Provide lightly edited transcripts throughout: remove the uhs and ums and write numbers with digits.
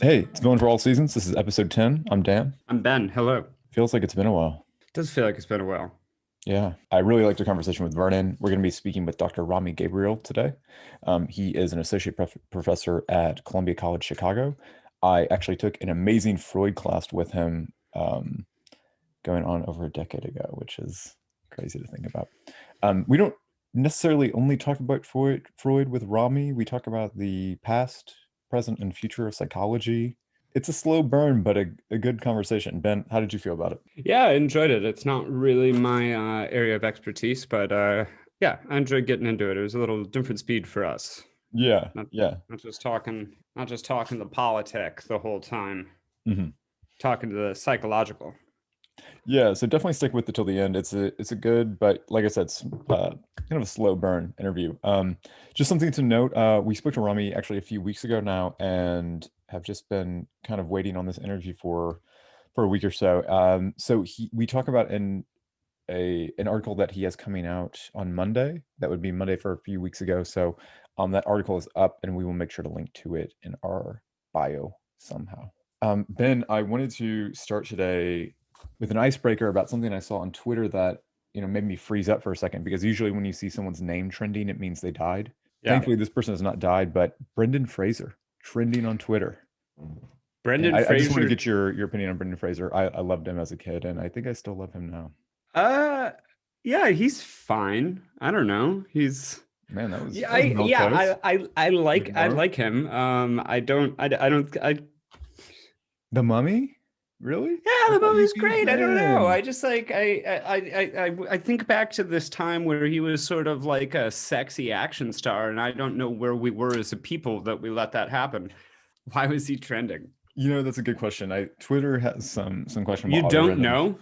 Hey, it's going for all seasons. This is episode 10. I'm Dan. I'm Ben. Hello. Feels like it's been a while. Does feel like it's been a while. Yeah, I really liked the conversation with Vernon. We're going to be speaking with Dr. Rami Gabriel today. He is an associate professor at Columbia College Chicago. I actually took an amazing Freud class with him going on over a decade ago, which is crazy to think about. We don't necessarily only talk about Freud with Rami. We talk about the past, present, and future of psychology. It's a slow burn, but a good conversation. Ben, how did you feel about it? Yeah, I enjoyed it. It's not really my area of expertise, but yeah, I enjoyed getting into it. It was a little different speed for us. Yeah, Not yeah. not just talking the politic the whole time, Hmm. talking to the psychological. Yeah, so definitely stick with it till the end. It's a good, but like I said, it's kind of a slow burn interview. Just something to note, we spoke to Rami actually a few weeks ago now and have just been kind of waiting on this interview for a week or so. So we talk about an article that he has coming out on Monday. That would be Monday for a few weeks ago. So that article is up and we will make sure to link to it in our bio somehow. Ben, I wanted to start today with an icebreaker about something I saw on Twitter that made me freeze up for a second, because usually when you see someone's name trending, it means they died. Yeah. Thankfully, this person has not died, but Brendan Fraser trending on Twitter. And Brendan I just want to Fraser. get your opinion on Brendan Fraser. I loved him as a kid, and I think I still love him now. Uh, yeah, he's fine. I don't know. He's Man, that was yeah, that was milk toast. I Lukewarm. like him. I don't I The Mummy? Really? Yeah, I the thought he was movie's a huge great. I don't know. fan. I just like I think back to this time where he was sort of like a sexy action star, and I don't know where we were as a people that we let that happen. Why was he trending? That's a good question. Twitter has some questionable You don't algorithms.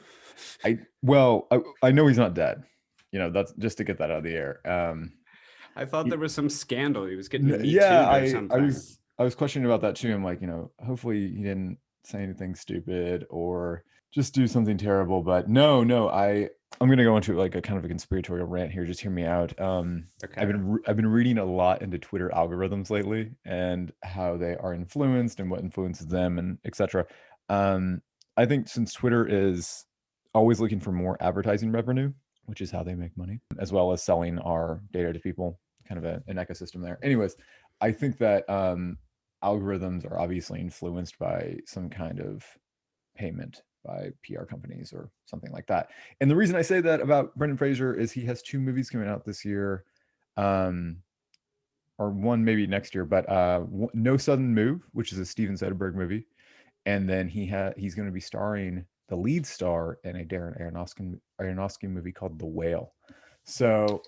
know? I know he's not dead. That's just to get that out of the air. I thought he- there was some scandal. He was getting Me yeah, Too'd or I something. was questioning about that too. I'm like, hopefully he didn't say anything stupid or just do something terrible. But no, I'm gonna go into like a kind of a conspiratorial rant here. Just hear me out. Okay. I've been reading a lot into Twitter algorithms lately and how they are influenced and what influences them and etc. I think since Twitter is always looking for more advertising revenue, which is how they make money, as well as selling our data to people, kind of an ecosystem there. Anyways, I think that algorithms are obviously influenced by some kind of payment by PR companies or something like that. And the reason I say that about Brendan Fraser is he has two movies coming out this year, um, or one maybe next year, but No Sudden Move, which is a Steven Soderbergh movie, and then he's going to be starring the lead star in a Darren Aronofsky movie called The Whale. So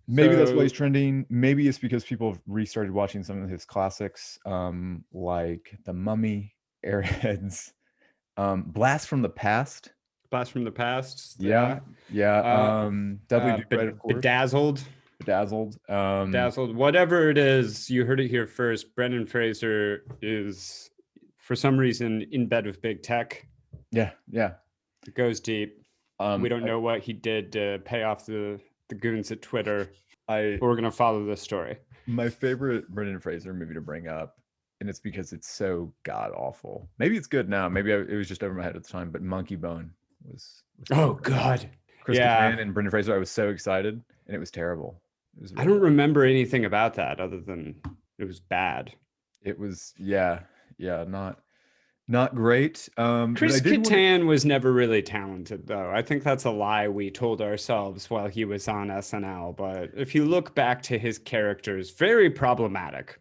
maybe that's why he's So trending. Maybe it's because people have restarted watching some of his classics, like The Mummy, Airheads, Blast from the Past. Blast from the Past. Yeah, Yeah. yeah. Uh, Dudley Do Right, of course. Bedazzled. Bedazzled. Bedazzled. Whatever it is, you heard it here first. Brendan Fraser is, for some reason, in bed with big tech. Yeah, yeah. It goes deep. We don't I, know what he did to pay off the goons at Twitter, I but we're gonna follow this story. my favorite Brendan Fraser movie to bring up, and it's because it's so god awful. Maybe it's good now. Maybe it was just over my head at the time. But Monkey Bone was Oh terrible. God. Chris Yeah. Kattan and Brendan Fraser. I was so excited, and it was terrible. It was I really don't bad. remember anything about that other than it was bad. It was yeah, not great. But I Chris did want to. Kattan was never really talented, though. I think that's a lie we told ourselves while he was on SNL. But if you look back to his characters, very problematic.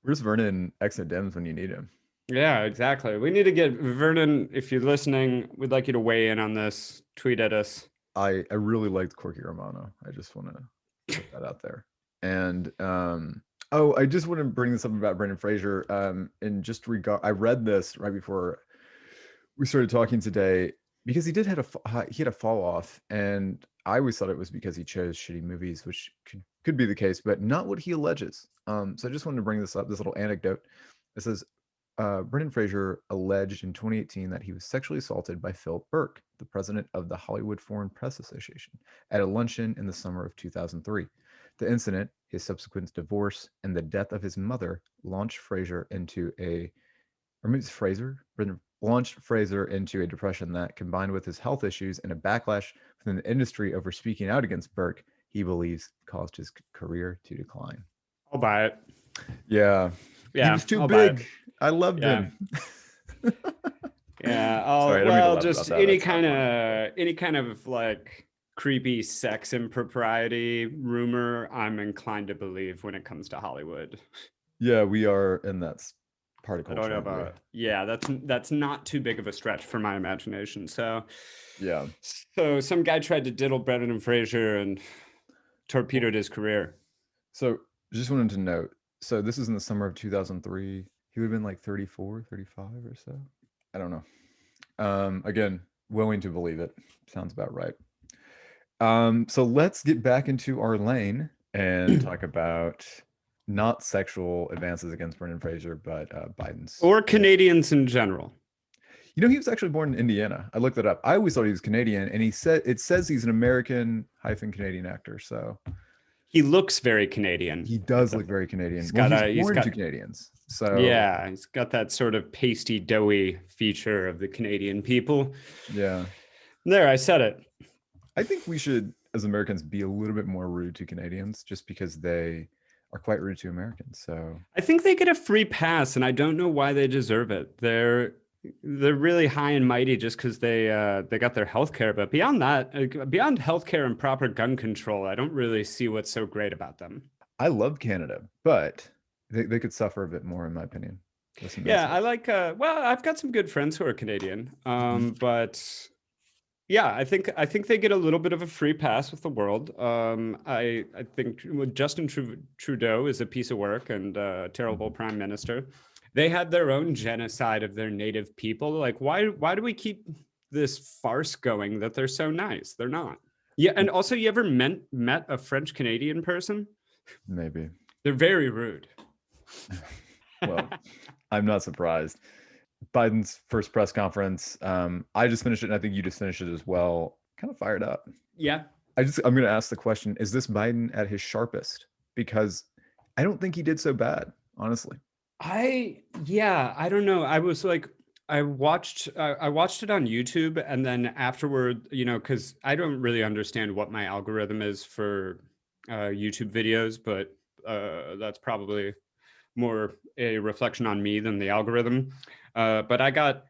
Where's Vernon exit Dems when you need him? Yeah, exactly. We need to get Vernon, if you're listening, we'd like you to weigh in on this. Tweet at us. I really liked Corky Romano. I just want to put that out there. And I just want to bring this up about Brendan Fraser. And just regard, I read this right before we started talking today, because he had a fall off, and I always thought it was because he chose shitty movies, which could be the case, but not what he alleges. So I just wanted to bring this up, this little anecdote. It says Brendan Fraser alleged in 2018 that he was sexually assaulted by Philip Burke, the president of the Hollywood Foreign Press Association, at a luncheon in the summer of 2003. The incident, his subsequent divorce, and the death of his mother launched Fraser into a, or maybe it's Fraser, Brendan launched Fraser into a depression that, combined with his health issues and a backlash within the industry over speaking out against Burke, he believes caused his career to decline. I'll buy it. Yeah, he was too I'll buy it. big. I loved him. Yeah. Sorry, I don't mean to laugh about that. Any kind of like creepy sex impropriety rumor, I'm inclined to believe when it comes to Hollywood. Yeah, we are in that part of I culture. don't have yeah, that's not too big of a stretch for my imagination. So yeah. So some guy tried to diddle Brendan Fraser and torpedoed his career. So just wanted to note, so this is in the summer of 2003. He would have been like 34, 35 or so. I don't know. Again, willing to believe it. Sounds about right. So let's get back into our lane and talk about not sexual advances against Brendan Fraser, but Biden's. Or Canadians in general. You know, he was actually born in Indiana. I looked it up. I always thought he was Canadian, and it says he's an American-Canadian actor. So he looks very Canadian. He does look very Canadian. He's born to Canadians. So yeah, he's got that sort of pasty, doughy feature of the Canadian people. Yeah. There, I said it. I think we should, as Americans, be a little bit more rude to Canadians, just because they are quite rude to Americans. So I think they get a free pass, and I don't know why they deserve it. They're really high and mighty just because they got their healthcare, but beyond that, beyond healthcare and proper gun control, I don't really see what's so great about them. I love Canada, but they could suffer a bit more, in my opinion. Yeah, I like. Well, I've got some good friends who are Canadian, but yeah, I think they get a little bit of a free pass with the world. I think Justin Trudeau is a piece of work and a terrible prime minister. They had their own genocide of their native people. Like, why do we keep this farce going that they're so nice? They're not. Yeah, and also, you ever met a French Canadian person? Maybe. They're very rude. Well, I'm not surprised. Biden's first press conference. I just finished it, and I think you just finished it as well. Kind of fired up. Yeah. I'm going to ask the question: is this Biden at his sharpest? Because I don't think he did so bad, honestly. I don't know. I was like, I watched it on YouTube, and then afterward, because I don't really understand what my algorithm is for YouTube videos, but that's probably more a reflection on me than the algorithm. But I got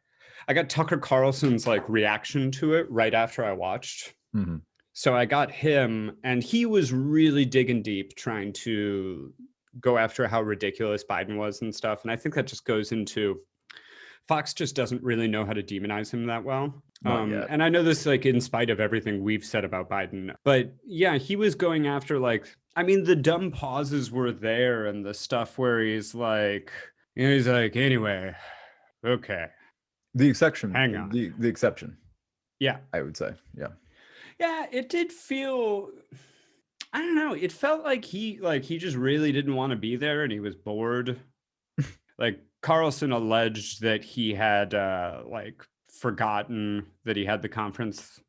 Tucker Carlson's like reaction to it right after I watched. Mm-hmm. So I got him, and he was really digging deep, trying to go after how ridiculous Biden was and stuff. And I think that just goes into Fox just doesn't really know how to demonize him that well. And I know this, like, in spite of everything we've said about Biden, but yeah, he was going after, like, I mean, the dumb pauses were there, and the stuff where he's like, anyway, okay. The exception. Hang on. The exception. Yeah. I would say. Yeah. Yeah, it did feel, I don't know. It felt like he just really didn't want to be there, and he was bored. Like, Carlson alleged that he had forgotten that he had the conference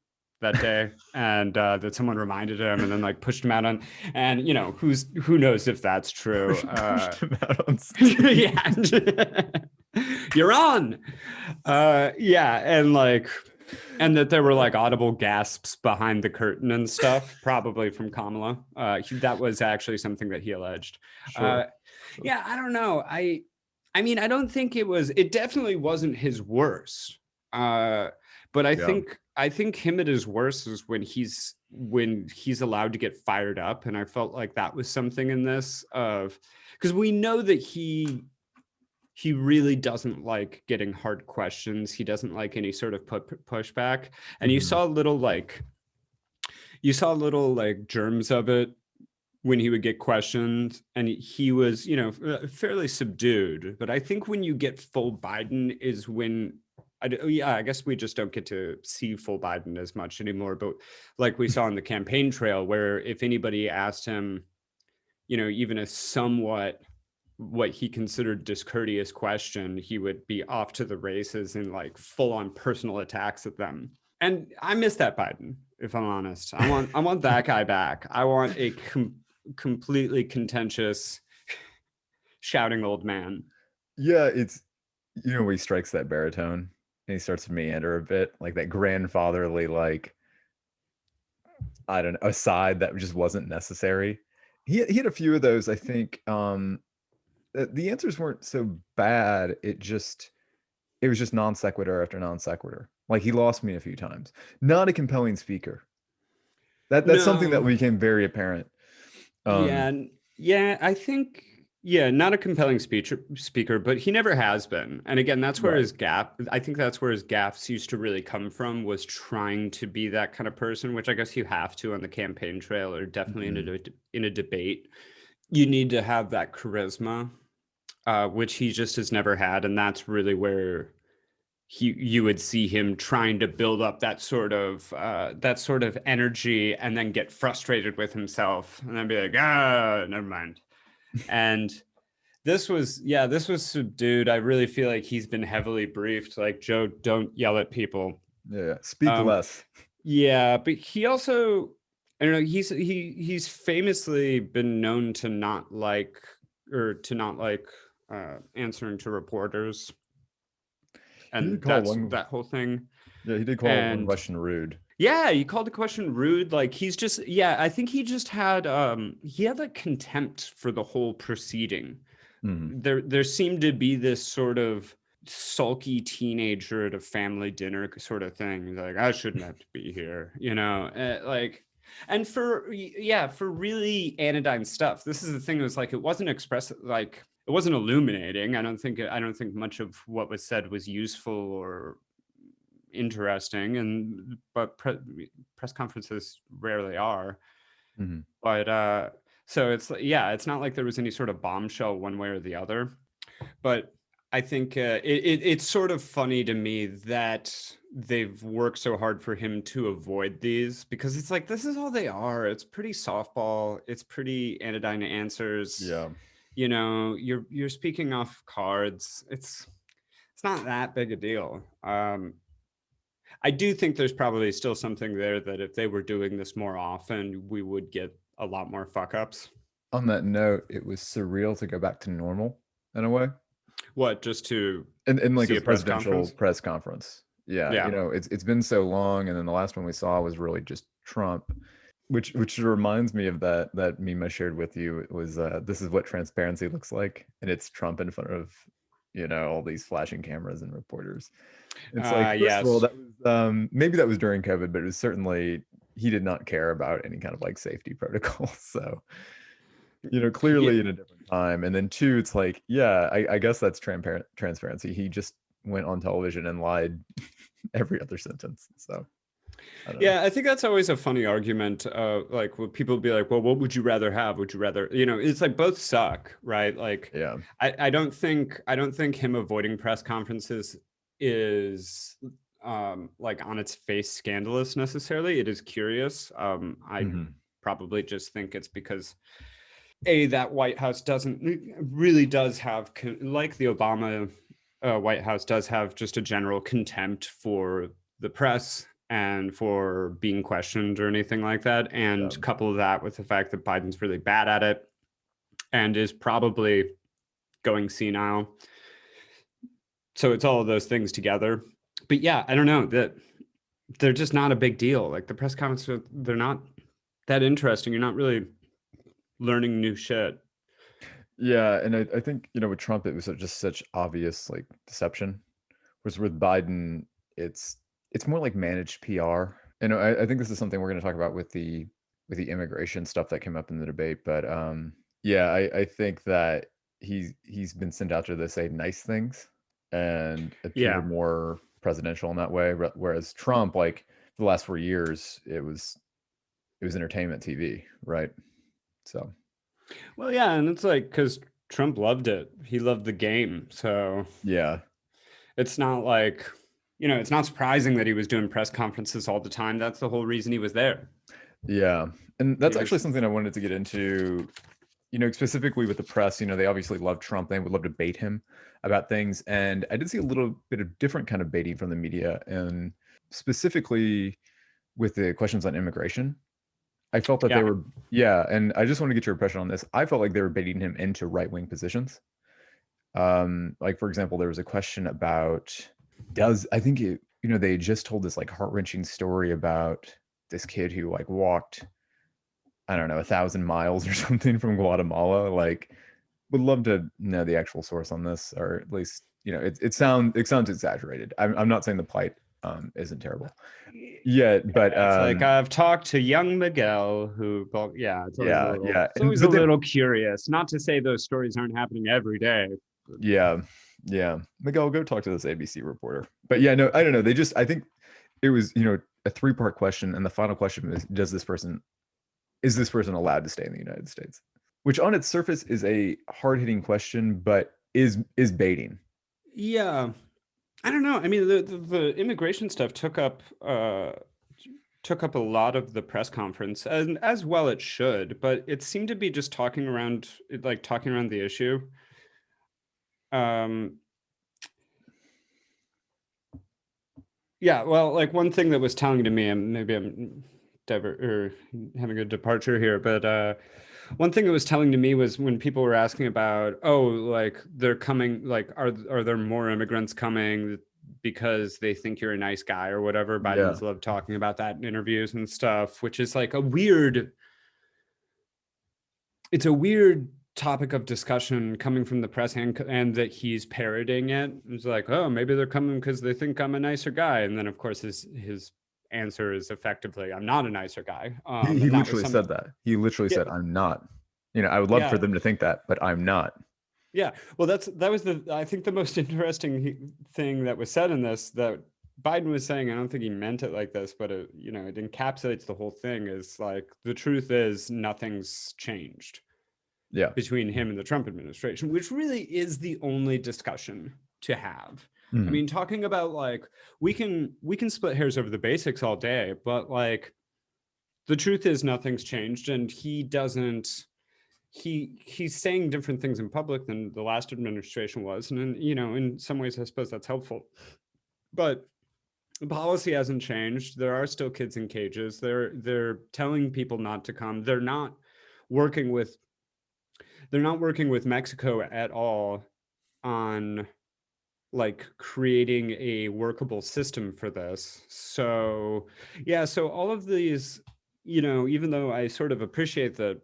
that day, and that someone reminded him, and then like pushed him out on. And who knows if that's true? Pushed him out on stage. Yeah, you're on. Yeah, and that there were like audible gasps behind the curtain and stuff, probably from Kamala. That was actually something that he alleged. Sure. Yeah, I don't know. I mean, I don't think it definitely wasn't his worst. But I think him at his worst is when he's allowed to get fired up. And I felt like that was something in this because we know that he really doesn't like getting hard questions. He doesn't like any sort of pushback. And you saw little germs of it when he would get questioned, and he was, fairly subdued. But I think when you get full Biden is when, I guess we just don't get to see full Biden as much anymore. But like we saw on the campaign trail, where if anybody asked him, even a somewhat what he considered discourteous question, he would be off to the races and like full on personal attacks at them. And I miss that Biden, if I'm honest. I want that guy back. I want a completely contentious, shouting old man. Yeah, it's, where he strikes that baritone and he starts to meander a bit, like that grandfatherly, like, I don't know, aside that just wasn't necessary. He had a few of those, I think. The answers weren't so bad. It was just non sequitur after non sequitur. Like he lost me a few times. Not a compelling speaker. That's something that No. became very apparent. Yeah, yeah, I think not a compelling speaker, but he never has been. And again, that's where Right. his gap. I think that's where his gaffes used to really come from, was trying to be that kind of person, which I guess you have to on the campaign trail, or definitely in a debate. You need to have that charisma, which he just has never had, and that's really where you would see him trying to build up that sort of energy, and then get frustrated with himself, and then be like, never mind. And this was subdued. I really feel like he's been heavily briefed, like, Joe, don't yell at people. Yeah. Speak less. Yeah, but he also, I don't know, he's famously been known to not like answering to reporters, and that whole thing. Yeah, he did call one question rude. Yeah, he called the question rude. Like, he's just, I think he just had like contempt for the whole proceeding. There seemed to be this sort of sulky teenager at a family dinner sort of thing. Like, I shouldn't have to be here, like. And for really anodyne stuff, this is the thing. It was like, it wasn't expressive, like it wasn't illuminating. I don't think much of what was said was useful or interesting, but press conferences rarely are. But so it's not like there was any sort of bombshell one way or the other. But I think it's sort of funny to me that they've worked so hard for him to avoid these, because it's like, this is all they are. It's pretty softball. It's pretty anodyne answers. Yeah. You're speaking off cards. It's not that big a deal. I do think there's probably still something there, that if they were doing this more often, we would get a lot more fuck ups. On that note, it was surreal to go back to normal in a way. What, just to in like see a presidential press conference? Yeah, Yeah. It's been so long, and then the last one we saw was really just Trump, which reminds me of that meme I shared with you. It was this is what transparency looks like, and it's Trump in front of all these flashing cameras and reporters. It's like, first of all, that was maybe that was during COVID, but it was certainly, he did not care about any kind of like safety protocol. So clearly in a different time. And then two, it's like, I guess that's transparency. He just went on television and lied every other sentence. So I think that's always a funny argument. Like, when people be like, well, what would you rather have? Would you rather, it's like, both suck, right? Like, yeah, I don't think him avoiding press conferences is like on its face scandalous necessarily. It is curious. I probably just think it's because that White House does have, like the Obama White House does have, just a general contempt for the press and for being questioned or anything like that. And couple that with the fact that Biden's really bad at it and is probably going senile. So it's all of those things together. But I don't know, that they're just not a big deal. Like, the press conferences, they're not that interesting. You're not really learning new shit. Yeah, and I think with Trump, it was just such obvious like deception. Whereas with Biden, it's more like managed PR. And I think this is something we're going to talk about with the immigration stuff that came up in the debate. But I think that he's been sent out there to say nice things and appear more presidential in that way. Whereas Trump, like the last 4 years, it was entertainment TV, right? So. Well, yeah, and it's like, because Trump loved it. He loved the game. So yeah, it's not like, it's not surprising that he was doing press conferences all the time. That's the whole reason he was there. Yeah. And that's actually something I wanted to get into, specifically with the press, they obviously love Trump. They would love to bait him about things. And I did see a little bit of different kind of baiting from the media, and specifically with the questions on immigration. I felt that they Yeah. were, yeah, and I just want to get your impression on this. I felt like they were baiting him into right-wing positions. Like for example, there was a question about they just told this like heart-wrenching story about this kid who like walked, I don't know, 1,000 miles or something from Guatemala. Like, would love to know the actual source on this, or at least it sounds exaggerated. I'm not saying the plight isn't terrible. Yeah, but It's like I've talked to young Miguel who, it's always yeah, yeah, it's always a little curious. Not to say those stories aren't happening every day. yeah, yeah. Miguel, go talk to this ABC reporter. But yeah, no, I don't know. I think it was, a three-part question, and the final question is, is this person allowed to stay in the United States? Which on its surface is a hard-hitting question, but is baiting. Yeah, I don't know. I mean, the immigration stuff took up a lot of the press conference, and as well it should. But it seemed to be just talking around the issue. Yeah, well, like one thing that was telling to me, and maybe I'm having a departure here, but one thing that was telling to me was when people were asking about, oh, like they're coming, like are there more immigrants coming because they think you're a nice guy or whatever. Biden's loved talking about that in interviews and stuff, which is like it's a weird topic of discussion coming from the press, and that he's parroting it. It's like, oh, maybe they're coming because they think I'm a nicer guy. And then of course his answer is effectively, I'm not a nicer guy. He literally said that. He literally said, I'm not. I would love for them to think that, but I'm not. Yeah. Well, that was I think the most interesting thing that was said in this, that Biden was saying, I don't think he meant it like this, but it encapsulates the whole thing, is like, the truth is nothing's changed between him and the Trump administration, which really is the only discussion to have. I mean, talking about like, we can split hairs over the basics all day, but like, the truth is nothing's changed, and he's saying different things in public than the last administration was, and in some ways I suppose that's helpful, but the policy hasn't changed. There are still kids in cages. They're telling people not to come. They're not working with Mexico at all on like creating a workable system for this. So all of these, even though I sort of appreciate that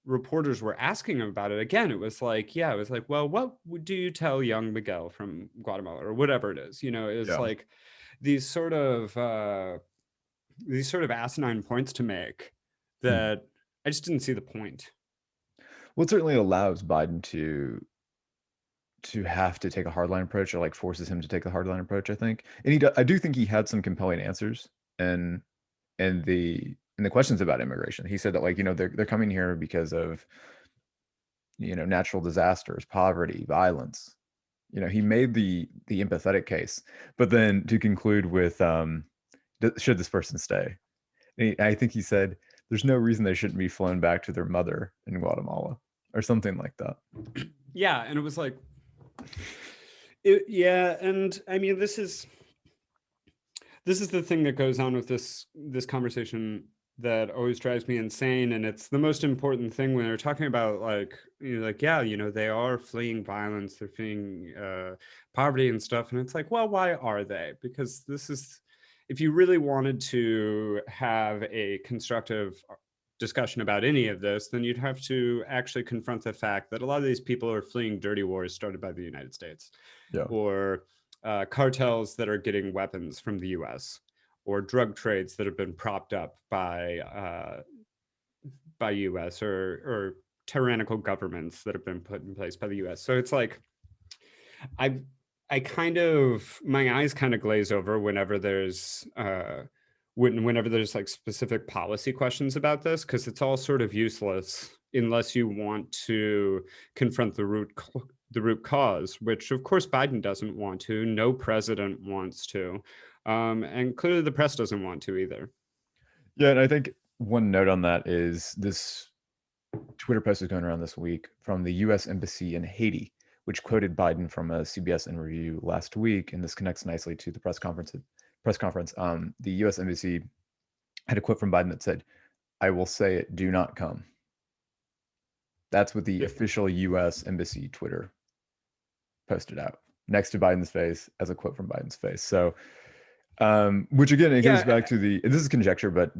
reporters were asking him about it, again, it was like, well, what do you tell young Miguel from Guatemala or whatever it is? It's like these sort of asinine points to make that I just didn't see the point. Well, it certainly allows Biden to have to take a hardline approach, or like forces him to take a hardline approach, I think. And I do think he had some compelling answers and the questions about immigration. He said that, like, they're coming here because of natural disasters, poverty, violence. He made the empathetic case, but then to conclude with should this person stay? I think he said there's no reason they shouldn't be flown back to their mother in Guatemala or something like that. Yeah, and it was like, and I mean, this is the thing that goes on with this conversation that always drives me insane, and it's the most important thing when they're talking about like, they are fleeing violence, they're fleeing poverty and stuff, and it's like, well, why are they? Because this is, if you really wanted to have a constructive discussion about any of this, then you'd have to actually confront the fact that a lot of these people are fleeing dirty wars started by the United States, or cartels that are getting weapons from the US, or drug trades that have been propped up by US, or tyrannical governments that have been put in place by the US. So it's like, I kind of, my eyes kind of glaze over whenever there's whenever there's like specific policy questions about this, because it's all sort of useless unless you want to confront the root cause, which of course Biden doesn't want to. No president wants to, and clearly the press doesn't want to either. Yeah, and I think one note on that is this Twitter post was going around this week from the U.S. Embassy in Haiti, which quoted Biden from a CBS interview last week, and this connects nicely to the press conference. The U.S. Embassy had a quote from Biden that said, "I will say it, do not come." That's what the official U.S. Embassy Twitter posted out next to Biden's face as a quote from Biden's face. So, which again, it goes back to this is conjecture, but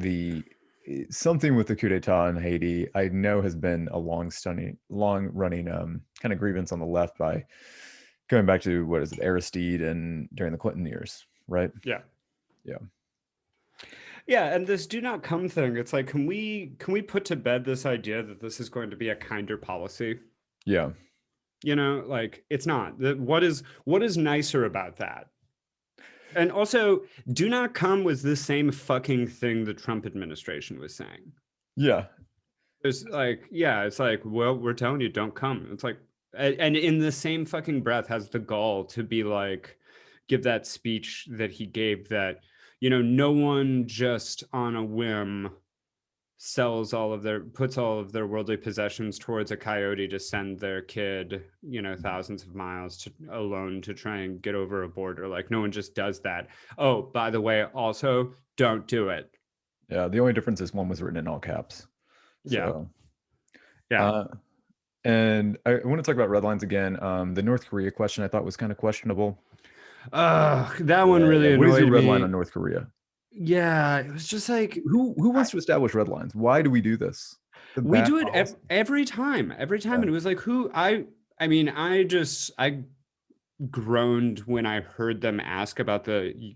something with the coup d'etat in Haiti, I know has been a long running kind of grievance on the left by going back to, what is it, Aristide and during the Clinton years, right? Yeah. Yeah. Yeah, and this do not come thing, it's like, can we put to bed this idea that this is going to be a kinder policy? Yeah. You know, like, it's not. What is nicer about that? And also, do not come was the same fucking thing the Trump administration was saying. Yeah. It's like, yeah, it's like, well, we're telling you, don't come. It's like, and in the same fucking breath has the gall to be like, give that speech that he gave that, you know, no one just on a whim puts all of their worldly possessions towards a coyote to send their kid, you know, thousands of miles alone to try and get over a border. Like, no one just does that. Oh, by the way, also, don't do it. Yeah. The only difference is one was written in all caps. So, yeah. And I want to talk about red lines again. The North Korea question I thought was kind of questionable. That one really annoyed me. What is your red line on North Korea? Yeah, it was just like, who wants to establish red lines? Why do we do this? We do it every time. And it was like, I mean, I groaned when I heard them ask about the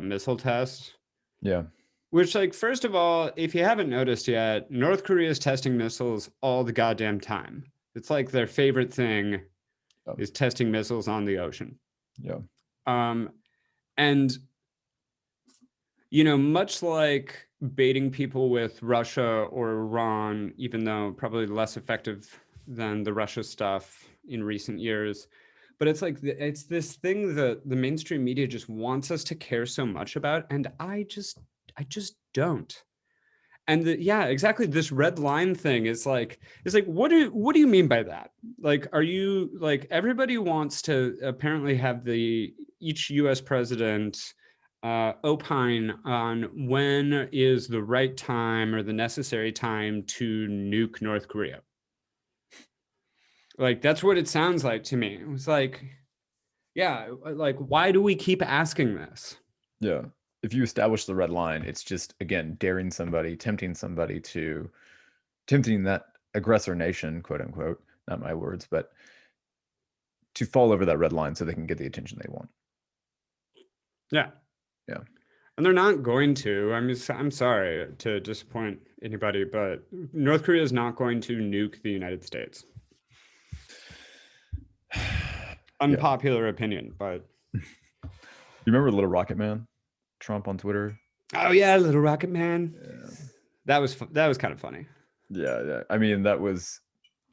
missile test. Yeah. Which, like, first of all, if you haven't noticed yet, North Korea is testing missiles all the goddamn time. It's like their favorite thing is testing missiles on the ocean. Yeah. And, you know, much like baiting people with Russia or Iran, even though probably less effective than the Russia stuff in recent years, but it's like, it's this thing that the mainstream media just wants us to care so much about, and I just don't. And yeah, exactly. This red line thing is like, what do you mean by that? Like, are you like, everybody wants to apparently have each US president opine on when is the right time or the necessary time to nuke North Korea. Like, that's what it sounds like to me. It was like, yeah, like, why do we keep asking this? Yeah. If you establish the red line, it's just, again, tempting that aggressor nation, quote unquote, not my words, but to fall over that red line so they can get the attention they want. Yeah. Yeah. And they're not going to. I mean, I'm sorry to disappoint anybody, but North Korea is not going to nuke the United States. Unpopular opinion, but... You remember Little Rocket Man? Trump on Twitter? Oh yeah, Little Rocket Man. Yeah. That was kind of funny. Yeah. I mean, that was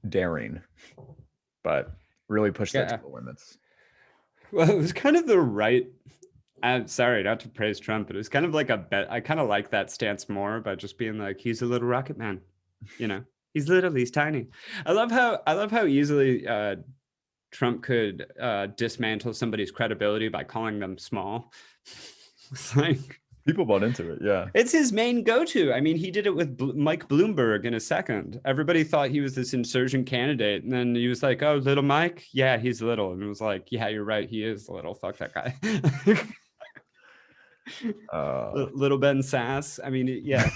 daring, but really pushed that to the limits. Well, it was kind of the right... I'm sorry, not to praise Trump, but it was kind of like a bet. I kind of like that stance more by just being like, he's a little rocket man, you know, he's little, he's tiny. I love how easily Trump could dismantle somebody's credibility by calling them small. It's like, people bought into it. Yeah. It's his main go-to. I mean, he did it with Mike Bloomberg in a second. Everybody thought he was this insurgent candidate. And then he was like, oh, little Mike. Yeah, he's little. And it was like, yeah, you're right. He is little. Fuck that guy. Little Ben Sass. I mean, yeah.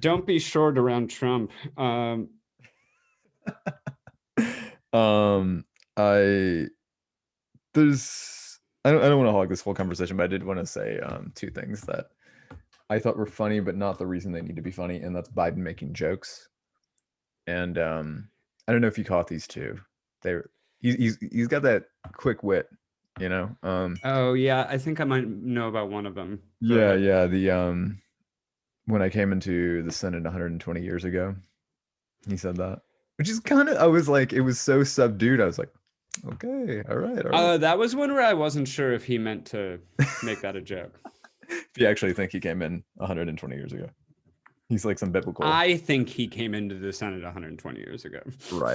Don't be short around Trump. I don't want to hog this whole conversation, but I did want to say two things that I thought were funny, but not the reason they need to be funny, and that's Biden making jokes. And I don't know if you caught these two. He's got that quick wit, you know. Oh yeah, I think I might know about one of them. Yeah. The when I came into the Senate 120 years ago, he said that, which is kind of, I was like, it was so subdued. I was like, okay, all right. That was one where I wasn't sure if he meant to make that a joke. If you actually think he came in 120 years ago. He's like some biblical. I think he came into the Senate 120 years ago.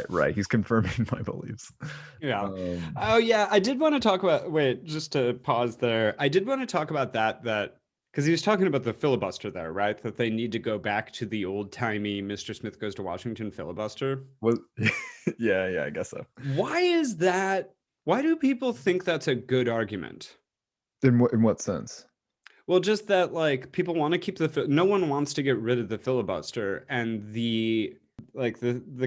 Right. He's confirming my beliefs. Yeah. Oh yeah, I did want to talk about, wait, just to pause there. I did want to talk about that because he was talking about the filibuster there, right? That they need to go back to the old-timey Mr. Smith goes to Washington filibuster. Well, yeah, I guess so. Why is that? Why do people think that's a good argument? In what sense? Well, just that like people want to keep no one wants to get rid of the filibuster, and the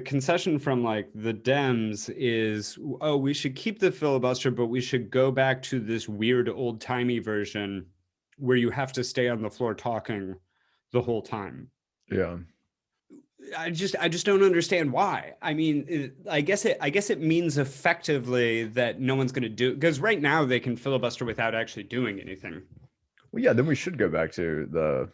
concession from like the Dems is, oh, we should keep the filibuster, but we should go back to this weird old-timey version where you have to stay on the floor talking the whole time. Yeah. I just don't understand why. I mean, I guess it means effectively that no one's going to do, because right now they can filibuster without actually doing anything. Well, yeah, then we should go back to the.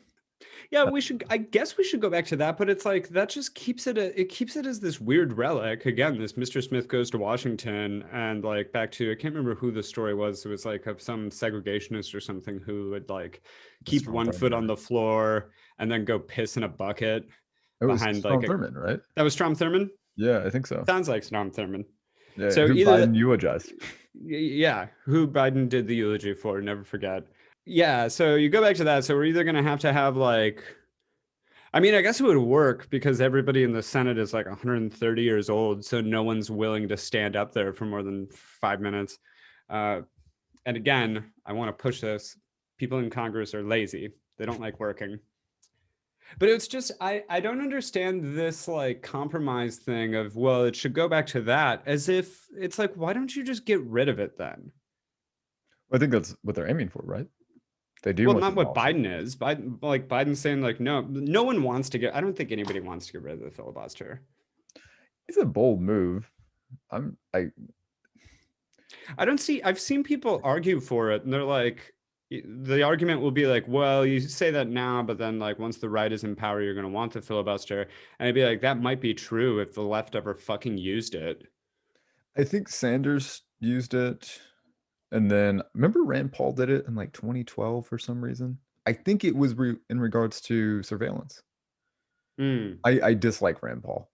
Yeah, I guess we should go back to that, but it's like that just keeps it as this weird relic. Again, this Mr. Smith goes to Washington, and like back to, I can't remember who the story was. It was like of some segregationist or something who would like keep one foot on the floor and then go piss in a bucket. It was behind Strom like Thurmond, right? That was Strom Thurmond? Yeah, I think so. Sounds like Strom Thurmond. Yeah, so who either Biden eulogized. Yeah, who Biden did the eulogy for, never forget. Yeah, so you go back to that. So we're either going to have like, I mean, I guess it would work because everybody in the Senate is like 130 years old. So no one's willing to stand up there for more than 5 minutes. And again, I want to push this. People in Congress are lazy. They don't like working. But it's just, I don't understand this like compromise thing of, well, it should go back to that, as if it's like, why don't you just get rid of it then? I think that's what they're aiming for, right? They do. Well, not what Biden is. Biden's saying like, no one wants to I don't think anybody wants to get rid of the filibuster. It's a bold move. I've seen people argue for it, and they're like, the argument will be like, well, you say that now, but then like once the right is in power, you're going to want the filibuster. And I'd be like, that might be true if the left ever fucking used it. I think Sanders used it. And then remember Rand Paul did it in like 2012 for some reason. I think it was in regards to surveillance. I dislike Rand Paul.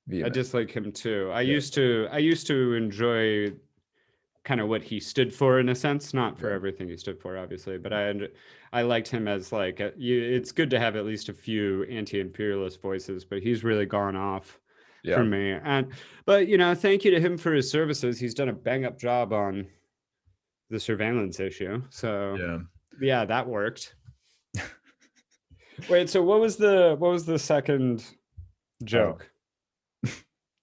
I dislike him too. I used to enjoy kind of what he stood for in a sense, not for everything he stood for, obviously, but I liked him as like it's good to have at least a few anti-imperialist voices, but he's really gone off for me. But thank you to him for his services. He's done a bang up job on the surveillance issue. So yeah, that worked. Wait, so what was the second joke?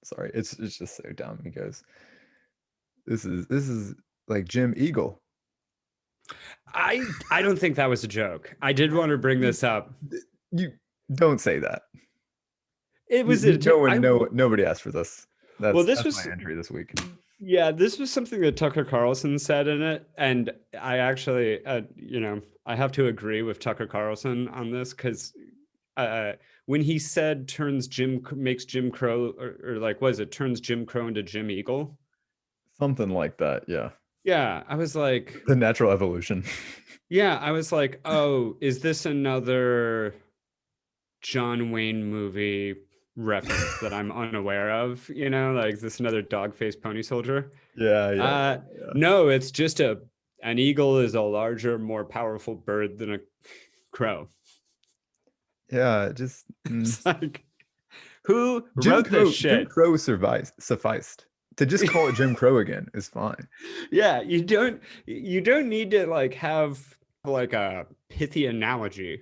Sorry, it's just so dumb. He goes, this is like Jim Eagle. I don't think that was a joke. I did want to bring this up. You don't say that. It was nobody asked for this. That's my entry this week. Yeah, this was something that Tucker Carlson said in it, and I actually, I have to agree with Tucker Carlson on this, because when he said makes Jim Crow, or like, what is it, turns Jim Crow into Jim Eagle? Something like that, yeah. Yeah, I was like... The natural evolution. Yeah, I was like, oh, is this another John Wayne movie reference that I'm unaware of? Like, is this another dog-faced pony soldier? Yeah. No, it's just an eagle is a larger, more powerful bird than a crow. Yeah, just it's like, who wrote this shit? Jim Crow sufficed. To just call it Jim Crow again is fine. Yeah, you don't need to like have like a pithy analogy.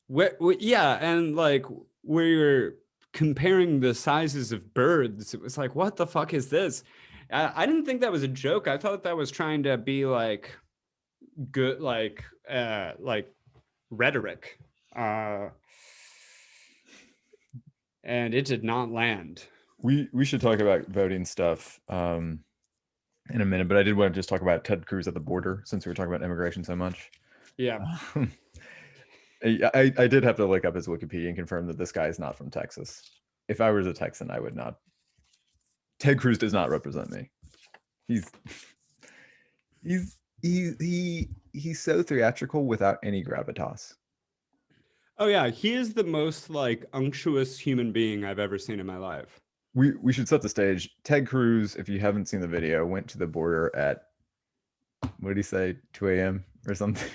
And like where you're comparing the sizes of birds, it was like, what the fuck is this? I didn't think that was a joke. I thought that was trying to be like good, like rhetoric, and it did not land. We should talk about voting stuff in a minute, but I did want to just talk about Ted Cruz at the border, since we were talking about immigration so much. Yeah. I did have to look up his Wikipedia and confirm that this guy is not from Texas. If I was a Texan, I would not. Ted Cruz does not represent me. He's so theatrical without any gravitas. Oh yeah, he is the most like unctuous human being I've ever seen in my life. We should set the stage. Ted Cruz, if you haven't seen the video, went to the border at, what did he say, 2 a.m. or something?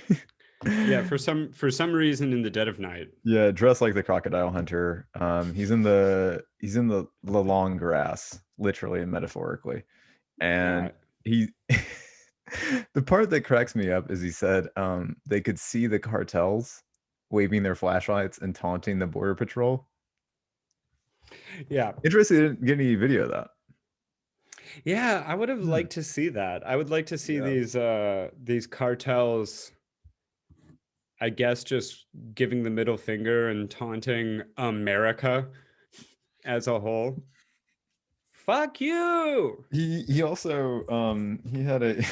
Yeah, for some reason in the dead of night. Yeah, dressed like the crocodile hunter. He's in the long grass, literally and metaphorically. Yeah. And he the part that cracks me up is he said they could see the cartels waving their flashlights and taunting the border patrol. Yeah. Interesting, I didn't get any video of that. Yeah, I would have Hmm. liked to see that. I would like to see Yeah. these cartels, I guess, just giving the middle finger and taunting America as a whole. Fuck you. He also he had a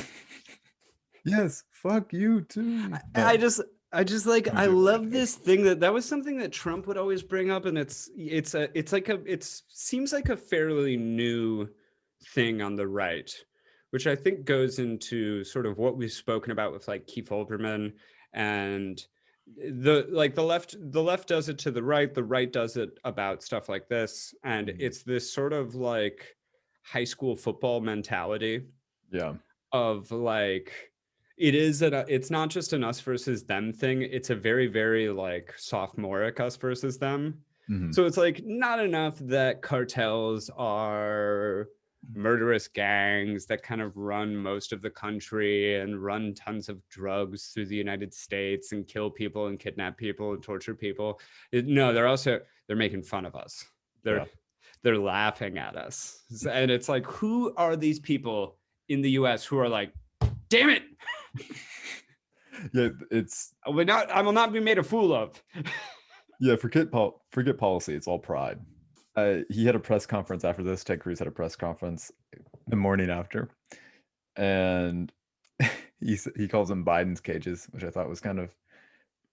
yes, fuck you too. I No, just I just like don't I do that love joke. this thing that was something that Trump would always bring up, and it seems like a fairly new thing on the right, which I think goes into sort of what we've spoken about with like Keith Olbermann, and the left does it to the right does it about stuff like this, and Mhm. it's this sort of like high school football mentality Yeah. of like it's not just an us versus them thing. It's a very, very like sophomoric us versus them. Mhm. So it's like not enough that cartels are murderous gangs that kind of run most of the country and run tons of drugs through the United States and kill people and kidnap people and torture people. No, they're making fun of us. They're Yeah. they're laughing at us. And it's like, who are these people in the US who are like, damn it, Yeah, it's I will not be made a fool of. yeah, forget policy, it's all pride. He had a press conference after this. Ted Cruz had a press conference the morning after, and he calls them Biden's cages, which I thought was kind of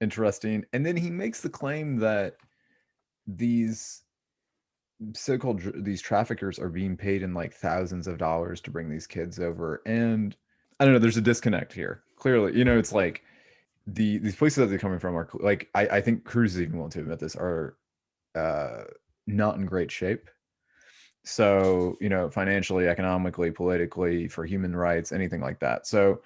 interesting. And then he makes the claim that these these traffickers are being paid in like thousands of dollars to bring these kids over. And I don't know, there's a disconnect here. Clearly, it's like these places that they're coming from are like I think Cruz is even willing to admit this, are uh not in great shape. So, financially, economically, politically, for human rights, anything like that. So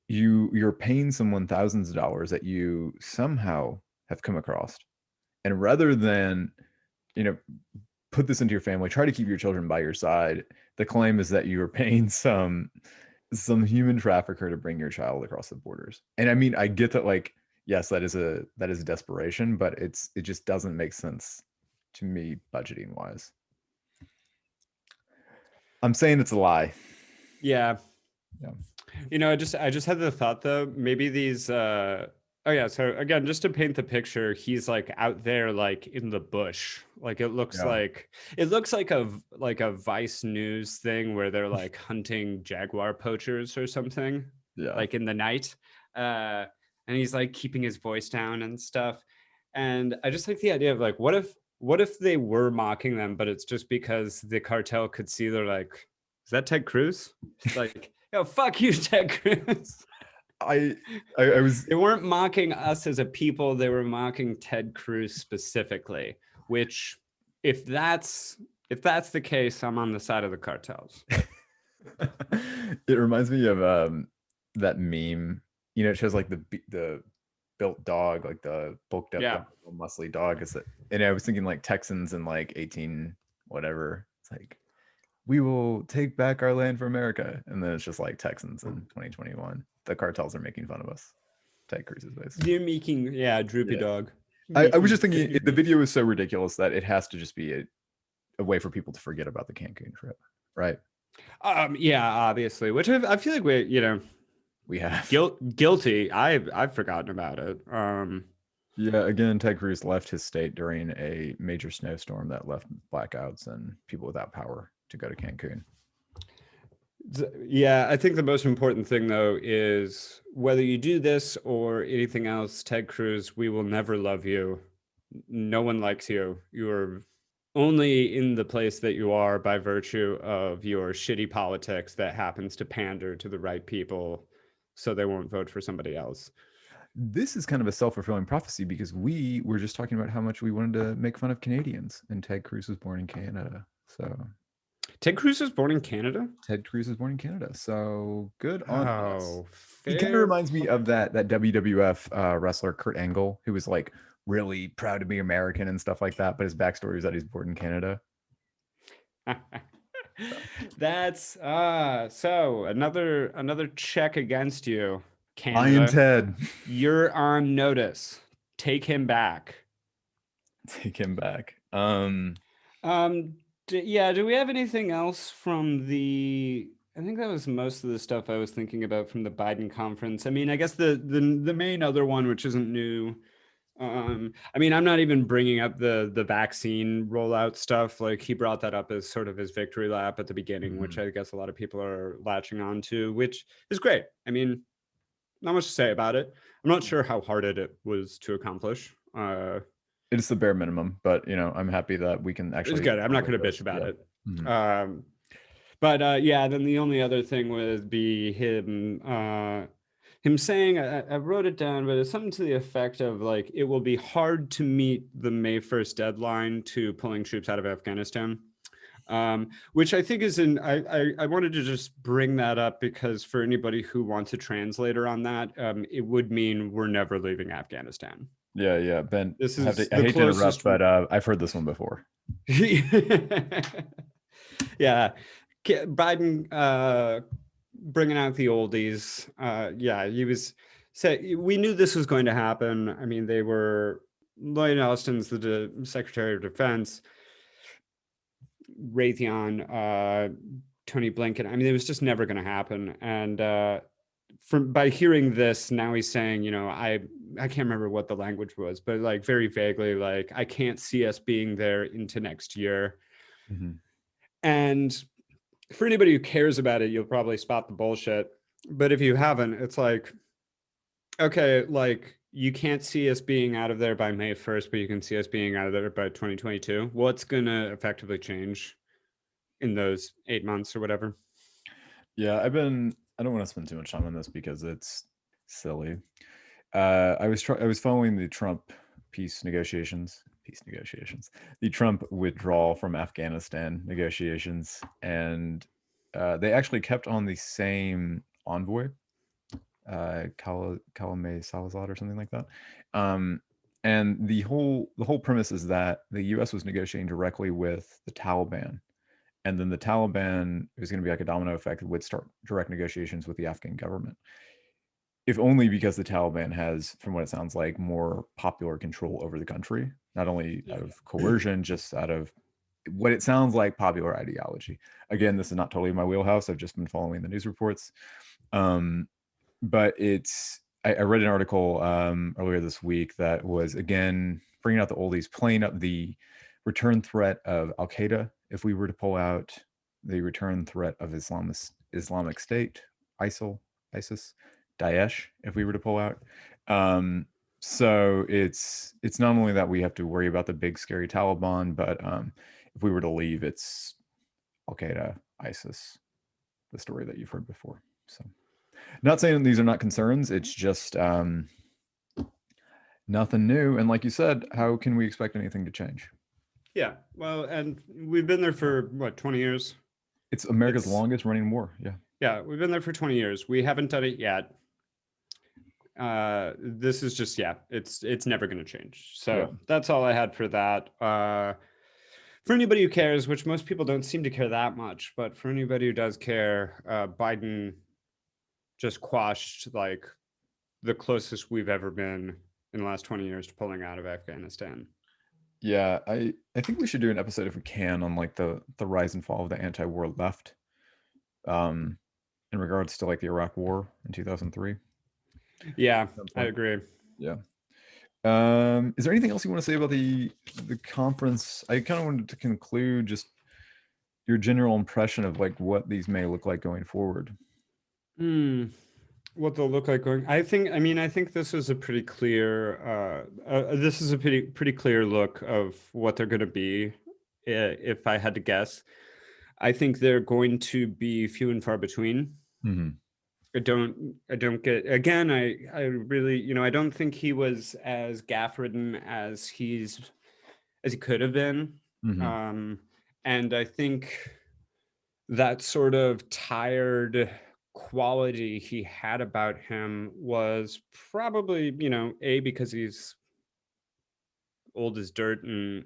you're paying someone thousands of dollars that you somehow have come across. And rather than, you know, put this into your family, try to keep your children by your side, the claim is that you are paying some human trafficker to bring your child across the borders. And I mean, I get that, like, yes, that is desperation, but it just doesn't make sense to me budgeting wise. I'm saying it's a lie. Yeah. Yeah. I just had the thought though, maybe these oh yeah, so again, just to paint the picture, he's like out there like in the bush. Like Yeah. it looks like a Vice News thing where they're like hunting jaguar poachers or something, Yeah. like in the night. Uh and he's like keeping his voice down and stuff. And I just like the idea of like what if they were mocking them, but it's just because the cartel could see they're like, is that Ted Cruz? It's like, yo, fuck you, Ted Cruz. I I was They weren't mocking us as a people, they were mocking Ted Cruz specifically, which if that's the case, I'm on the side of the cartels. it reminds me of that meme. It shows like the built dog, like the bulked up Yeah. dog, muscly dog. And I was thinking like Texans in like 18 whatever. It's like, we will take back our land for America. And then it's just like Texans in 2021. The cartels are making fun of us. Ted Cruz's face. You're making, yeah, droopy Yeah. dog. I was just Making thinking fun of the me. video is so ridiculous that it has to just be a way for people to forget about the Cancun trip, right? Yeah, obviously, which I feel like We have. guilty. I've forgotten about it. Yeah, again, Ted Cruz left his state during a major snowstorm that left blackouts and people without power to go to Cancun. Yeah, I think the most important thing though is whether you do this or anything else, Ted Cruz, we will never love you. No one likes you. You're only in the place that you are by virtue of your shitty politics that happens to pander to the right people so they won't vote for somebody else. this is kind of a self-fulfilling prophecy because we were just talking about how much we wanted to make fun of Canadians, and Ted Cruz was born in Canada. So Ted Cruz was born in Canada? Ted Cruz was born in Canada. So good on us. Oh, He kind of fair reminds me of play. that WWF wrestler Kurt Angle, who was like really proud to be American and stuff like that, but his backstory is that he's born in Canada. That's so another check against you, Lion Canada. Ted. You're on notice. Take him back. Take him back. Yeah, do we have anything else from the I think that was most of the stuff I was thinking about from the Biden conference. I mean, I guess the main other one, which isn't new, I mean, I'm not even bringing up the vaccine rollout stuff. Like he brought that up as sort of his victory lap at the beginning, which I guess a lot of people are latching on to, which is great. I mean, not much to say about it. I'm not sure how hard it was to accomplish. It's the bare minimum, but I'm happy that we can actually. It's good. I'm not going to bitch about it. Mm-hmm. But yeah, then the only other thing would be him saying, I wrote it down, but it's something to the effect of like, it will be hard to meet the May 1st deadline to pulling troops out of Afghanistan. Which I think is I wanted to just bring that up because for anybody who wants a translator on that, it would mean we're never leaving Afghanistan. Yeah. Ben, This I is hate to interrupt, but I've heard this one before. Yeah. Biden bringing out the oldies. Yeah, he was we knew this was going to happen. I mean, they were Lloyd Austin's the Secretary of Defense, Raytheon, Tony Blinken. I mean, it was just never going to happen. And by hearing this, now he's saying, I can't remember what the language was, but like very vaguely, like I can't see us being there into next year. Mm-hmm. And for anybody who cares about it, you'll probably spot the bullshit. But if you haven't, it's like, okay, like you can't see us being out of there by May 1st, but you can see us being out of there by 2022. What's going to effectively change in those 8 months or whatever? Yeah, I don't want to spend too much time on this because it's silly. I was following the Trump peace negotiations, the Trump withdrawal from Afghanistan negotiations, and they actually kept on the same envoy, Kalame Salazar or something like that. And the whole premise is that the U.S. was negotiating directly with the Taliban, and then the Taliban is going to be like a domino effect, would start direct negotiations with the Afghan government. If only because the Taliban has, from what it sounds like, more popular control over the country, not only out of coercion, just out of what it sounds like popular ideology. Again, this is not totally my wheelhouse. I've just been following the news reports. But I read an article earlier this week that was, again, bringing out the oldies, playing up the return threat of Al-Qaeda if we were to pull out, the return threat of Islamic State, ISIS, Daesh if we were to pull out. So it's not only that we have to worry about the big scary Taliban, but if we were to leave, it's Al-Qaeda, ISIS, the story that you've heard before. So not saying these are not concerns, it's just nothing new. And like you said, how can we expect anything to change? Yeah, well, and we've been there for what, 20 years? It's America's longest running war. Yeah, we've been there for 20 years. We haven't done it yet. This is just, it's never going to change. So that's all I had for that. For anybody who cares, which most people don't seem to care that much, but for anybody who does care, Biden just quashed like the closest we've ever been in the last 20 years to pulling out of Afghanistan. Yeah, I think we should do an episode if we can on like the rise and fall of the anti-war left, in regards to like the Iraq War in 2003. Yeah, I agree. Yeah. Is there anything else you want to say about the conference? I kind of wanted to conclude just your general impression of like what these may look like going forward. What they'll look like going. I think this is a pretty clear. This is a pretty clear look of what they're going to be. If I had to guess, I think they're going to be few and far between. Mm-hmm. I don't get, again, I really, I don't think he was as gaff ridden as he could have been. Mhm. Um, and I think that sort of tired quality he had about him was probably, A, because he's old as dirt and,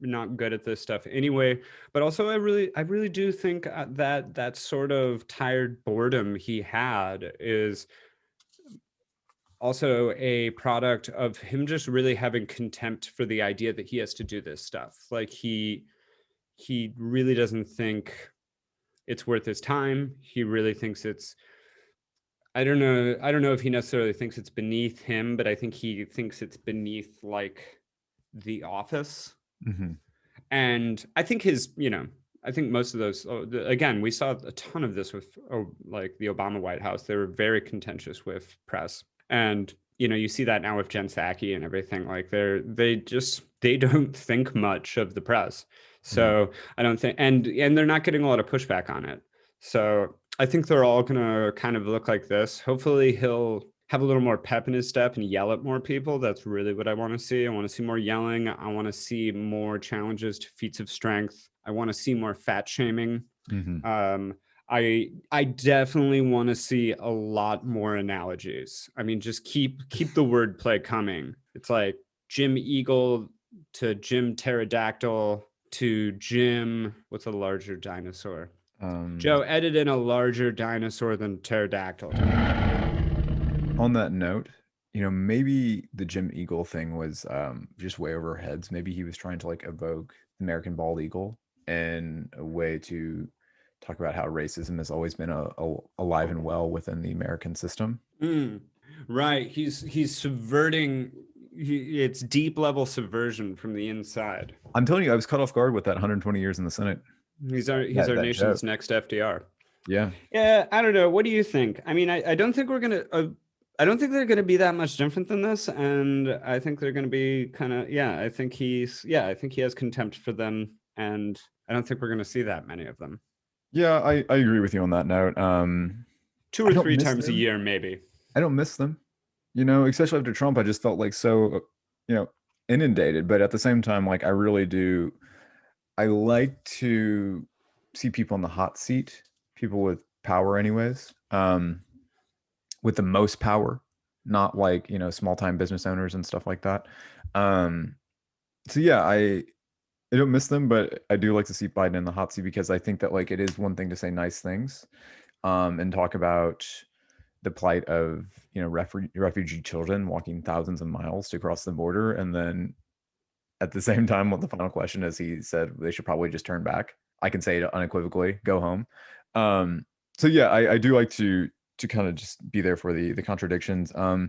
not good at this stuff anyway. But also, I really do think that sort of tired boredom he had is also a product of him just really having contempt for the idea that he has to do this stuff. Like he really doesn't think it's worth his time. He really thinks it's, I don't know if he necessarily thinks it's beneath him, but I think he thinks it's beneath like the office. Mhm. And I think I think most of those, again, we saw a ton of this with like the Obama White House. They were very contentious with press. And you see that now with Jen Psaki and everything. Like they don't think much of the press. Mhm. So I don't think, and they're not getting a lot of pushback on it. So I think they're all gonna kind of look like this. Hopefully he'll have a little more pep in his step and yell at more people. That's really what I want to see. I want to see more yelling. I want to see more challenges to feats of strength. I want to see more fat shaming. Mhm. Um, I definitely want to see a lot more analogies. I mean, just keep the wordplay coming. It's like Jim Eagle to Jim Pterodactyl to Jim. What's a larger dinosaur? Um, Joe, edit in a larger dinosaur than pterodactyl. on that note, maybe the Jim Eagle thing was just way over our heads. Maybe he was trying to like evoke the American bald eagle in a way to talk about how racism has always been alive and well within the American system. Mm, right. He's subverting. It's deep level subversion from the inside. I'm telling you, I was caught off guard with that 120 years in the Senate. He's our That nation's joke. next FDR. Yeah. Yeah, I don't know. What do you think? I mean, I don't think we're gonna. I don't think they're gonna be that much different than this, and I think they're gonna be kind of. Yeah, I think I think he has contempt for them, and I don't think we're gonna see that many of them. Yeah, I agree with you on that note. Two I or don't three miss times a them. year, maybe. I don't miss them. Especially after Trump, I just felt like so, you know, inundated. But at the same time, like I really do, I like to see people in the hot seat, people with power, anyways, with the most power, not like small time business owners and stuff like that. Um, so yeah, I don't miss them, but I do like to see Biden in the hot seat because I think that like it is one thing to say nice things, and talk about the plight of refugee children walking thousands of miles to cross the border, and then at the same time, what the final question is, he said they should probably just turn back. I can say it unequivocally, go home. Um, so yeah, I do like to kind of just be there for the contradictions. I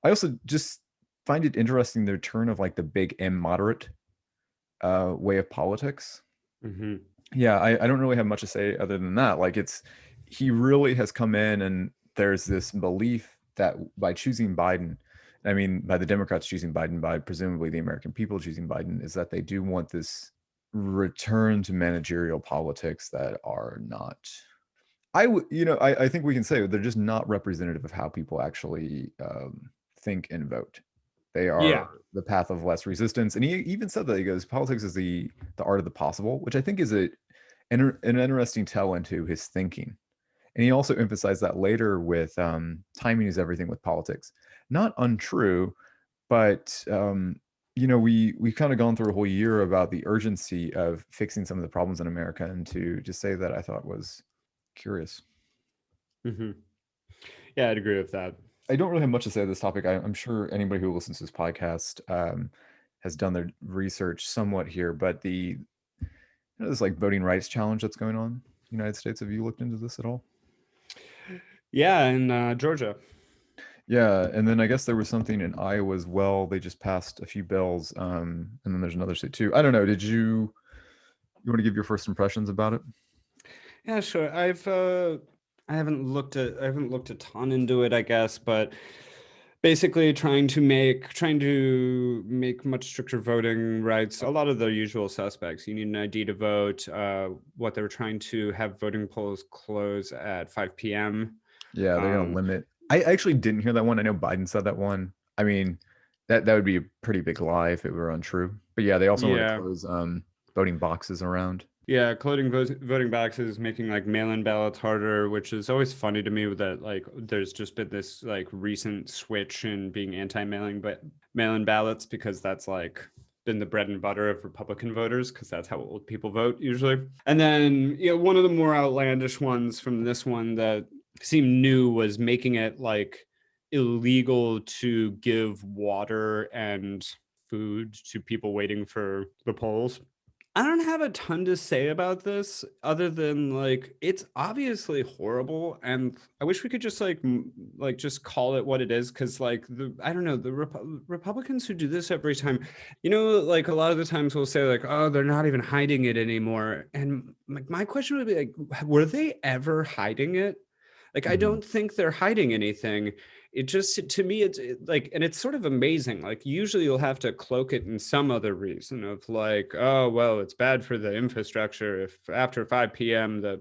also just find it interesting the return of like the big M moderate way of politics. Hmm. Yeah, I don't really have much to say other than that. Like he really has come in, and there's this belief that by choosing Biden, I mean by the Democrats choosing Biden, by presumably the American people choosing Biden, is that they do want this return to managerial politics that are not. I think we can say they're just not representative of how people actually think and vote. They are Yeah. the path of less resistance, and he even said that he goes, politics is the art of the possible, which I think is an interesting tell into his thinking. And he also emphasized that later with timing is everything with politics. Not untrue, but we've kind of gone through a whole year about the urgency of fixing some of the problems in America, and to just say that I thought was curious. Hmm. Yeah, I'd agree with that. I don't really have much to say on this topic. I'm sure anybody who listens to this podcast has done their research somewhat here, but this like voting rights challenge that's going on in the United States. Have you looked into this at all? Yeah, in Georgia. Yeah, and then I guess there was something in Iowa as well. They just passed a few bills, and then there's another state too. I don't know. Did you want to give your first impressions about it? Yeah, sure. I haven't looked a ton into it, I guess, but basically trying to make much stricter voting rights. A lot of the usual suspects. You need an ID to vote. What they were trying to have voting polls close at 5 p.m. Yeah, they're gonna Um, limit. I actually didn't hear that one. I know Biden said that one. I mean, that would be a pretty big lie if it were untrue. But yeah, they also want to yeah. close voting boxes around. Yeah, clothing voting boxes, making like mail-in ballots harder, which is always funny to me that like there's just been this like recent switch in being anti-mailing but mail-in ballots because that's like been the bread and butter of Republican voters because that's how old people vote usually. And then one of the more outlandish ones from this one that seemed new was making it like illegal to give water and food to people waiting for the polls. I don't have a ton to say about this other than like it's obviously horrible and I wish we could just like just call it what it is cuz like I don't know the Republicans who do this every time like a lot of the times we'll say like oh they're not even hiding it anymore and like my question would be like were they ever hiding it? Like I Mhm. don't think they're hiding anything. It just to me it's like and it's sort of amazing like usually you'll have to cloak it in some other reason of like oh well it's bad for the infrastructure if after 5 p.m. the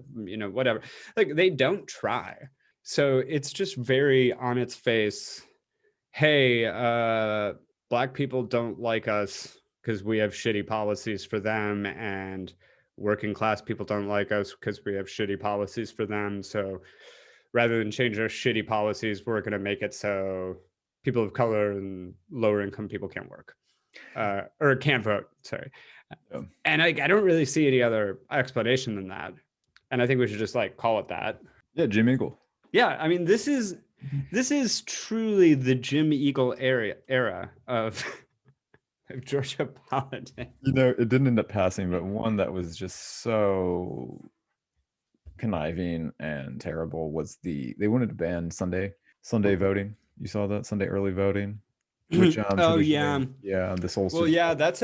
whatever like they don't try so it's just very on its face hey black people don't like us because we have shitty policies for them and working class people don't like us because we have shitty policies for them so rather than change our shitty policies, we're going to make it so people of color and lower income people can't work or can't vote. Sorry. Yeah. And I don't really see any other explanation than that. And I think we should just like call it that. Yeah, Jim Eagle. Yeah, I mean, this is truly the Jim Eagle era of, of Georgia politics. It didn't end up passing, but one that was just so conniving and terrible was they wanted to ban Sunday voting. You saw that Sunday early voting, which Oh yeah. traditionally, yeah, the Well, solstice. yeah, that's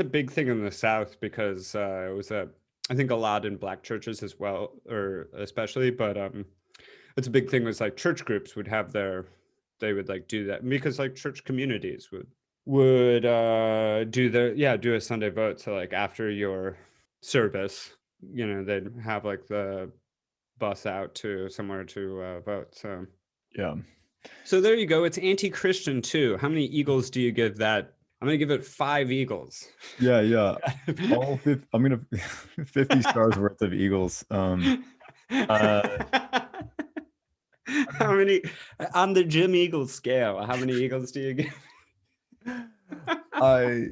a big thing in the South because it was I think a lot in black churches as well, or especially, but it's a big thing was like church groups would have they would like do that because like church communities would do a Sunday vote. So like after your service, they'd have like the bus out to somewhere to vote. Yeah. So there you go. It's anti-Christian too. How many eagles do you give that? I'm gonna give it 5 eagles. Yeah, yeah. All 50, I'm gonna 50 stars worth of Eagles. Uh, How many on the Jim Eagle scale? How many eagles do you give? I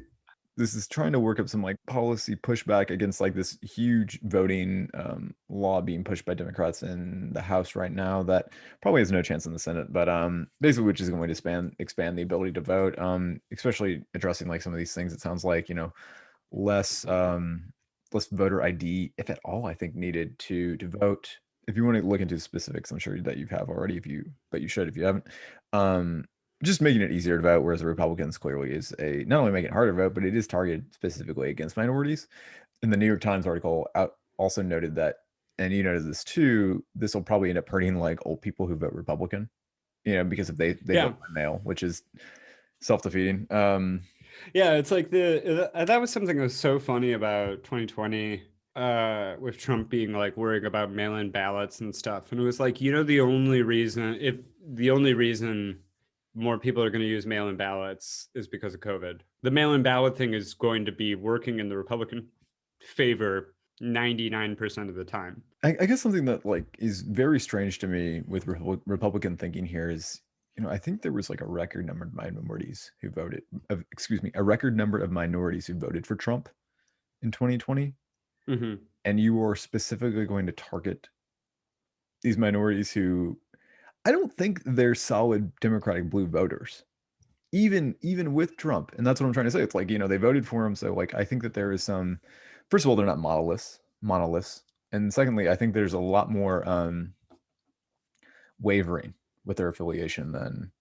this is trying to work up some like policy pushback against like this huge voting law being pushed by Democrats in the House right now that probably has no chance in the Senate, but basically which is going to expand the ability to vote, especially addressing like some of these things. It sounds like less less voter ID, if at all, I think needed to vote. If you want to look into specifics, I'm sure that you have already. But you should if you haven't. Um, just making it easier to vote, whereas the Republicans clearly is not only making it harder to vote, but it is targeted specifically against minorities. And the New York Times article also noted that, and you noted this too. This will probably end up hurting like old people who vote Republican, because if they Yeah, vote by mail, which is self defeating. yeah. It's like that was something that was so funny about 2020 with Trump being like worrying about mail-in ballots and stuff, and it was like the only reason more people are going to use mail-in ballots is because of COVID. The mail-in ballot thing is going to be working in the Republican favor 99% of the time. I guess something that like is very strange to me with Republican thinking here is, I think there was like a record number of minorities who voted. Excuse me, a record number of minorities who voted for Trump in 2020, Mm-hmm. and you are specifically going to target these minorities who I don't think they're solid Democratic blue voters, even with Trump. And that's what I'm trying to say. It's like they voted for him, so like I think that there is some. First of all, they're not monoliths, and secondly, I think there's a lot more wavering with their affiliation than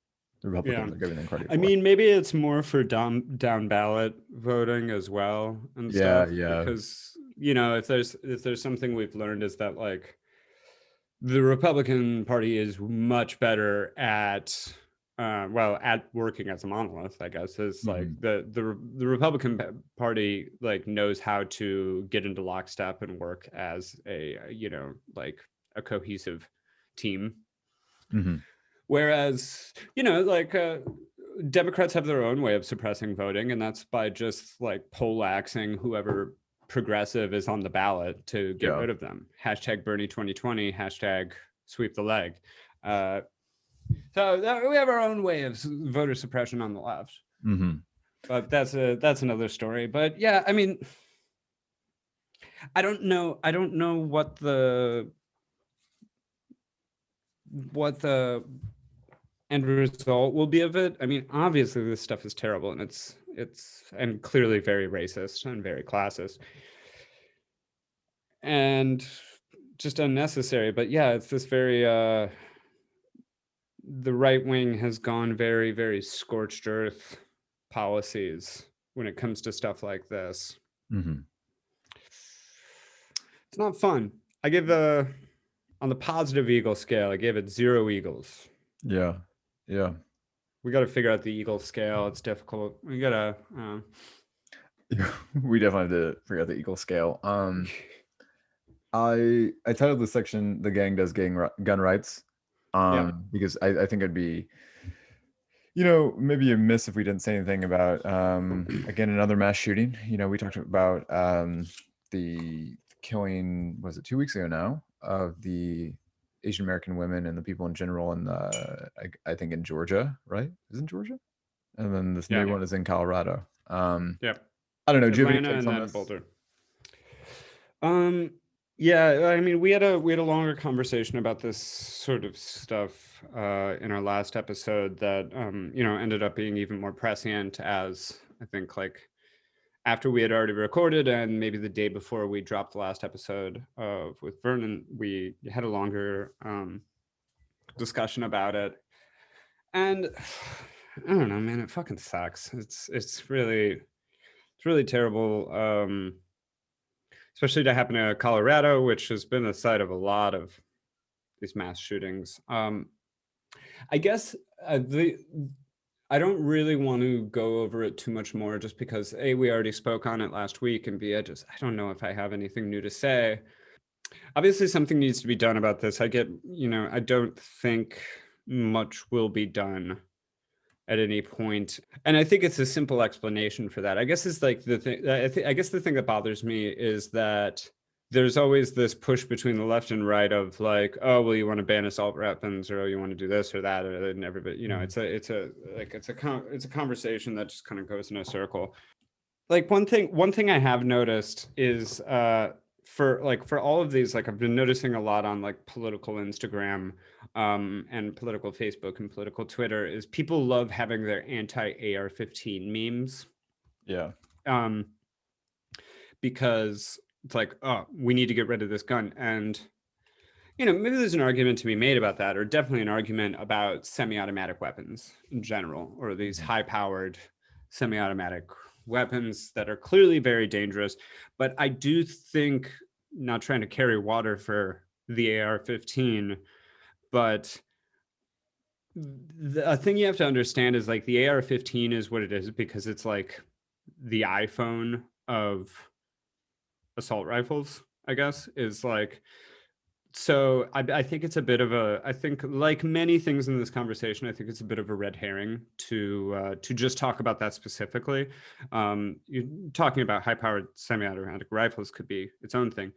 the Yeah. Republicans are giving them credit I for. mean, maybe it's more for down ballot voting as well and Yeah, stuff yeah. because if there's something we've learned is that like the Republican Party is much better at at working as a monolith, I guess, is like Mhm. the Republican Party like knows how to get into lockstep and work as a like a cohesive team. Mm-hmm. Whereas, like Democrats have their own way of suppressing voting, and that's by just like poleaxing whoever progressive is on the ballot to get rid of them. Hashtag Bernie 2020, hashtag sweep the leg. So we have our own way of voter suppression on the left. Mm-hmm. But that's another story. But yeah, I mean, I don't know what the end result will be of it. I mean, obviously this stuff is terrible, and it's and clearly very racist and very classist and just unnecessary. But yeah, it's this very the right wing has gone very, very scorched earth policies when it comes to stuff like this. Mm-hmm. It's not fun. I give on the positive eagle scale, I gave it 0 eagles. Yeah. We got to figure out the eagle scale. It's difficult. We gotta. We definitely have to figure out the eagle scale. I titled this section "The Gang Does Gun Rights," because I think it'd be, maybe a miss if we didn't say anything about again another mass shooting. We talked about the killing, was it 2 weeks ago now, of the Asian American women and the people in general in I think in Georgia, right? Is it in Georgia? And then this new one is in Colorado. I don't know. Do you have any takes on this? Boulder. Yeah, I mean, we had a longer conversation about this sort of stuff in our last episode that ended up being even more prescient, as I think like after we had already recorded and maybe the day before we dropped the last episode with Vernon, we had a longer discussion about it. And I don't know, man, it fucking sucks. It's really terrible. Especially to happen to Colorado, which has been the site of a lot of these mass shootings. I guess I don't really want to go over it too much more, just because A, we already spoke on it last week, and B, I don't know if I have anything new to say. Obviously, something needs to be done about this. I don't think much will be done at any point. And I think it's a simple explanation for that. I guess it's like the thing, I guess the thing that bothers me is that there's always this push between the left and right of like, oh, well, you want to ban assault weapons, or oh, you want to do this or that, and everybody, it's a conversation that just kind of goes in a circle. Like one thing I have noticed is for all of these, like I've been noticing a lot on like political Instagram and political Facebook and political Twitter, is people love having their anti-AR-15 memes. Yeah. Because it's like, oh, we need to get rid of this gun. And, maybe there's an argument to be made about that, or definitely an argument about semi-automatic weapons in general, or these high-powered semi-automatic weapons that are clearly very dangerous. But I do think, not trying to carry water for the AR-15, but the thing you have to understand is like the AR-15 is what it is because it's like the iPhone of assault rifles, I guess, is like. So I think it's a bit of I think like many things in this conversation, I think it's a bit of a red herring to just talk about that specifically. You're talking about high-powered semi-automatic rifles could be its own thing.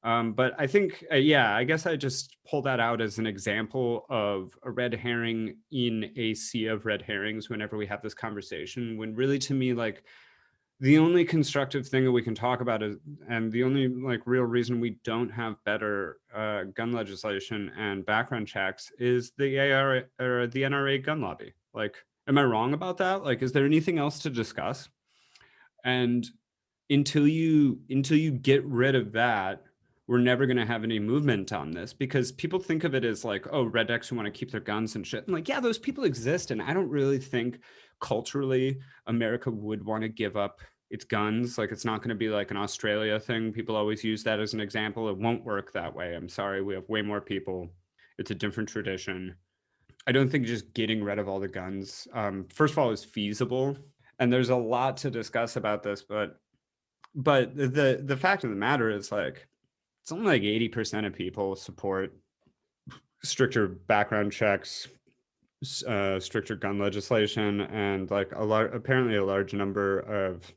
But I think, I guess I just pull that out as an example of a red herring in a sea of red herrings whenever we have this conversation, when really to me, like, the only constructive thing that we can talk about is, and the only like real reason we don't have better gun legislation and background checks is the AR or the NRA gun lobby. Like, am I wrong about that? Like, is there anything else to discuss? And until you get rid of that, we're never going to have any movement on this, because people think of it as like, oh, rednecks who want to keep their guns and shit. And like, yeah, those people exist. And I don't really think culturally America would want to give up its guns. Like, it's not going to be like an Australia thing. People always use that as an example. It won't work that way. I'm sorry. We have way more people. It's a different tradition. I don't think just getting rid of all the guns, first of all, is feasible. And there's a lot to discuss about this, but the fact of the matter is, like, it's only like 80% of people support stricter background checks, stricter gun legislation, and like apparently a large number of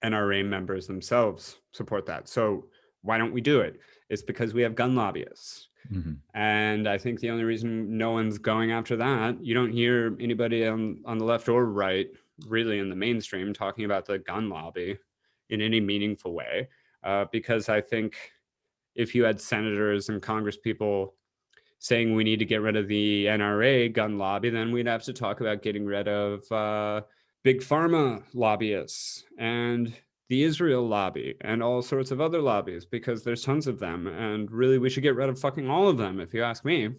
NRA members themselves support that. So why don't we do it? It's because we have gun lobbyists. Mhm. And I think the only reason no one's going after that, you don't hear anybody on the left or right, really in the mainstream, talking about the gun lobby in any meaningful way. Because I think if you had senators and Congress people saying we need to get rid of the NRA gun lobby, then we'd have to talk about getting rid of big pharma lobbyists and the Israel lobby and all sorts of other lobbies, because there's tons of them. And really, we should get rid of fucking all of them, if you ask me.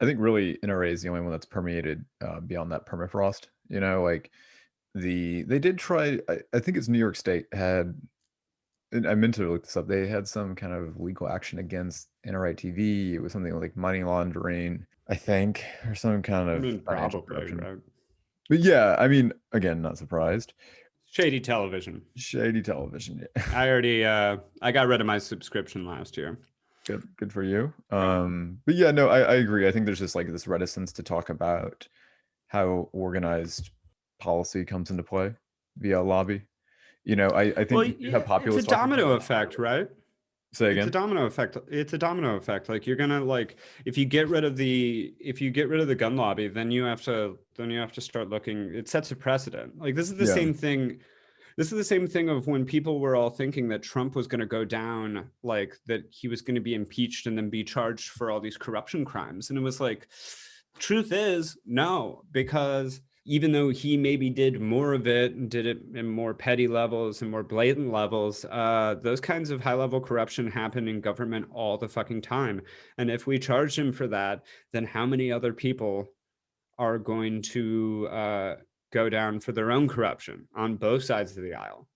I think really NRA is the only one that's permeated beyond that permafrost. You know, like they did try. I think it's New York State had. And I meant to look this up. They had some kind of legal action against NRA TV. It was something like money laundering, I think, or some kind I of mean, financial probably, corruption. right? But yeah, I mean, again, not surprised. Shady television. Shady television. Yeah. I got rid of my subscription last year. Good for you. But yeah, no, I agree. I think there's just like this reticence to talk about how organized policy comes into play via lobby. You know, I Well, think you yeah, have it's a populists talking about domino it. effect, right? Say It's a again. domino effect. It's a domino effect. Like you're gonna like if you get rid of the gun lobby, then you have to start looking. It sets a precedent. Like this is the Yeah. same thing. This is the same thing of when people were all thinking that Trump was going to go down, like that he was going to be impeached and then be charged for all these corruption crimes. And it was like, truth is, no, because even though he maybe did more of it and did it in more petty levels and more blatant levels, those kinds of high level corruption happen in government all the fucking time. And if we charge him for that, then how many other people are going to go down for their own corruption on both sides of the aisle?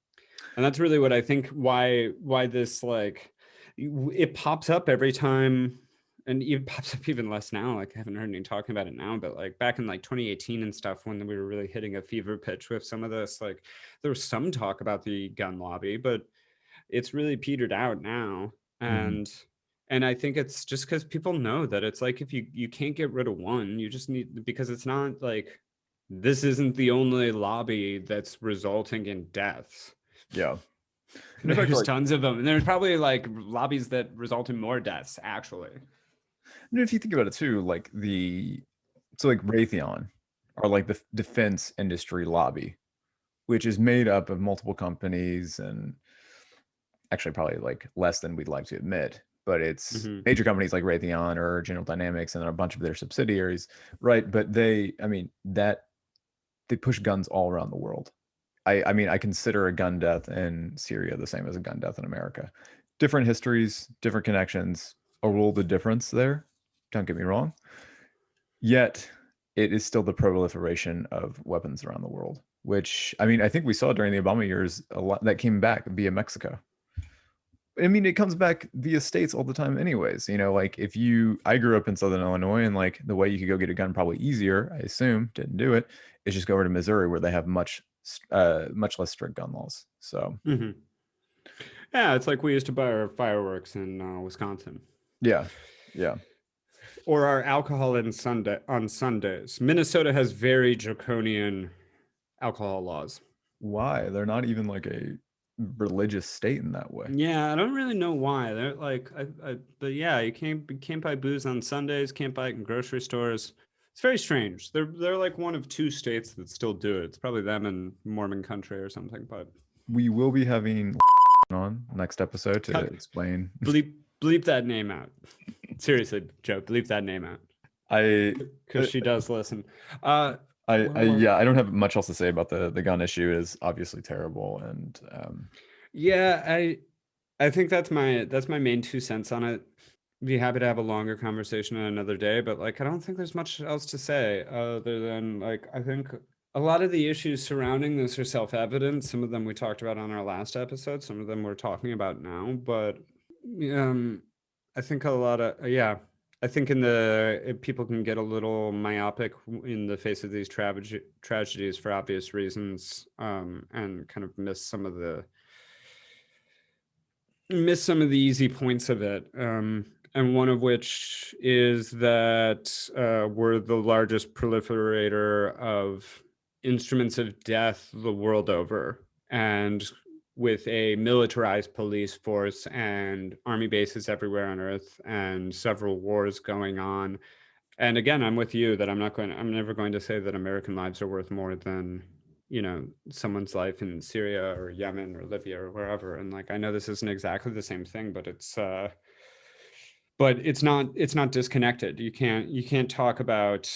And that's really what I think why this, like, it pops up every time, and it pops up even less now. Like I haven't heard any talking about it now, but like back in like 2018 and stuff, when we were really hitting a fever pitch with some of this, like there was some talk about the gun lobby, but it's really petered out now. Mhm. And I think it's just because people know that it's like if you can't get rid of one, you just need, because it's not like this isn't the only lobby that's resulting in deaths. Yeah. And in fact, There's like, tons of them, and there's probably like lobbies that result in more deaths, actually. if you think about it too, like so like Raytheon are like the defense industry lobby, which is made up of multiple companies and actually probably like less than we'd like to admit, but it's Mm-hmm. major companies like Raytheon or General Dynamics and then a bunch of their subsidiaries, right? But I mean, that they push guns all around the world. I mean, I consider a gun death in Syria the same as a gun death in America. Different histories, different connections, a world of difference there. Don't get me wrong. Yet, it is still the proliferation of weapons around the world, which I mean, I think we saw during the Obama years a lot that came back via Mexico. I mean, it comes back via states all the time, anyways. You know, like I grew up in Southern Illinois, and like the way you could go get a gun probably easier, I assume, didn't do it, is just go over to Missouri where they have much less strict gun laws. So, Mm-hmm. Yeah, it's like we used to buy our fireworks in Wisconsin, yeah, yeah. or our alcohol on Sundays. Minnesota has very draconian alcohol laws. Why? They're not even like a religious state in that way. Yeah, I don't really know why. They're like, but yeah, you can't buy booze on Sundays. Can't buy it in grocery stores. It's very strange. They're like one of two states that still do it. It's probably them and Mormon country or something. But We will be having on next episode to cut, explain. bleep that name out. Seriously, Joe, bleep that name out I, because she does listen. Where were yeah, I don't have much else to say about the gun issue. It is obviously terrible, and Yeah, I think that's my main 2 cents on it. Be happy to have a longer conversation on another day, but like I don't think there's much else to say other than like I think a lot of the issues surrounding this are self-evident. Some of them we talked about on our last episode, some of them we're talking about now, but um I think a lot of yeah, I think people can get a little myopic in the face of these tragedies for obvious reasons, and kind of miss some of the easy points of it. and one of which is that we're the largest proliferator of instruments of death the world over, and with a militarized police force and army bases everywhere on Earth and several wars going on. And again, I'm with you that I'm never going to say that American lives are worth more than, someone's life in Syria or Yemen or Libya or wherever. And like, I know this isn't exactly the same thing, but it's not disconnected. You can't talk about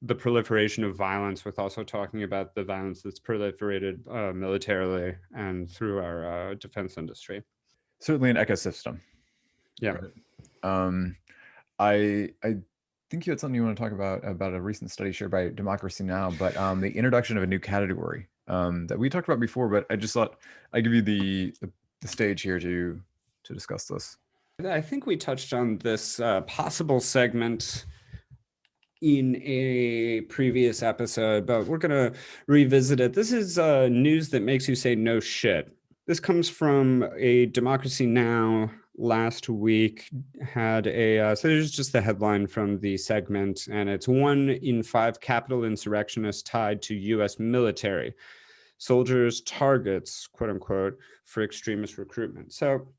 the proliferation of violence with also talking about the violence that's proliferated militarily and through our defense industry. Certainly an ecosystem. Yeah. Right. I think you had something you want to talk about a recent study shared by Democracy Now, but the introduction of a new category that we talked about before, but I just thought I'd give you the stage here to discuss this. I think we touched on this possible segment in a previous episode, but we're going to revisit it. This is news that makes you say no shit. This comes from a Democracy Now! Last week had so there's just the headline from the segment, and it's 1 in 5 Capitol insurrectionists tied to U.S. military soldiers targets, quote unquote, for extremist recruitment. So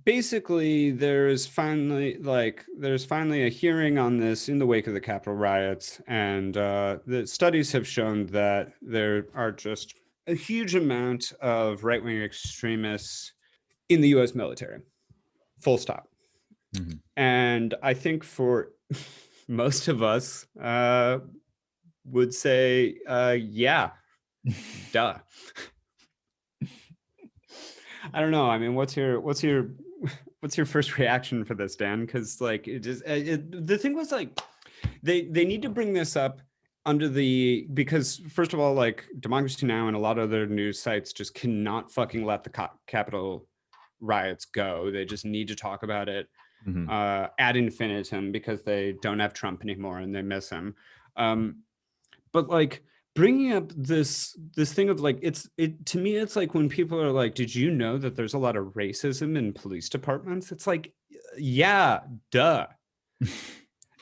basically there's finally a hearing on this in the wake of the Capitol riots, and the studies have shown that there are just a huge amount of right-wing extremists in the U.S. military. Full stop. Mm-hmm. And I think for most of us would say, yeah, duh. I don't know. I mean, what's your first reaction for this, Dan? Because like the thing was like they need to bring this up because first of all, like Democracy Now! And a lot of other news sites just cannot fucking let the Capitol riots go. They just need to talk about it ad infinitum because they don't have Trump anymore and they miss him. But like bringing up this thing of like to me it's like when people are like, did you know that there's a lot of racism in police departments? It's like, yeah, duh.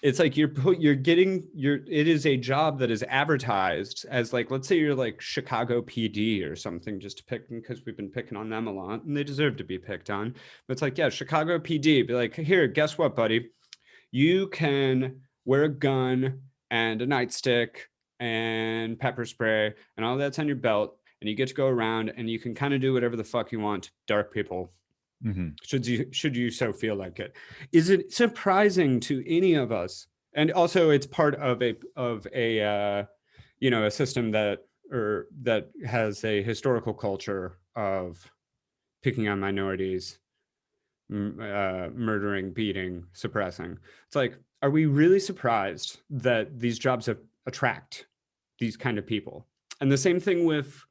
It's like it is a job that is advertised as like, let's say you're like Chicago PD or something, just to pick, because we've been picking on them a lot and they deserve to be picked on. But it's like, yeah, Chicago PD, be like, here, guess what, buddy? You can wear a gun and a nightstick and pepper spray and all that's on your belt, and you get to go around and you can kind of do whatever the fuck you want to dark people. Mm-hmm. Should you so feel like it? Is it surprising to any of us? And also, it's part of a system that has a historical culture of picking on minorities, murdering, beating, suppressing. It's like, are we really surprised that these jobs attract these kind of people? And the same thing with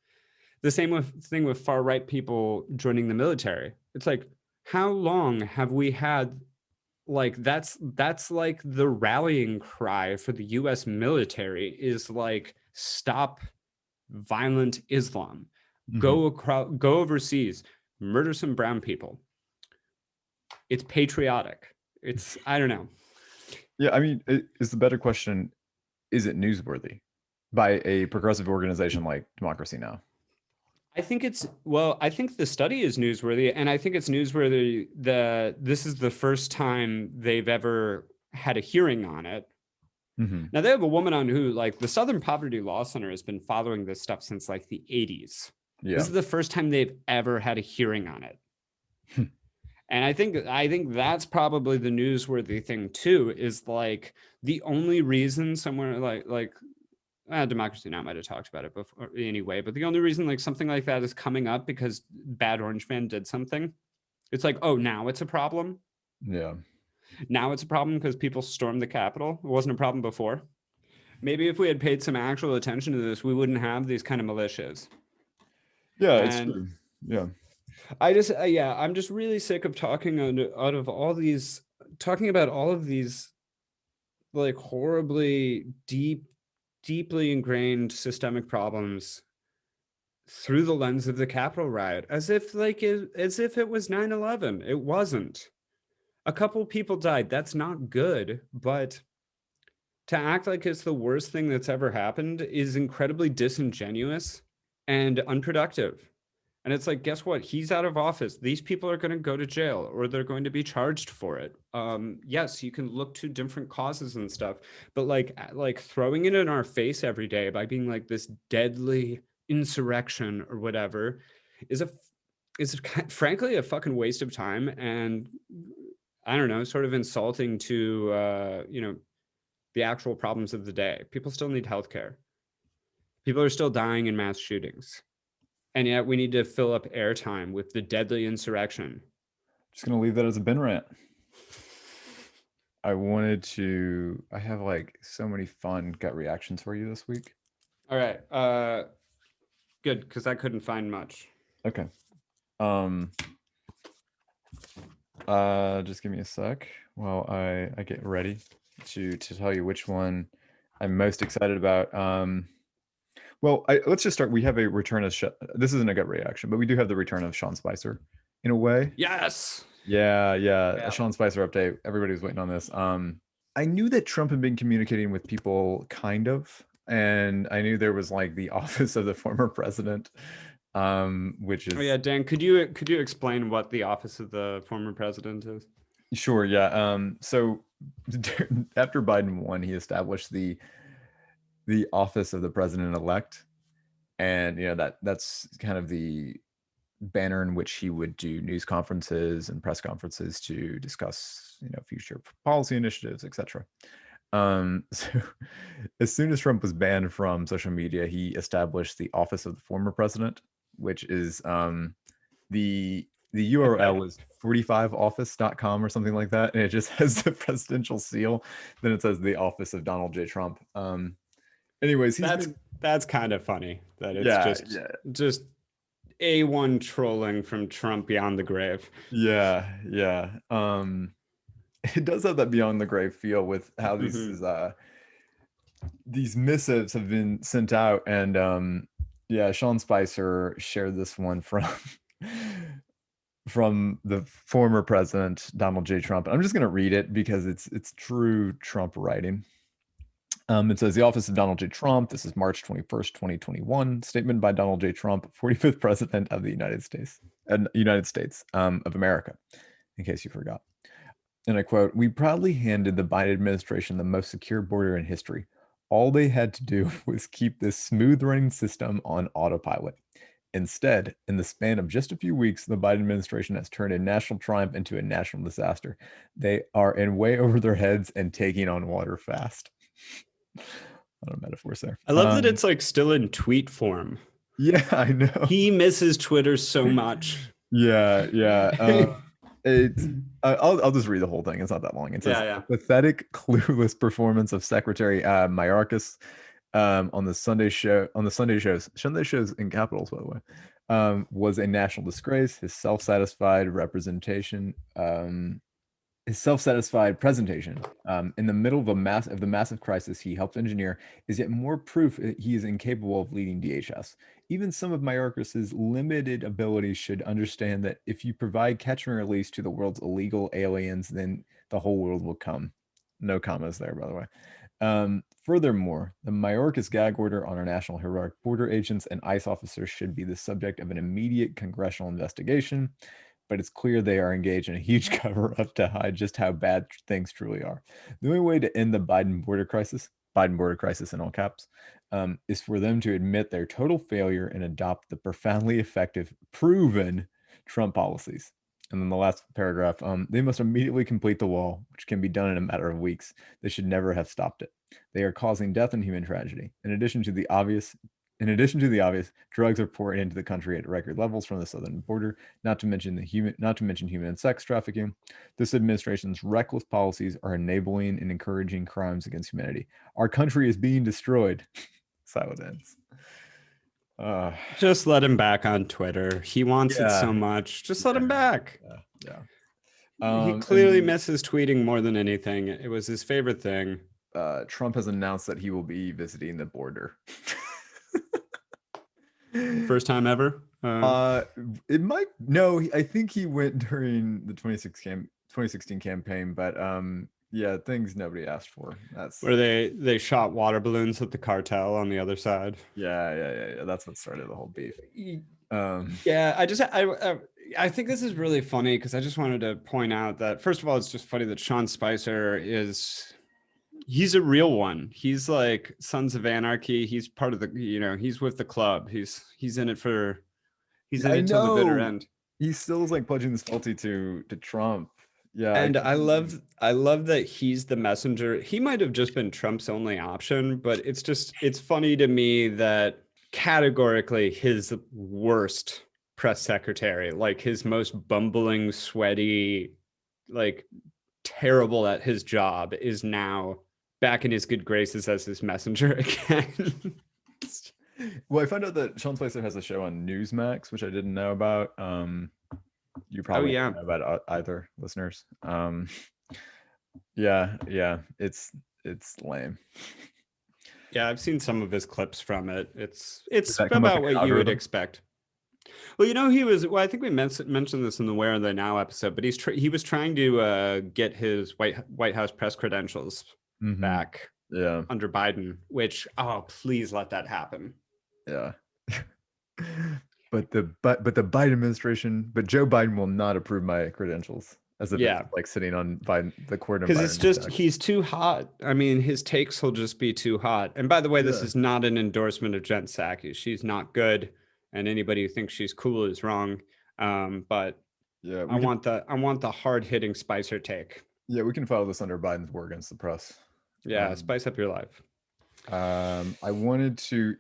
far right people joining the military. It's like, how long have we had like that's like the rallying cry for the US military is like, stop violent Islam, go overseas, murder some brown people. It's patriotic. It's, I don't know. Yeah, I mean, is the better question, is it newsworthy by a progressive organization like Democracy Now? I think the study is newsworthy, and I think it's newsworthy that this is the first time they've ever had a hearing on it. Mm-hmm. Now, they have a woman on who, like, the Southern Poverty Law Center has been following this stuff since like the 80s. Yeah. This is the first time they've ever had a hearing on it. And I think that's probably the newsworthy thing too, is like the only reason somewhere like Democracy Now! Might have talked about it before anyway, but the only reason like something like that is coming up because Bad Orange Man did something. It's like, oh, now it's a problem. Yeah. Now it's a problem because people stormed the Capitol. It wasn't a problem before. Maybe if we had paid some actual attention to this, we wouldn't have these kind of militias. Yeah, it's true. Yeah. I'm just really sick of talking about all of these like horribly deeply ingrained systemic problems through the lens of the Capitol riot, as if it was 9/11. It wasn't. A couple people died. That's not good, but to act like it's the worst thing that's ever happened is incredibly disingenuous and unproductive. And it's like, guess what? He's out of office. These people are going to go to jail or they're going to be charged for it. Yes, you can look to different causes and stuff, but like throwing it in our face every day by being like this deadly insurrection or whatever is frankly a fucking waste of time. And I don't know, sort of insulting to the actual problems of the day. People still need healthcare. People are still dying in mass shootings. And yet we need to fill up airtime with the deadly insurrection. Just gonna leave that as a bin rant. I have like so many fun gut reactions for you this week. All right. Good, because I couldn't find much. Okay. Just give me a sec while I get ready to tell you which one I'm most excited about. Well, let's just start. We have a return of this isn't a gut reaction, but we do have the return of Sean Spicer in a way. Yes. Yeah. A Sean Spicer update. Everybody was waiting on this. I knew that Trump had been communicating with people, kind of, and I knew there was like the office of the former president, which is. Oh yeah, Dan, could you explain what the office of the former president is? Sure. Yeah. So after Biden won, he established the office of the president-elect, and that's kind of the banner in which he would do news conferences and press conferences to discuss future policy initiatives, etc. So as soon as Trump was banned from social media, he established the office of the former president, which is the URL is 45office.com or something like that, and it just has the presidential seal. Then it says the office of Donald J. Trump. Anyways, that's kind of funny that it's just A1 trolling from Trump beyond the grave. Yeah. It does have that beyond the grave feel with how these missives have been sent out, and Sean Spicer shared this one from the former president Donald J. Trump. I'm just going to read it because it's true Trump writing. It says, the office of Donald J. Trump. This is March 21st, 2021. Statement by Donald J. Trump, 45th president of the United States of America, in case you forgot. And I quote, "We proudly handed the Biden administration the most secure border in history. All they had to do was keep this smooth running system on autopilot. Instead, in the span of just a few weeks, the Biden administration has turned a national triumph into a national disaster. They are in way over their heads and taking on water fast." A lot of metaphors there. I love that it's like still in tweet form. Yeah, I know. He misses Twitter so much. Yeah. I'll just read the whole thing. It's not that long. It says, pathetic, clueless performance of Secretary Mayorkas on the Sunday shows in capitals, by the way, was a national disgrace. His self-satisfied presentation in the middle of the massive crisis he helped engineer is yet more proof that he is incapable of leading DHS. Even some of Mayorkas's limited abilities should understand that if you provide catch and release to the world's illegal aliens, then the whole world will come. No commas there, by the way. Furthermore, the Mayorkas gag order on our national heroic border agents and ICE officers should be the subject of an immediate congressional investigation. But it's clear they are engaged in a huge cover-up to hide just how bad things truly are. The only way to end the Biden border crisis in all caps, is for them to admit their total failure and adopt the profoundly effective, proven Trump policies. And then the last paragraph, they must immediately complete the wall, which can be done in a matter of weeks. They should never have stopped it. They are causing death and human tragedy. In addition to the obvious, drugs are pouring into the country at record levels from the southern border, not to mention human and sex trafficking. This administration's reckless policies are enabling and encouraging crimes against humanity. Our country is being destroyed. That's how it ends. Just let him back on Twitter. He wants it so much. Just let him back. Yeah. He clearly misses tweeting more than anything. It was his favorite thing. Trump has announced that he will be visiting the border. First time ever? It might. No, I think he went during the 2016 2016 campaign, but yeah, things nobody asked for. That's Where they shot water balloons at the cartel on the other side. yeah. That's what started the whole beef. Yeah, I think this is really funny because I just wanted to point out that first of all, it's just funny that Sean Spicer he's a real one. He's like Sons of Anarchy. He's part of he's with the club. He's in it I till the bitter know end. he still is like pledging this fealty to Trump. Yeah, And I love that he's the messenger. He might have just been Trump's only option, but it's funny to me that categorically his worst press secretary, like his most bumbling, sweaty, like terrible at his job, is now back in his good graces as his messenger again. Well, I found out that Sean Spicer has a show on Newsmax, which I didn't know about. You probably don't know about either, listeners. Yeah, it's lame. Yeah, I've seen some of his clips from it. It's about what you would expect. Well, I think we mentioned this in the Where Are They Now episode, but he was trying to get his White House press credentials back under Biden, which, oh, please let that happen. Yeah. But the Biden administration, but Joe Biden will not approve my credentials as if it's like sitting on the court of Biden. Because it's just, he's too hot. I mean, his takes will just be too hot. And by the way, this is not an endorsement of Jen Psaki. She's not good. And anybody who thinks she's cool is wrong. But yeah, I want the hard hitting Spicer take. Yeah, we can file this under Biden's war against the press. Yeah, spice up your life. I wanted to,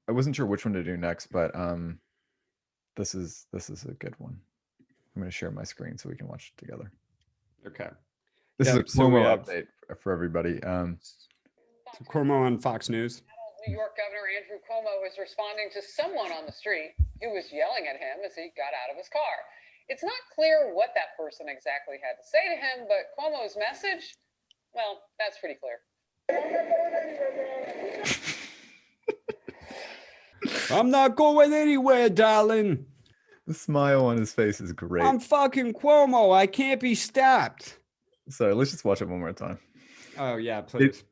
I wasn't sure which one to do next, but this is a good one. I'm going to share my screen so we can watch it together. Okay. This is a Cuomo update for everybody. Cuomo on Fox News. New York Governor Andrew Cuomo was responding to someone on the street who was yelling at him as he got out of his car. It's not clear what that person exactly had to say to him, but Cuomo's message, well, that's pretty clear. I'm not going anywhere, darling. The smile on his face is great. I'm fucking Cuomo. I can't be stopped. Sorry, let's just watch it one more time. Oh yeah, please.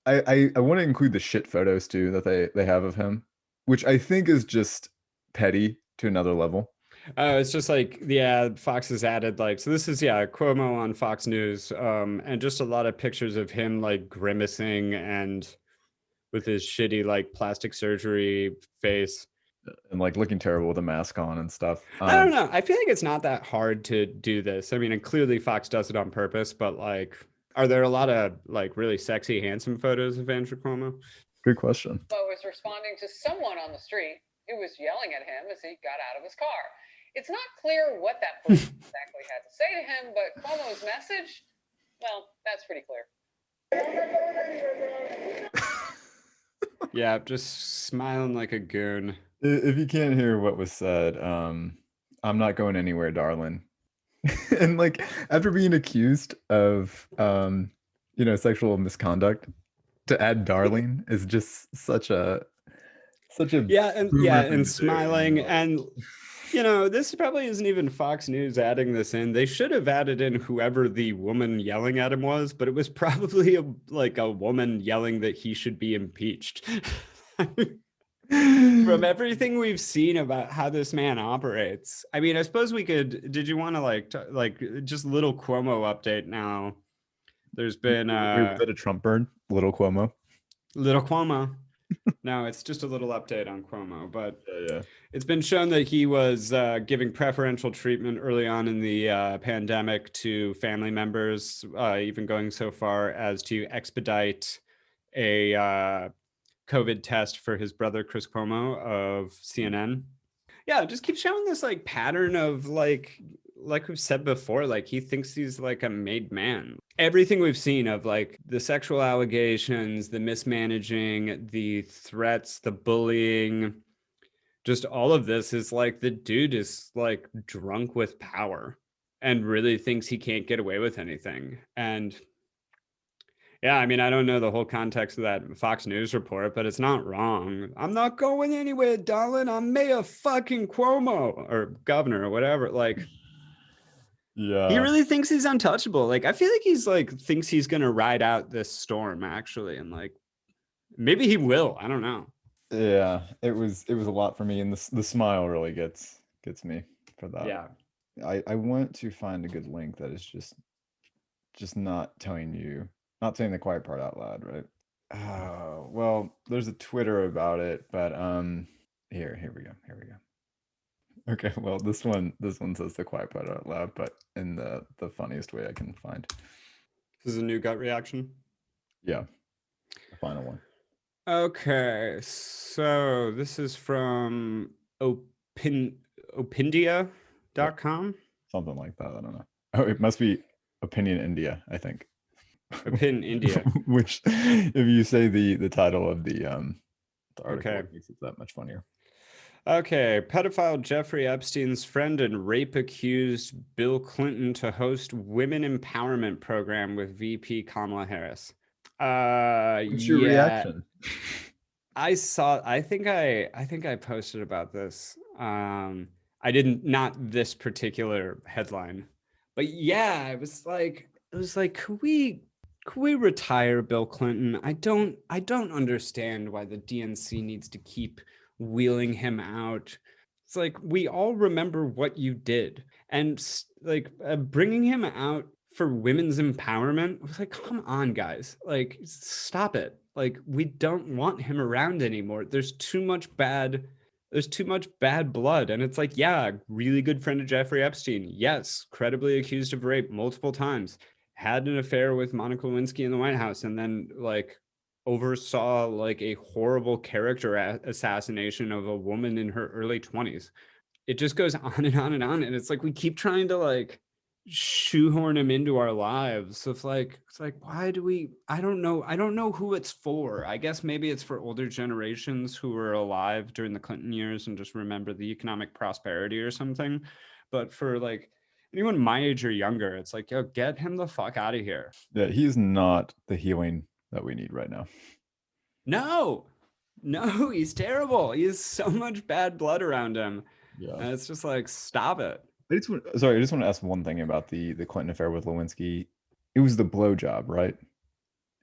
I want to include the shit photos too that they have of him, which I think is just petty to another level. Oh, it's just like, Fox has added so this is Cuomo on Fox News, and just a lot of pictures of him like grimacing and with his shitty plastic surgery face and looking terrible with a mask on and stuff. I don't know. I feel like it's not that hard to do this. I mean, and clearly Fox does it on purpose, but are there a lot of really sexy, handsome photos of Andrew Cuomo? Good question. Cuomo was responding to someone on the street who was yelling at him as he got out of his car. It's not clear what that person exactly had to say to him, but Cuomo's message, well, that's pretty clear. Yeah, just smiling like a goon. If you can't hear what was said, I'm not going anywhere, darling. And after being accused of sexual misconduct, to add darling is just such a and smiling. And this probably isn't even Fox News adding this in. They should have added in whoever the woman yelling at him was, but it was probably a woman yelling that he should be impeached. From everything we've seen about how this man operates. I mean, I suppose we could, did you want to just little Cuomo update now? There's been was that a Trump burn? Little Cuomo? Little Cuomo. No, it's just a little update on Cuomo, but it's been shown that he was giving preferential treatment early on in the pandemic to family members, even going so far as to expedite a COVID test for his brother, Chris Cuomo of CNN. Yeah, just keep showing this pattern of like we've said before, he thinks he's a made man. Everything we've seen of the sexual allegations, the mismanaging, the threats, the bullying, just all of this is the dude is drunk with power and really thinks he can't get away with anything. And yeah, I mean, I don't know the whole context of that Fox News report, but it's not wrong. I'm not going anywhere, darling. I'm Mayor fucking Cuomo or governor or whatever. He Yeah. really thinks he's untouchable. Like, I feel like he's like thinks he's gonna ride out this storm actually, and like maybe he will. I don't know. Yeah, it was a lot for me, and the smile really gets me for that. Yeah. I want to find a good link that is just not saying the quiet part out loud, right? Oh, well, there's a Twitter about it, but here we go. Here we go. Okay, well, this one says the quiet part out loud, but in the funniest way I can find. This is a new gut reaction. Yeah, the final one. Okay, so this is from opindia.com. Something like that. I don't know. Oh, it must be Opinion India, I think. Opin India. Which, if you say the title of the article, Okay. it makes it that much funnier. Okay, pedophile Jeffrey Epstein's friend and rape accused Bill Clinton to host women empowerment program with VP Kamala Harris. What's your reaction? I think I posted about this. I didn't, not this particular headline, but yeah, it was like could we retire Bill Clinton? I don't understand why the DNC needs to keep wheeling him out. It's like, we all remember what you did, and like bringing him out for women's empowerment, I was like, come on, guys, like, stop it. Like, we don't want him around anymore. There's too much bad blood. And it's like, yeah, really good friend of Jeffrey Epstein, yes, credibly accused of rape multiple times, had an affair with Monica Lewinsky in the White House, and then like oversaw like a horrible character assassination of a woman in her early 20s. It just goes on and on and on, and it's like we keep trying to like shoehorn him into our lives. Of like, it's like, why do we? I don't know who it's for. I guess maybe it's for older generations who were alive during the Clinton years and just remember the economic prosperity or something. But for like anyone my age or younger, it's like, yo, get him the fuck out of here. Yeah, he's not the healing that we need right now. No, he's terrible. He has so much bad blood around him. Yeah. And it's just like, stop it. I just want to ask one thing about the Clinton affair with Lewinsky. It was the blowjob, right?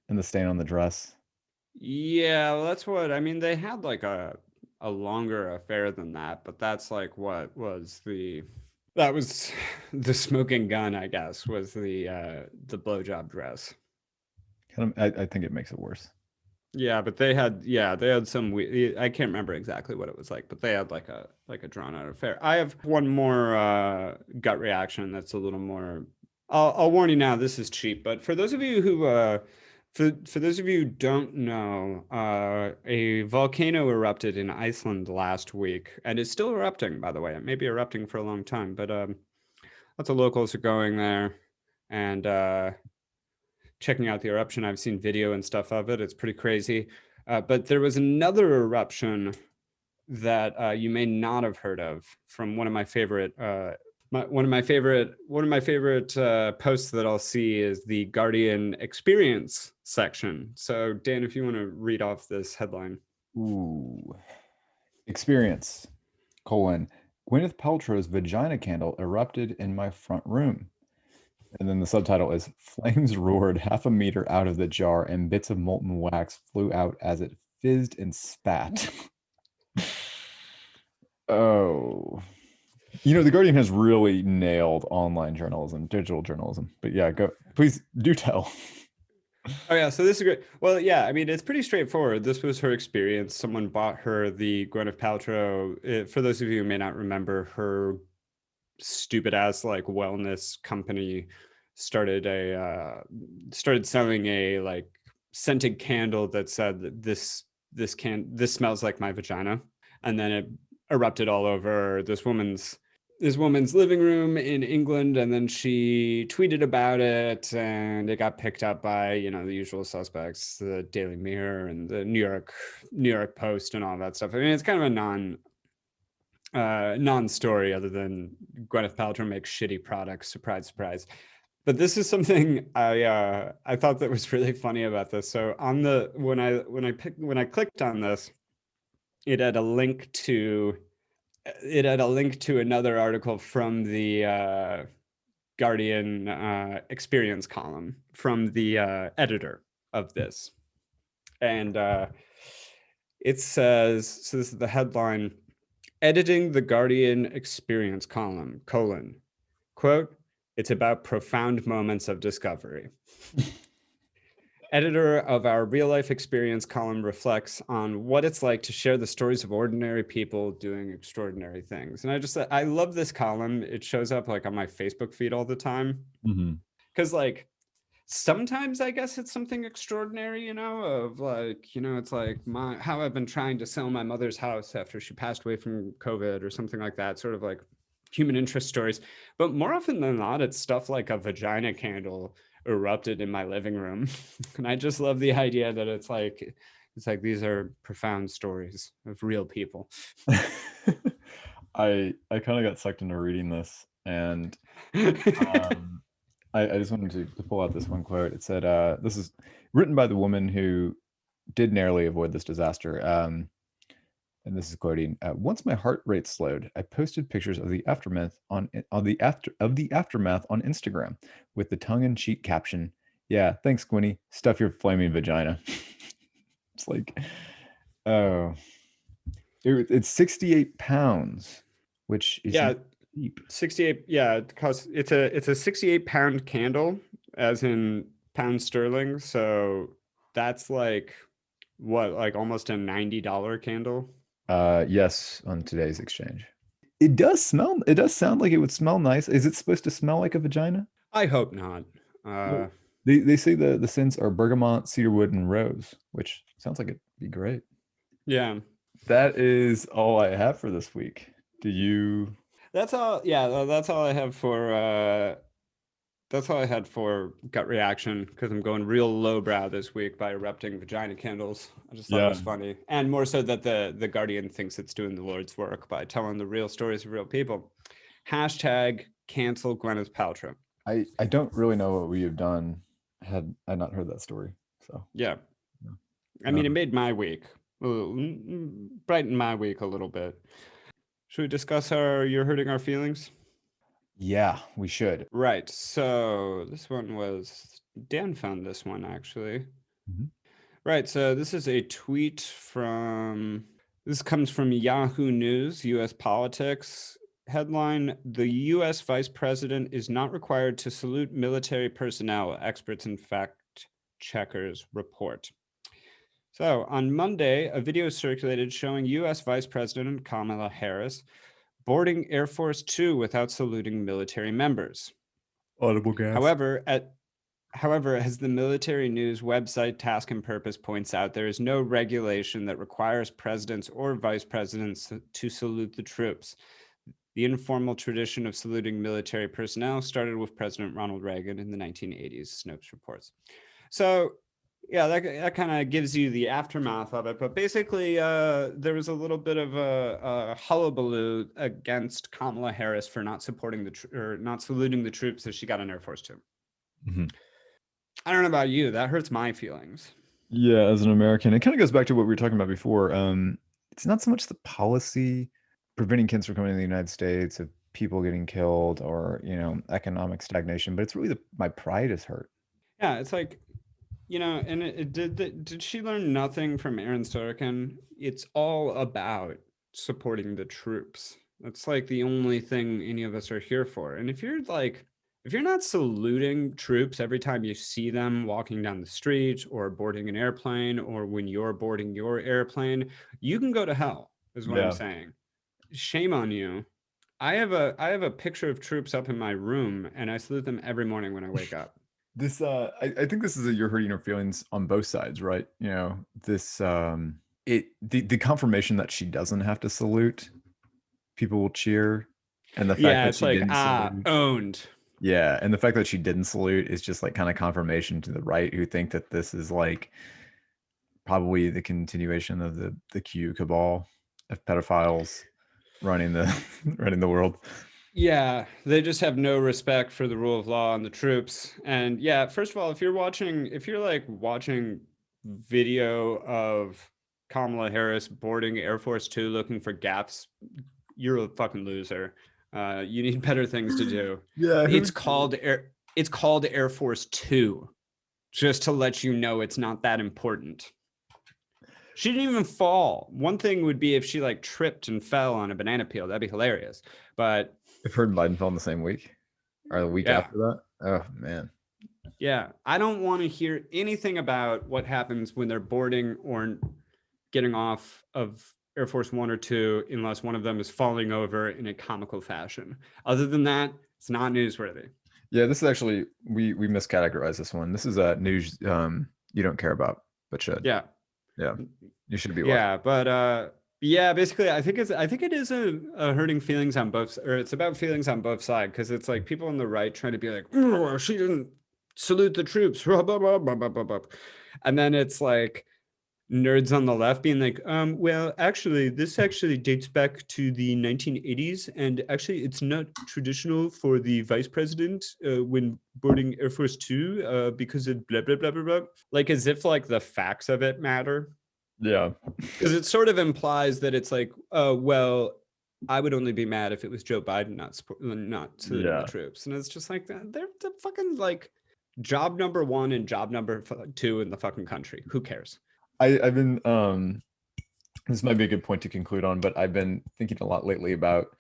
And the stain on the dress. Yeah, well, that's what I mean. They had like a longer affair than that, but that's like what was that was the smoking gun, I guess, was the blowjob dress. I think it makes it worse. Yeah, but they had some I can't remember exactly what it was like, but they had like a drawn out affair. I have one more gut reaction that's a little more. I'll warn you now, this is cheap, but for those of you who for those of you who don't know, a volcano erupted in Iceland last week, and is still erupting, by the way. It may be erupting for a long time, but lots of locals are going there and checking out the eruption. I've seen video and stuff of it. It's pretty crazy. But there was another eruption that you may not have heard of from one of my favorite one of my favorite posts that I'll see is the Guardian Experience section. So Dan, if you want to read off this headline. Ooh. Experience, Gwyneth Paltrow's vagina candle erupted in my front room. And then the subtitle is Flames roared half a meter out of the jar and bits of molten wax flew out as it fizzed and spat. Oh. The Guardian has really nailed online journalism, digital journalism. But yeah, go. Please do tell. Oh yeah, so this is great. Well, yeah, I mean, it's pretty straightforward. This was her experience. Someone bought her the Gwyneth Paltrow. For those of you who may not remember, her stupid ass like wellness company started selling a like scented candle that said that this smells like my vagina, and then it erupted all over this woman's living room in England, and then she tweeted about it, and it got picked up by the usual suspects, the Daily Mirror and the New York Post and all that stuff. I mean, it's kind of a non-story, other than Gwyneth Paltrow makes shitty products. Surprise, surprise. But this is something I thought that was really funny about this. So on the when I clicked on this, it had a link to another article from the Guardian experience column from the editor of this. And it says, so this is the headline, editing the Guardian experience column, quote, it's about profound moments of discovery. Editor of our real life experience column reflects on what it's like to share the stories of ordinary people doing extraordinary things. And I love this column. It shows up like on my Facebook feed all the time. Because like sometimes I guess it's something extraordinary, of like, it's like how I've been trying to sell my mother's house after she passed away from COVID or something like that, sort of like human interest stories. But more often than not, it's stuff like a vagina candle erupted in my living room. And I just love the idea that it's like these are profound stories of real people. I kind of got sucked into reading this, and I just wanted to pull out this one quote. It said, this is written by the woman who did narrowly avoid this disaster. And this is quoting, once my heart rate slowed, I posted pictures of the aftermath on aftermath on Instagram with the tongue-in-cheek caption, yeah, thanks, Gwynny. Stuff your flaming vagina. It's like, oh. It's 68 pounds, which is cheap. 68, yeah, it costs, it's a 68-pound candle, as in pounds sterling. So that's like, what, like almost a $90 candle? Yes, on today's exchange. It does sound like it would smell nice. Is it supposed to smell like a vagina? I hope not. Well, they say the scents are bergamot, cedarwood, and rose, which sounds like it'd be great. Yeah. That is all I have for this week. Do you? That's all. Yeah, that's all I have for. That's all I had for gut reaction, because I'm going real lowbrow this week by erupting vagina candles. I just thought it was funny, and more so that the Guardian thinks it's doing the Lord's work by telling the real stories of real people. Hashtag cancel Gwyneth Paltrow. I don't really know what we have done had I not heard that story. So yeah. I mean, it made my week, brightened my week a little bit. Should we discuss You're Hurting Our Feelings? Yeah, we should. Right. So this one was, Dan found this one actually. Right. So this is a tweet this comes from Yahoo News, U.S. Politics. Headline, the U.S. Vice President is not required to salute military personnel, experts and fact checkers report. So on Monday, a video circulated showing U.S. Vice President Kamala Harris boarding Air Force Two without saluting military members. Audible gas. However, as the military news website Task and Purpose points out, there is no regulation that requires presidents or vice presidents to salute the troops. The informal tradition of saluting military personnel started with President Ronald Reagan in the 1980s, Snopes reports. So, yeah, that kind of gives you the aftermath of it. But basically, there was a little bit of a hullabaloo against Kamala Harris for not supporting not saluting the troops as she got on Air Force Two. I don't know about you. That hurts my feelings. Yeah, as an American, it kind of goes back to what we were talking about before. It's not so much the policy preventing kids from coming to the United States, of people getting killed, or economic stagnation, but it's really my pride is hurt. Yeah, it's like, and did she learn nothing from Aaron Sorkin? It's all about supporting the troops. That's like the only thing any of us are here for. And if you're not saluting troops every time you see them walking down the street or boarding an airplane, or when you're boarding your airplane, you can go to hell, is what I'm saying. Shame on you. I have a picture of troops up in my room, and I salute them every morning when I wake up. This I think this is You're Hurting Her Feelings on both sides, right? This the confirmation that she doesn't have to salute, people will cheer, and the fact that she didn't salute, owned. Yeah, and the fact that she didn't salute is just like kind of confirmation to the right, who think that this is like probably the continuation of the Q cabal of pedophiles running the world. Yeah, they just have no respect for the rule of law and the troops. And yeah, first of all, if you're watching video of Kamala Harris boarding Air Force Two looking for gaps, you're a fucking loser. You need better things to do. Yeah, It's called Air Force 2, just to let you know it's not that important. She didn't even fall. One thing would be if she like tripped and fell on a banana peel. That'd be hilarious. But if her and Biden fell in the same week or the week after that. Oh man. Yeah, I don't want to hear anything about what happens when they're boarding or getting off of Air Force 1 or 2 unless one of them is falling over in a comical fashion. Other than that, it's not newsworthy. Yeah, this is actually we miscategorized this one. This is news you don't care about, but should. Yeah. Yeah. You should be watching. Yeah, but yeah, basically I think it is a hurting feelings on both, or it's about feelings on both sides, because it's like people on the right trying to be like, oh, she didn't salute the troops. And then it's like nerds on the left being like, well, actually, this actually dates back to the 1980s, and actually, it's not traditional for the vice president when boarding Air Force 2 because of blah blah blah blah blah. Like as if like the facts of it matter. Yeah, because it sort of implies that it's like, well, I would only be mad if it was Joe Biden not saluting the troops, and it's just like they're the fucking like job number 1 and job number 2 in the fucking country. Who cares? I've been this might be a good point to conclude on, but I've been thinking a lot lately about,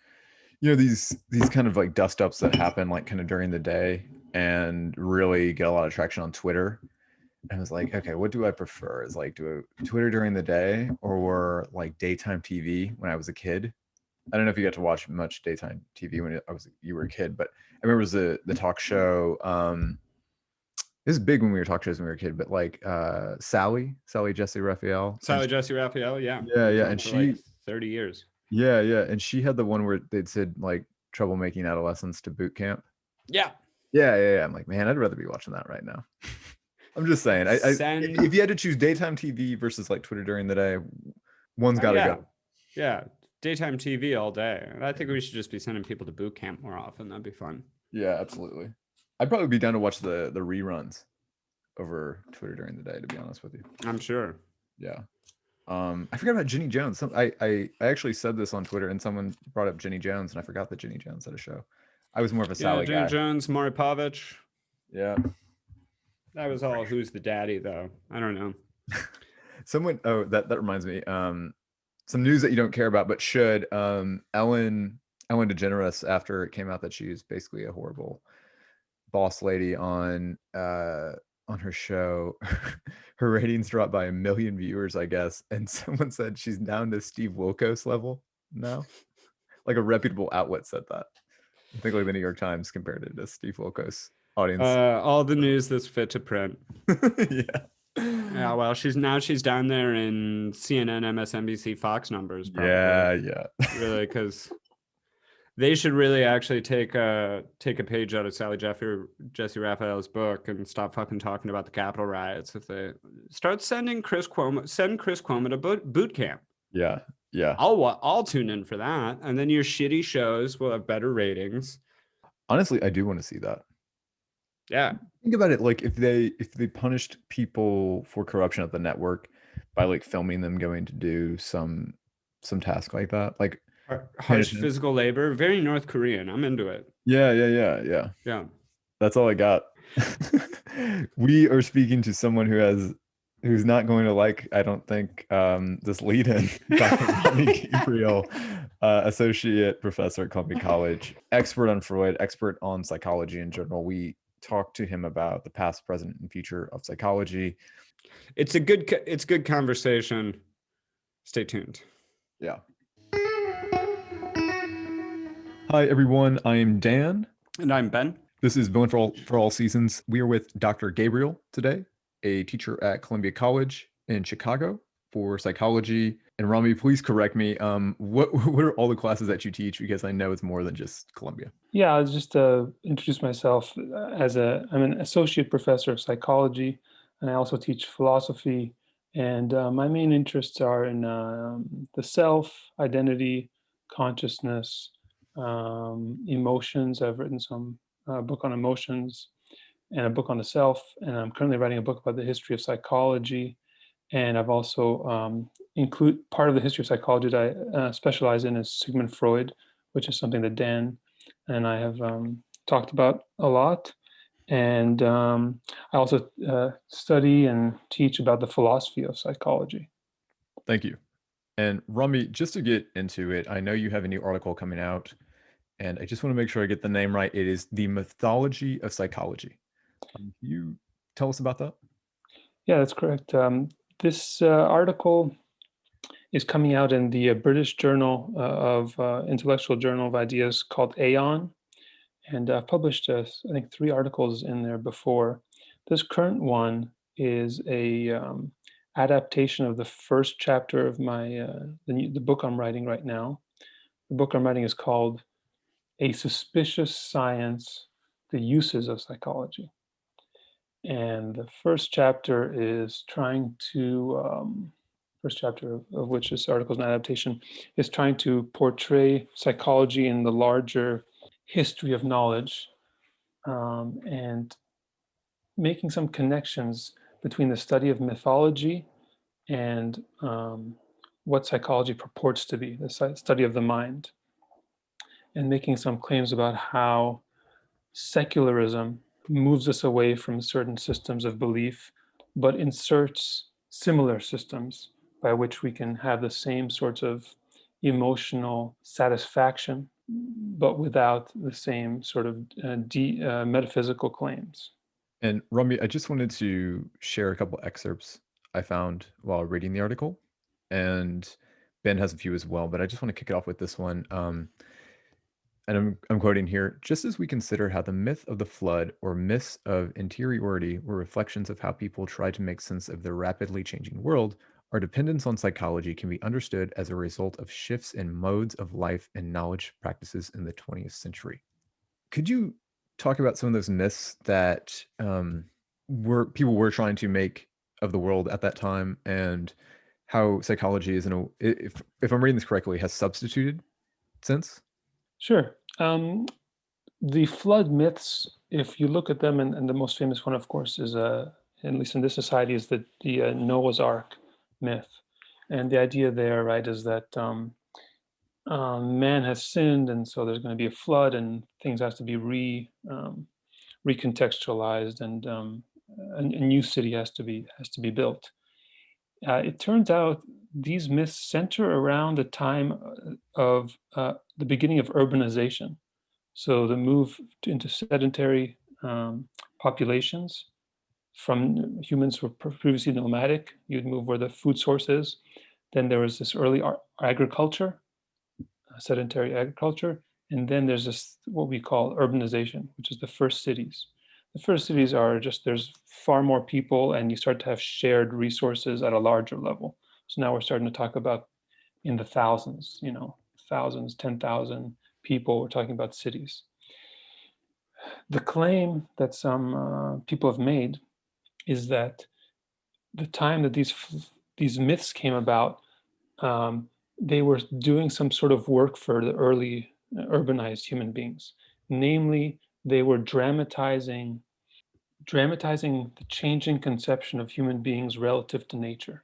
you know, these kind of like dust ups that happen like kind of during the day and really get a lot of traction on Twitter. And I was like, okay, what do I prefer? Is like do a Twitter during the day or like daytime TV when I was a kid? I don't know if you got to watch much daytime TV when you were a kid, but I remember it was the talk show. This is big when we were talk shows when we were a kid, but like Sally Jesse Raphael. Jesse Raphael, yeah. Yeah, and she like 30 years. Yeah, and she had the one where they'd said like troublemaking adolescents to boot camp. Yeah. I'm like, man, I'd rather be watching that right now. I'm just saying, if you had to choose daytime TV versus like Twitter during the day, one's got to go. Yeah, daytime TV all day. I think we should just be sending people to boot camp more often. That'd be fun. Yeah, absolutely. I'd probably be down to watch the reruns over Twitter during the day, to be honest with you. I'm sure. Yeah. I forgot about Ginny Jones. I actually said this on Twitter, and someone brought up Ginny Jones, and I forgot that Ginny Jones had a show. I was more of a Sally guy. Ginny Jones, Maury Povich. Yeah. That was all Who's the Daddy, though. I don't know. That reminds me. Some news that you don't care about, but should. Ellen DeGeneres, after it came out that she was basically a horrible boss lady on her show, her ratings dropped by 1 million viewers, I guess, and someone said she's down to Steve Wilkos level now. Like a reputable outlet said that. I think like the New York Times compared it to Steve Wilkos audience. All the news that's fit to print. Yeah, well, she's down there in CNN, MSNBC, Fox numbers. Probably. Yeah. Really, because they should really actually take a page out of Jesse Raphael's book and stop fucking talking about the Capitol riots. If they start sending Chris Cuomo to boot camp. Yeah. I'll tune in for that, and then your shitty shows will have better ratings. Honestly, I do want to see that. Yeah. Think about it, like if they punished people for corruption at the network by like filming them going to do some task like that, like harsh physical labor, very North Korean. I'm into it. Yeah. That's all I got. We are speaking to someone who's not going to like, I don't think, this lead-in, Dr. Rami Gabriel, associate professor at Columbia College, expert on Freud, expert on psychology in general. We talked to him about the past, present, and future of psychology. It's good conversation. Stay tuned. Yeah. Hi, everyone. I am Dan. And I'm Ben. This is Villain for all Seasons. We are with Dr. Gabriel today, a teacher at Columbia College in Chicago for psychology. And Rami, please correct me. What are all the classes that you teach? Because I know it's more than just Columbia. Yeah, I'll just introduce myself I'm an associate professor of psychology, and I also teach philosophy. And my main interests are in the self, identity, consciousness, emotions. I've written some book on emotions and a book on the self, and I'm currently writing a book about the history of psychology. And I've also include part of the history of psychology that I specialize in is Sigmund Freud, which is something that Dan and I have talked about a lot. And I also study and teach about the philosophy of psychology. Thank you. And Rami, just to get into it, I know you have a new article coming out, and I just want to make sure I get the name right. It is The Mythology of Psychology. Can you tell us about that? Yeah, that's correct. This article is coming out in the British Journal of Intellectual Journal of Ideas called Aeon. And I've published, I think, 3 articles in there before. This current one is a adaptation of the first chapter of my the book I'm writing right now. The book I'm writing is called A Suspicious Science: The Uses of Psychology. And the first chapter is trying to, first chapter of which this article is an adaptation, is trying to portray psychology in the larger history of knowledge, and making some connections between the study of mythology and what psychology purports to be, the study of the mind, and making some claims about how secularism moves us away from certain systems of belief, but inserts similar systems by which we can have the same sorts of emotional satisfaction, but without the same sort of metaphysical claims. And Rami, I just wanted to share a couple excerpts I found while reading the article, and Ben has a few as well, but I just want to kick it off with this one. And I'm quoting here, just as we consider how the myth of the flood or myths of interiority were reflections of how people tried to make sense of their rapidly changing world, our dependence on psychology can be understood as a result of shifts in modes of life and knowledge practices in the 20th century. Could you talk about some of those myths that were people were trying to make of the world at that time, and how psychology is, if I'm reading this correctly, has substituted since? Sure. The flood myths, if you look at them, and the most famous one, of course, is, at least in this society, is the Noah's Ark myth. And the idea there, right, is that man has sinned, and so there's going to be a flood, and things have to be recontextualized, and a new city has to be built. It turns out these myths center around the time of the beginning of urbanization. So the move into sedentary populations from humans who were previously nomadic, you'd move where the food source is. Then there was this early agriculture, sedentary agriculture. And then there's this, what we call urbanization, which is the first cities. The first cities are just, there's far more people, and you start to have shared resources at a larger level. So now we're starting to talk about in the thousands, thousands, 10,000 people. We're talking about cities. The claim that some people have made is that the time that these myths came about, they were doing some sort of work for the early urbanized human beings. Namely, they were dramatizing the changing conception of human beings relative to nature.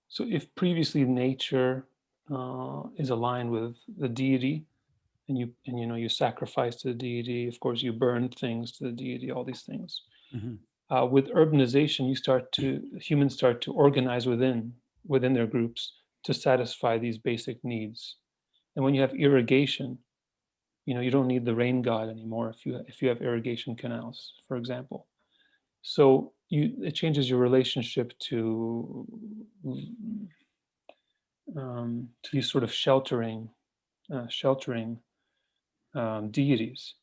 So if previously nature is aligned with the deity, and you sacrifice to the deity, of course you burn things to the deity, all these things. With urbanization, humans start to organize within their groups to satisfy these basic needs. And when you have irrigation, you don't need the rain god anymore if you have irrigation canals, for example. So it changes your relationship to these sort of sheltering deities.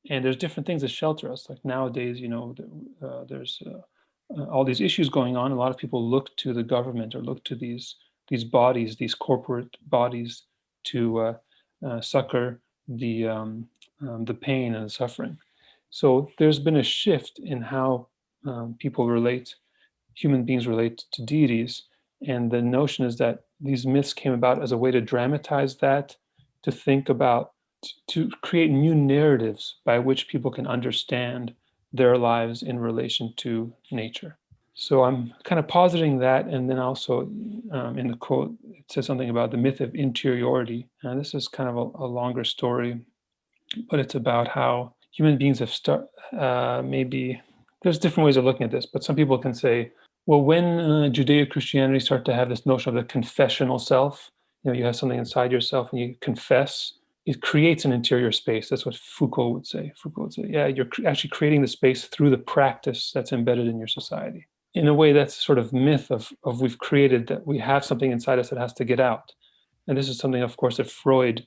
And there's different things that shelter us. Like nowadays, there's all these issues going on. A lot of people look to the government or look to these bodies, these corporate bodies, to succor the pain and the suffering. So there's been a shift in how human beings relate to deities. And the notion is that these myths came about as a way to dramatize that, to think about, to create new narratives by which people can understand their lives in relation to nature. So I'm kind of positing that, and then also in the quote, it says something about the myth of interiority. And this is kind of a longer story. but it's about how human beings have maybe there's different ways of looking at this, but some people can say, well, when Judeo-Christianity started to have this notion of the confessional self, you have something inside yourself and you confess, it creates an interior space. That's what Foucault would say. Foucault would say, yeah, you're actually creating the space through the practice that's embedded in your society. In a way, that's sort of myth of we've created that we have something inside us that has to get out. And this is something, of course, that Freud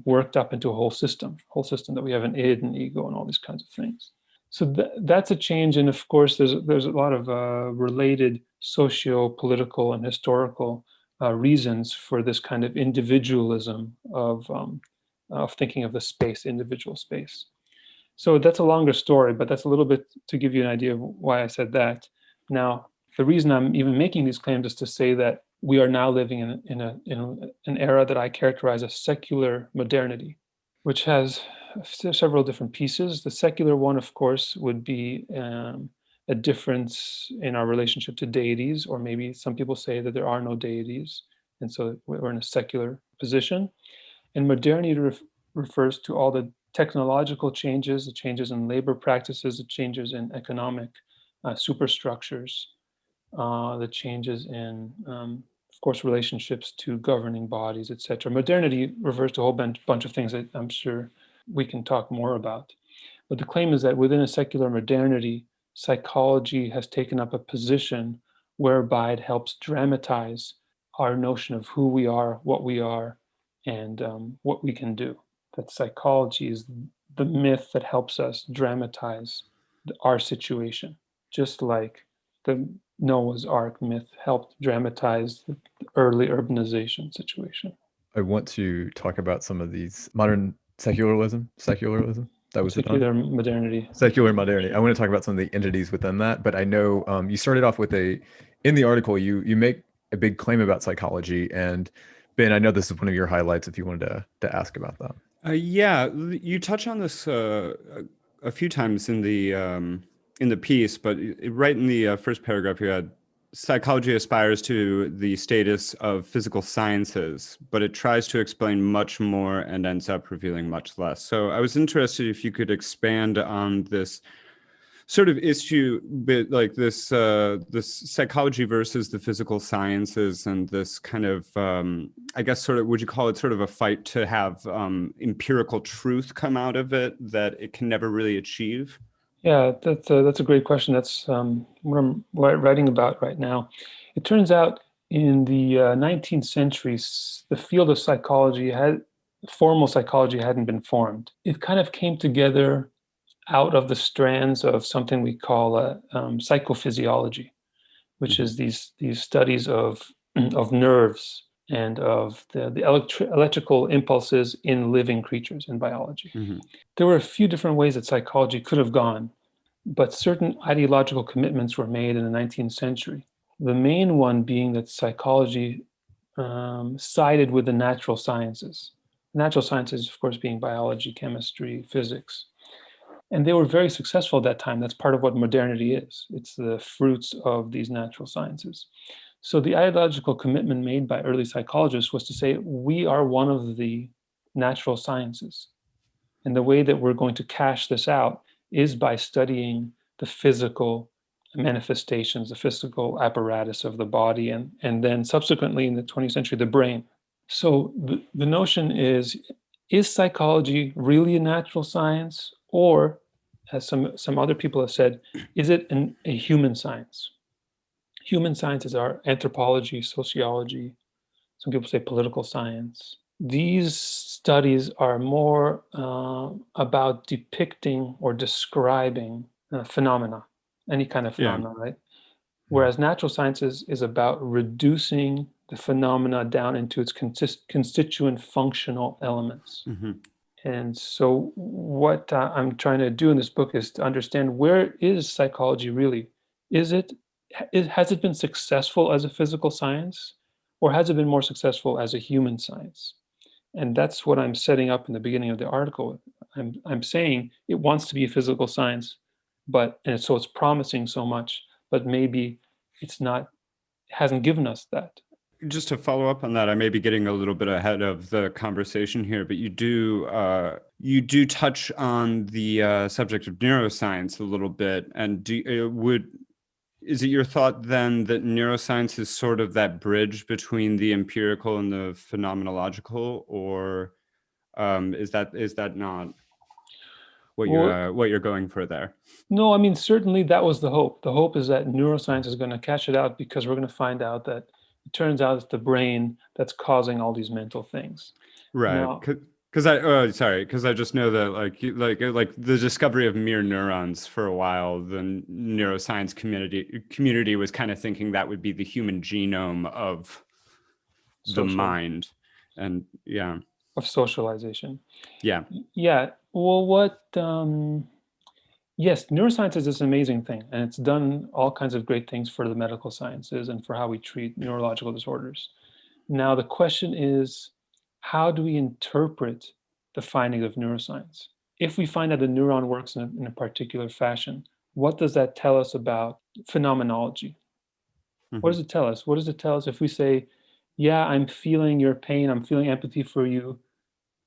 worked up into a whole system that we have an id and ego and all these kinds of things. So that's a change. And of course, there's a lot of related socio-political and historical reasons for this kind of individualism of thinking of the space, individual space. So that's a longer story, but that's a little bit to give you an idea of why I said that. Now, the reason I'm even making these claims is to say that we are now living in an era that I characterize as secular modernity, which has several different pieces. The secular one, of course, would be a difference in our relationship to deities, or maybe some people say that there are no deities, and so we're in a secular position. And modernity refers to all the technological changes, the changes in labor practices, the changes in economic superstructures, the changes in, of course, relationships to governing bodies, etc. Modernity refers to a whole bunch of things that I'm sure we can talk more about. But the claim is that within a secular modernity, psychology has taken up a position whereby it helps dramatize our notion of who we are, and what we can do. That psychology is the myth that helps us dramatize our situation, just like the Noah's Ark myth helped dramatize the early urbanization situation. I want to talk about some of these modern secularism. That was Secular modernity. Secular modernity. I want to talk about some of the entities within that, but I know you started off with in the article, you make a big claim about psychology, and Ben, I know this is one of your highlights if you wanted to ask about that. Yeah, you touch on this a few times in the piece, but right in the first paragraph, you had psychology aspires to the status of physical sciences, but it tries to explain much more and ends up revealing much less. So I was interested if you could expand on this sort of issue, bit like this psychology versus the physical sciences, and this kind of I guess sort of, would you call it sort of a fight to have empirical truth come out of it that it can never really achieve? Yeah, that's a great question. That's what I'm writing about right now. It turns out in the 19th century, the field of psychology formal psychology hadn't been formed. It kind of came together out of the strands of something we call psychophysiology, which is these studies of nerves and of the electrical impulses in living creatures in biology. Mm-hmm. There were a few different ways that psychology could have gone, but certain ideological commitments were made in the 19th century. The main one being that psychology sided with the natural sciences. Natural sciences, of course, being biology, chemistry, physics. And they were very successful at that time. That's part of what modernity is. It's the fruits of these natural sciences. So the ideological commitment made by early psychologists was to say, we are one of the natural sciences. And the way that we're going to cash this out is by studying the physical manifestations, the physical apparatus of the body, and then subsequently in the 20th century, the brain. So the notion is psychology really a natural science? Or, as some other people have said, is it a human science? Human sciences are anthropology, sociology, some people say political science. These studies are more about depicting or describing phenomena, any kind of phenomena, right? Whereas natural sciences is about reducing the phenomena down into its constituent functional elements. Mm-hmm. And so what I'm trying to do in this book is to understand, where is psychology really? Has it been successful as a physical science, or has it been more successful as a human science? And that's what I'm setting up in the beginning of the article. I'm saying it wants to be a physical science, so it's promising so much, but maybe it hasn't given us that. just to follow up on that, I may be getting a little bit ahead of the conversation here, but you do touch on the subject of neuroscience a little bit, and is it your thought then that neuroscience is sort of that bridge between the empirical and the phenomenological, or is that not what you're going for there? No, I mean, certainly that was the hope. The hope is that neuroscience is going to catch it out, because we're going to find out that it turns out it's the brain that's causing all these mental things. Right. Now, Because I just know that like the discovery of mirror neurons for a while, the neuroscience community was kind of thinking that would be the human genome of the mind, and of socialization. Yeah. Well, yes, neuroscience is this amazing thing, and it's done all kinds of great things for the medical sciences and for how we treat neurological disorders. Now, the question is, how do we interpret the finding of neuroscience? If we find that the neuron works in a particular fashion, what does that tell us about phenomenology? What does it tell us? What does it tell us if we say, yeah, I'm feeling your pain, I'm feeling empathy for you,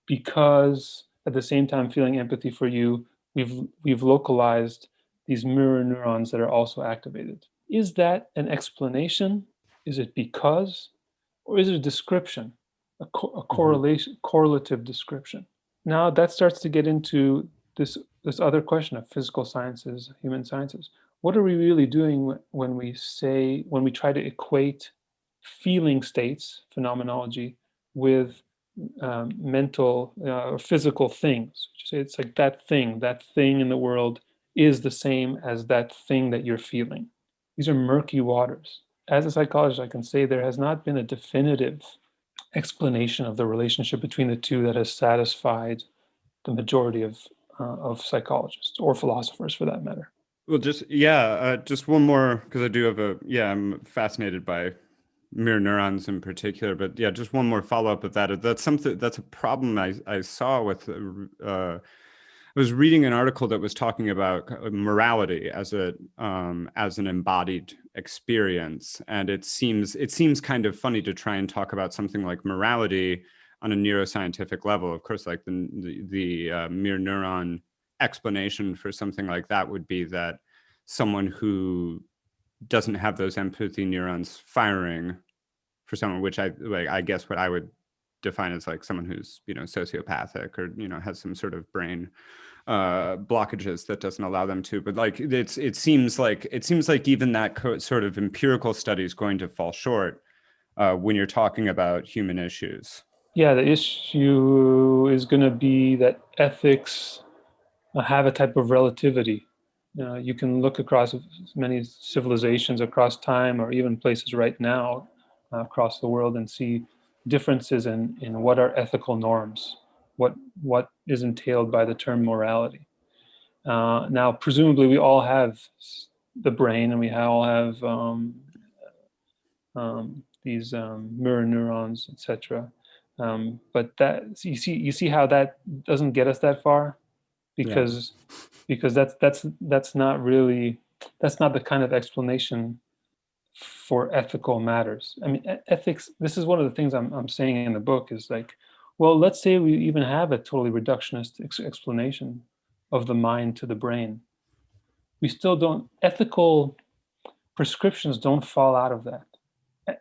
because at the same time feeling empathy for you, we've localized these mirror neurons that are also activated. Is that an explanation? Is it because? Or is it a description, a correlative description? Now that starts to get into this other question of physical sciences, human sciences. What are we really doing when we try to equate feeling states, phenomenology, with mental or physical things? It's like that thing in the world is the same as that thing that you're feeling. These are murky waters. As a psychologist, I can say there has not been a definitive explanation of the relationship between the two that has satisfied the majority of psychologists or philosophers, for that matter. Well, just one more, because I do have I'm fascinated by mirror neurons in particular, but just one more follow-up of that. That's a problem I saw with I was reading an article that was talking about morality as an embodied experience, and it seems kind of funny to try and talk about something like morality on a neuroscientific level. Of course, like the mirror neuron explanation for something like that would be that someone who doesn't have those empathy neurons firing for someone, which I guess what I would define as like someone who's sociopathic or has some sort of brain blockages that doesn't allow them to. But like it seems like even that sort of empirical study is going to fall short when you're talking about human issues. Yeah, the issue is going to be that ethics have a type of relativity. You can look across many civilizations across time, or even places right now across the world, and see differences in what are ethical norms, what is entailed by the term morality. Now, presumably, we all have the brain, and we all have these mirror neurons, etc. But that you see how that doesn't get us that far, because that's not the kind of explanation for ethical matters. I mean, ethics. This is one of the things I'm saying in the book is like, well, let's say we even have a totally reductionist explanation of the mind to the brain. We still don't. Ethical prescriptions don't fall out of that.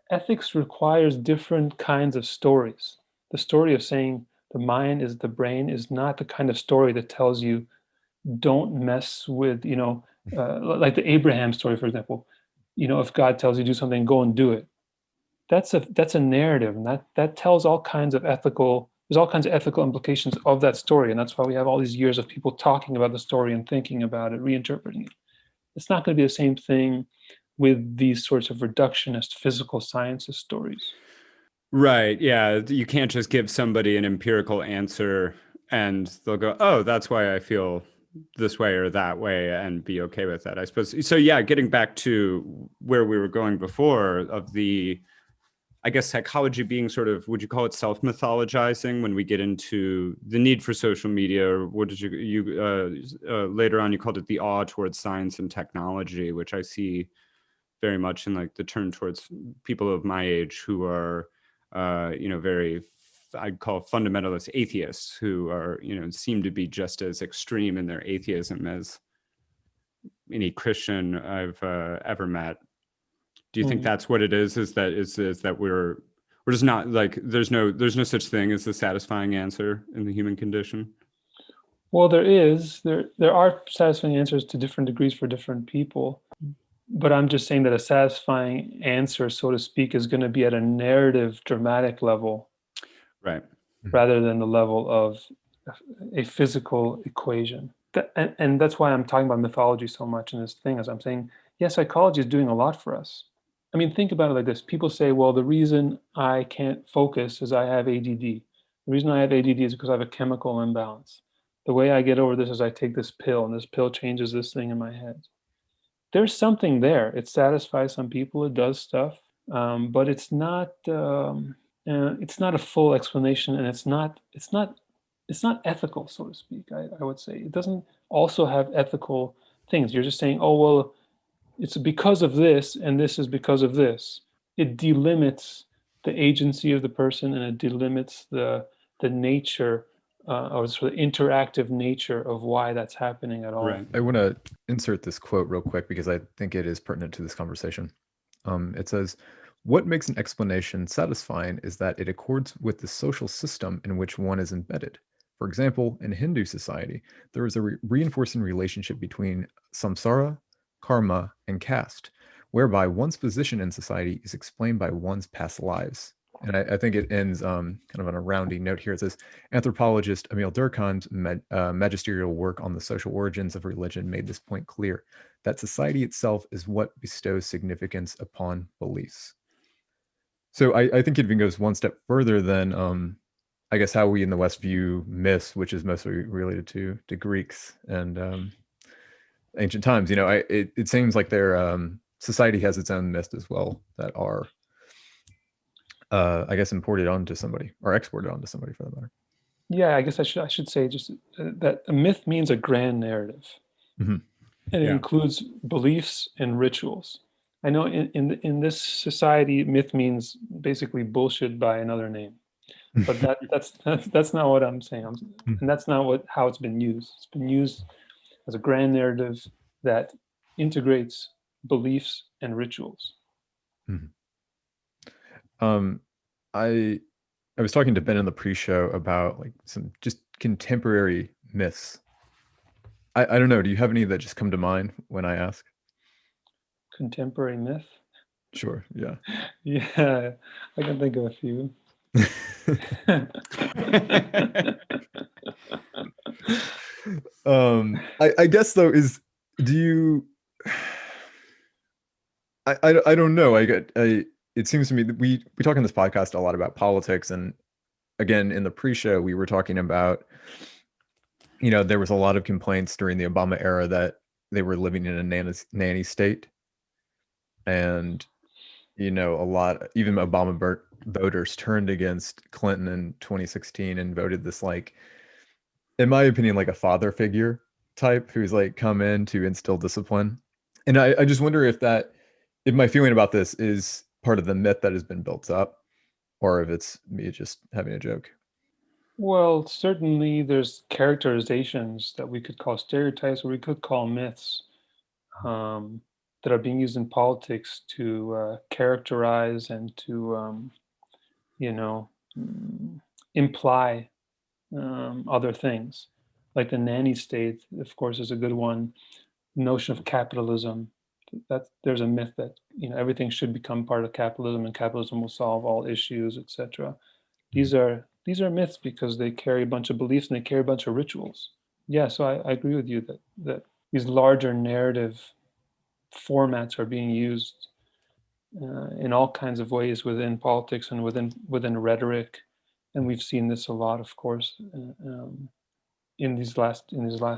Ethics requires different kinds of stories. The story of saying the mind is the brain is not the kind of story that tells you don't mess with, like the Abraham story, for example. If God tells you to do something, go and do it. That's a narrative, and that tells all kinds of ethical. There's all kinds of ethical implications of that story, and that's why we have all these years of people talking about the story and thinking about it, reinterpreting it. It's not going to be the same thing with these sorts of reductionist physical sciences stories. Right. Yeah. You can't just give somebody an empirical answer and they'll go, oh, that's why I feel this way or that way, and be okay with that, I suppose. So yeah, getting back to where we were going before of I guess psychology being sort of, would you call it self-mythologizing when we get into the need for social media, or what did you later on you called it the awe towards science and technology, which I see very much in like the turn towards people of my age who are, very, I'd call fundamentalist atheists who are, seem to be just as extreme in their atheism as any Christian I've ever met. Do you think that's what it is? Is that we're just not like, there's no such thing as a satisfying answer in the human condition? Well, there are satisfying answers to different degrees for different people. But I'm just saying that a satisfying answer, so to speak, is going to be at a narrative, dramatic level, right? Rather than the level of a physical equation. And that's why I'm talking about mythology so much in this thing, as I'm saying, yes, psychology is doing a lot for us. I mean, think about it like this. People say, well, the reason I can't focus is I have ADD. The reason I have ADD is because I have a chemical imbalance. The way I get over this is I take this pill, and this pill changes this thing in my head. There's something there. It satisfies some people. It does stuff, but it's not a full explanation, and it's not ethical, so to speak. I would say it doesn't also have ethical things. You're just saying, oh well, it's because of this, and this is because of this. It delimits the agency of the person, and it delimits the nature or sort of interactive nature of why that's happening at all. Right. I want to insert this quote real quick because I think it is pertinent to this conversation. It says, "What makes an explanation satisfying is that it accords with the social system in which one is embedded. For example, in Hindu society, there is a reinforcing relationship between samsara, karma, and caste, whereby one's position in society is explained by one's past lives." And I think it ends kind of on a rounding note here. It says, anthropologist Emil Durkheim's magisterial work on the social origins of religion made this point clear, that society itself is what bestows significance upon beliefs. So I think it even goes one step further than, I guess, how we in the West view myths, which is mostly related to Greeks and ancient times. It seems like their society has its own myths as well that are, I guess, imported onto somebody or exported onto somebody for that matter. Yeah, I guess I should say just that a myth means a grand narrative, and it includes beliefs and rituals. I know in this society, myth means basically bullshit by another name, but that's not what I'm saying. And that's not how it's been used. It's been used as a grand narrative that integrates beliefs and rituals. I was talking to Ben in the pre-show about like some just contemporary myths. I don't know. Do you have any that just come to mind when I ask? Contemporary myth? Sure. Yeah. Yeah, I can think of a few. I guess though do you? I don't know. It seems to me that we talk on this podcast a lot about politics, and again in the pre-show we were talking about, there was a lot of complaints during the Obama era that they were living in a nanny state, and a lot, even Obama voters turned against Clinton in 2016 and voted this, like, in my opinion, like a father figure type who's like come in to instill discipline. And I just wonder if my feeling about this is part of the myth that has been built up, or if it's me just having a joke. Well, certainly there's characterizations that we could call stereotypes or we could call myths that are being used in politics to characterize and to, imply other things. Like the nanny state, of course, is a good one. Notion of capitalism. There's a myth that everything should become part of capitalism, and capitalism will solve all issues, etc. These are myths because they carry a bunch of beliefs and they carry a bunch of rituals. Yeah, so I agree with you that these larger narrative formats are being used in all kinds of ways within politics and within rhetoric, and we've seen this a lot, of course, in these last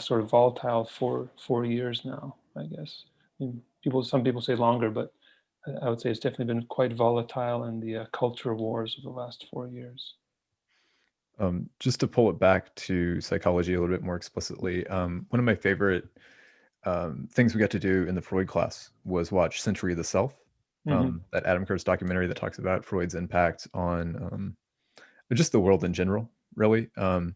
sort of volatile 4 years now, I guess. Some people say longer, but I would say it's definitely been quite volatile in the culture wars of the last 4 years. Just to pull it back to psychology a little bit more explicitly, one of my favorite things we got to do in the Freud class was watch Century of the Self, that Adam Kurtz documentary that talks about Freud's impact on just the world in general, really. Can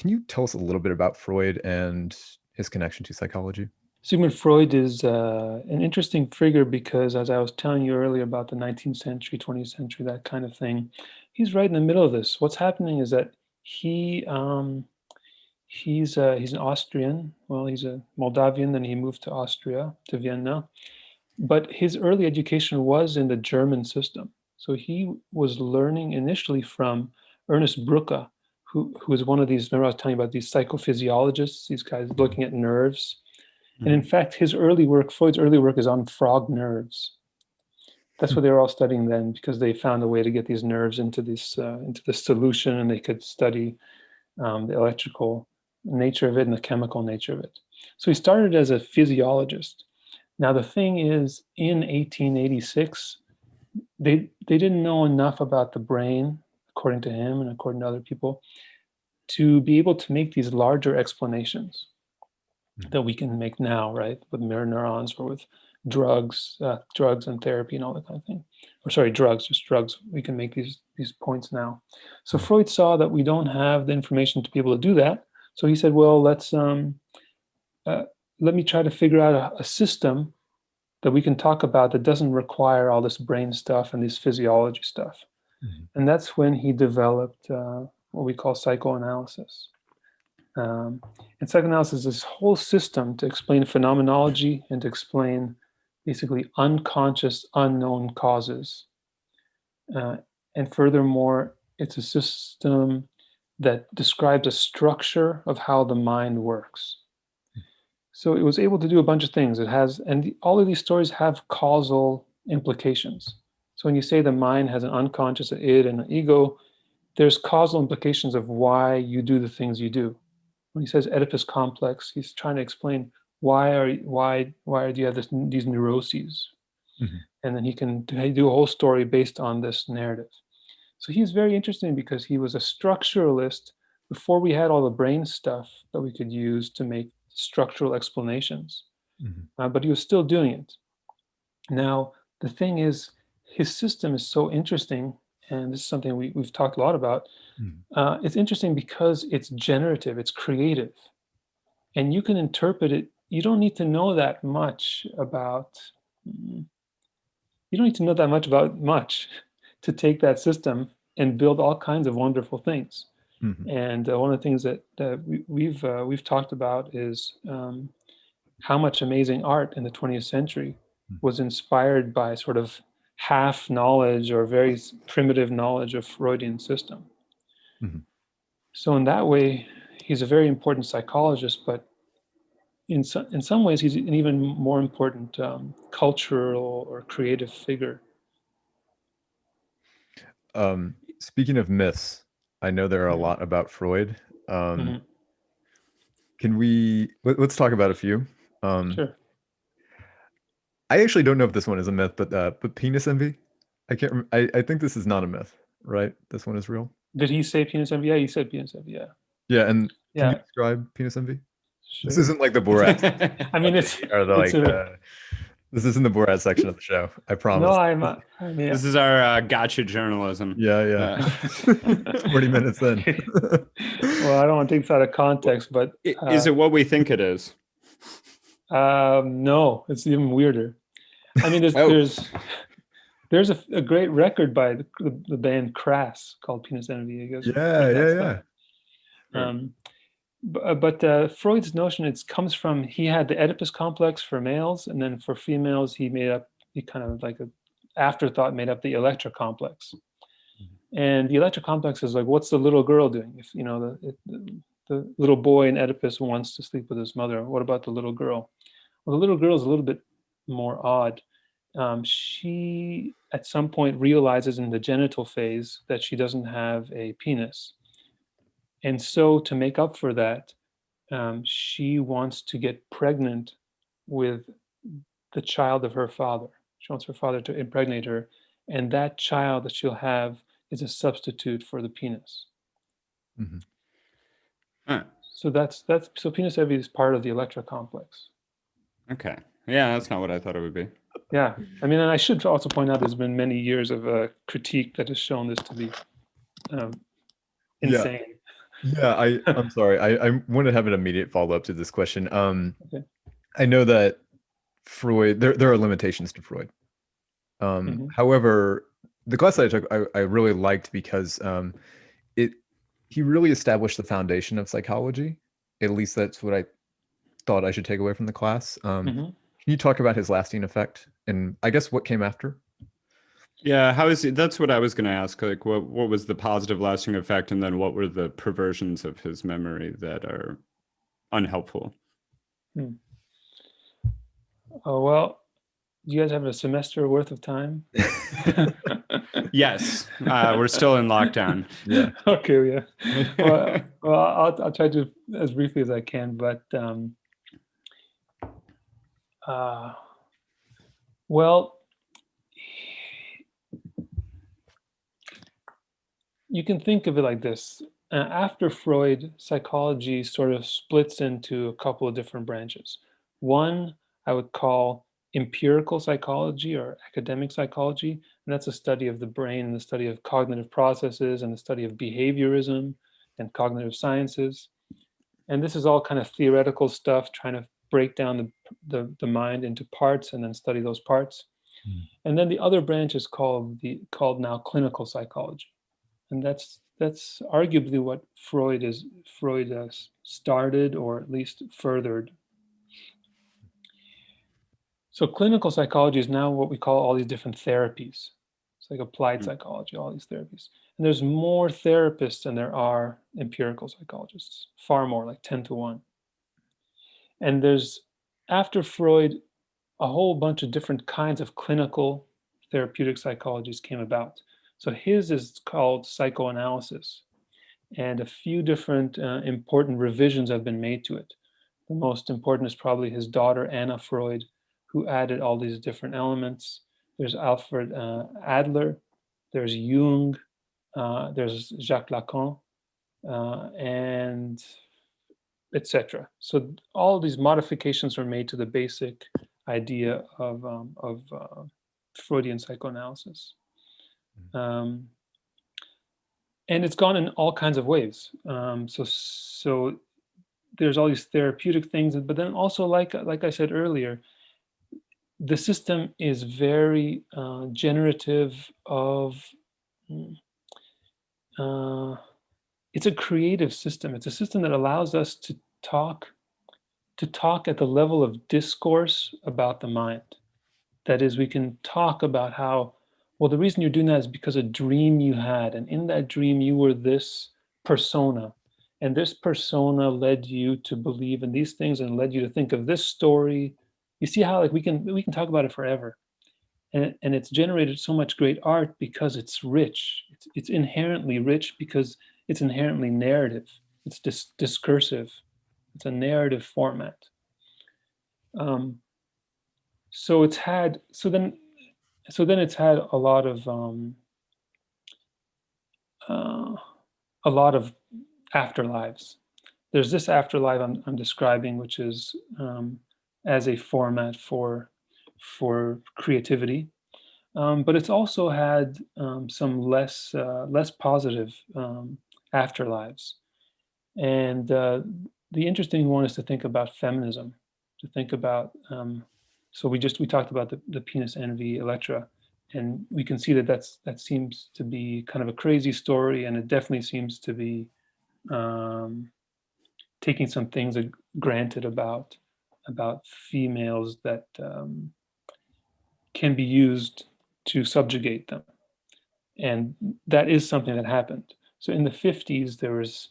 you tell us a little bit about Freud and his connection to psychology? Sigmund Freud is an interesting figure because, as I was telling you earlier about the 19th century, 20th century, that kind of thing, he's right in the middle of this. What's happening is that he's an Austrian. Well, he's a Moldavian, then he moved to Austria, to Vienna. But his early education was in the German system. So he was learning initially from Ernest Brucker, who was one of these, remember I was telling you about these psychophysiologists, these guys looking at nerves. And in fact, Freud's early work is on frog nerves. That's what they were all studying then, because they found a way to get these nerves into this solution, and they could study the electrical nature of it and the chemical nature of it. So he started as a physiologist. Now the thing is, in 1886, they didn't know enough about the brain, according to him and according to other people, to be able to make these larger explanations that we can make now, right, with mirror neurons or with drugs and therapy and all that kind of thing. Or sorry, just drugs. We can make these points now. So Freud saw that we don't have the information to be able to do that. So he said, well, let me try to figure out a system that we can talk about that doesn't require all this brain stuff and this physiology stuff. And that's when he developed what we call psychoanalysis. And psychoanalysis is this whole system to explain phenomenology and to explain basically unconscious, unknown causes. And furthermore, it's a system that describes a structure of how the mind works. So it was able to do a bunch of things. All of these stories have causal implications. So when you say the mind has an unconscious, an id, and an ego, there's causal implications of why you do the things you do. When he says Oedipus complex, he's trying to explain why do you have these neuroses, and then he can do a whole story based on this narrative. So he's very interesting because he was a structuralist before we had all the brain stuff that we could use to make structural explanations, but he was still doing it. Now the thing is, his system is so interesting, and this is something we've talked a lot about. It's interesting because it's generative, it's creative, and you can interpret it. You don't need to know that much about much to take that system and build all kinds of wonderful things. And one of the things that we've talked about is how much amazing art in the 20th century was inspired by sort of half knowledge or very primitive knowledge of Freudian system. So in that way, he's a very important psychologist, but in some ways, he's an even more important cultural or creative figure. Speaking of myths, I know there are a lot about Freud. Can let's talk about a few. Sure. I actually don't know if this one is a myth, but penis envy. I think this is not a myth, right? This one is real. Did he say penis envy? Yeah, he said penis envy. Yeah. Yeah, and can you describe penis envy? Sure. This isn't like the Borat. I mean, this isn't the Borat section of the show. I promise. No, This is our gotcha journalism. Yeah. 40 minutes in. Well, I don't want to take this out of context, but is it what we think it is? No, it's even weirder. I mean, there's a great record by the band Crass called Penis Envy, I guess. Yeah. But Freud's notion, comes from, he had the Oedipus complex for males, and then for females, he kind of like an afterthought made up the Electra complex. And the Electra complex is like, what's the little girl doing? If the little boy in Oedipus wants to sleep with his mother, what about the little girl? Well, the little girl is a little bit more odd. She at some point realizes in the genital phase that she doesn't have a penis. And so to make up for that, she wants to get pregnant with the child of her father. She wants her father to impregnate her, and that child that she'll have is a substitute for the penis. so penis heavy is part of the Electra complex. Okay. Yeah, that's not what I thought it would be. Yeah, I mean, and I should also point out there's been many years of critique that has shown this to be insane. Yeah, I'm sorry. I want to have an immediate follow-up to this question. Okay. I know that Freud, there are limitations to Freud. However, the class that I took, I really liked because he really established the foundation of psychology. At least that's what I thought I should take away from the class. Can you talk about his lasting effect and I guess what came after? Yeah, how is it? That's what I was going to ask. Like, what was the positive lasting effect, and then what were the perversions of his memory that are unhelpful? Oh, well, do you guys have a semester worth of time? Yes, we're still in lockdown. Yeah. Okay. Yeah. Well, I'll try to as briefly as I can, but well, you can think of it like this. After Freud, psychology sort of splits into a couple of different branches. One I would call empirical psychology or academic psychology, and that's a study of the brain and the study of cognitive processes and the study of behaviorism and cognitive sciences. And this is all kind of theoretical stuff, trying to break down the mind into parts and then study those parts. And then the other branch is called now clinical psychology. And that's arguably what Freud started or at least furthered. So clinical psychology is now what we call all these different therapies. It's like applied psychology, all these therapies. And there's more therapists than there are empirical psychologists, far more, like 10 to 1. And there's, after Freud, a whole bunch of different kinds of clinical therapeutic psychologies came about. So his is called psychoanalysis, and a few different important revisions have been made to it. The most important is probably his daughter, Anna Freud, who added all these different elements. There's Alfred Adler, there's Jung, there's Jacques Lacan, and etc. So all these modifications were made to the basic idea of Freudian psychoanalysis. And it's gone in all kinds of ways. So there's all these therapeutic things, but then also, like I said earlier, the system is very generative of. It's a creative system. It's a system that allows us to talk at the level of discourse about the mind. That is, we can talk about how, well, the reason you're doing that is because a dream you had, and in that dream you were this persona, and this persona led you to believe in these things and led you to think of this story. You see how, like, we can talk about it forever, and it's generated so much great art because it's rich. It's inherently rich because it's inherently narrative. It's discursive. It's a narrative format. So then it's had a lot of afterlives. There's this afterlife I'm describing, which is as a format for creativity, but it's also had some less positive afterlives. And the interesting one is to think about feminism, to think about. So we talked about the penis envy, Electra, and we can see that seems to be kind of a crazy story, and it definitely seems to be taking some things granted about females that can be used to subjugate them, and that is something that happened. So in the 50s, there was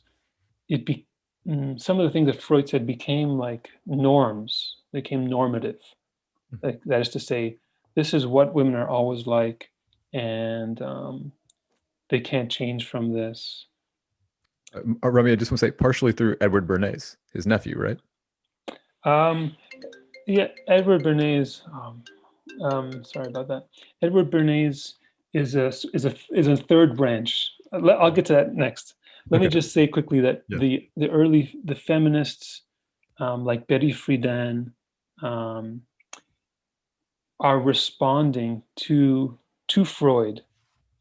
some of the things that Freud said became like norms, became normative. Like, that is to say, this is what women are always like, and they can't change from this. Rami, I just want to say, partially through Edward Bernays, his nephew, right? Yeah, Edward Bernays. Sorry about that. Edward Bernays is a third branch. I'll get to that next. Let me just say quickly that Yeah. the feminists like Betty Friedan are responding to Freud,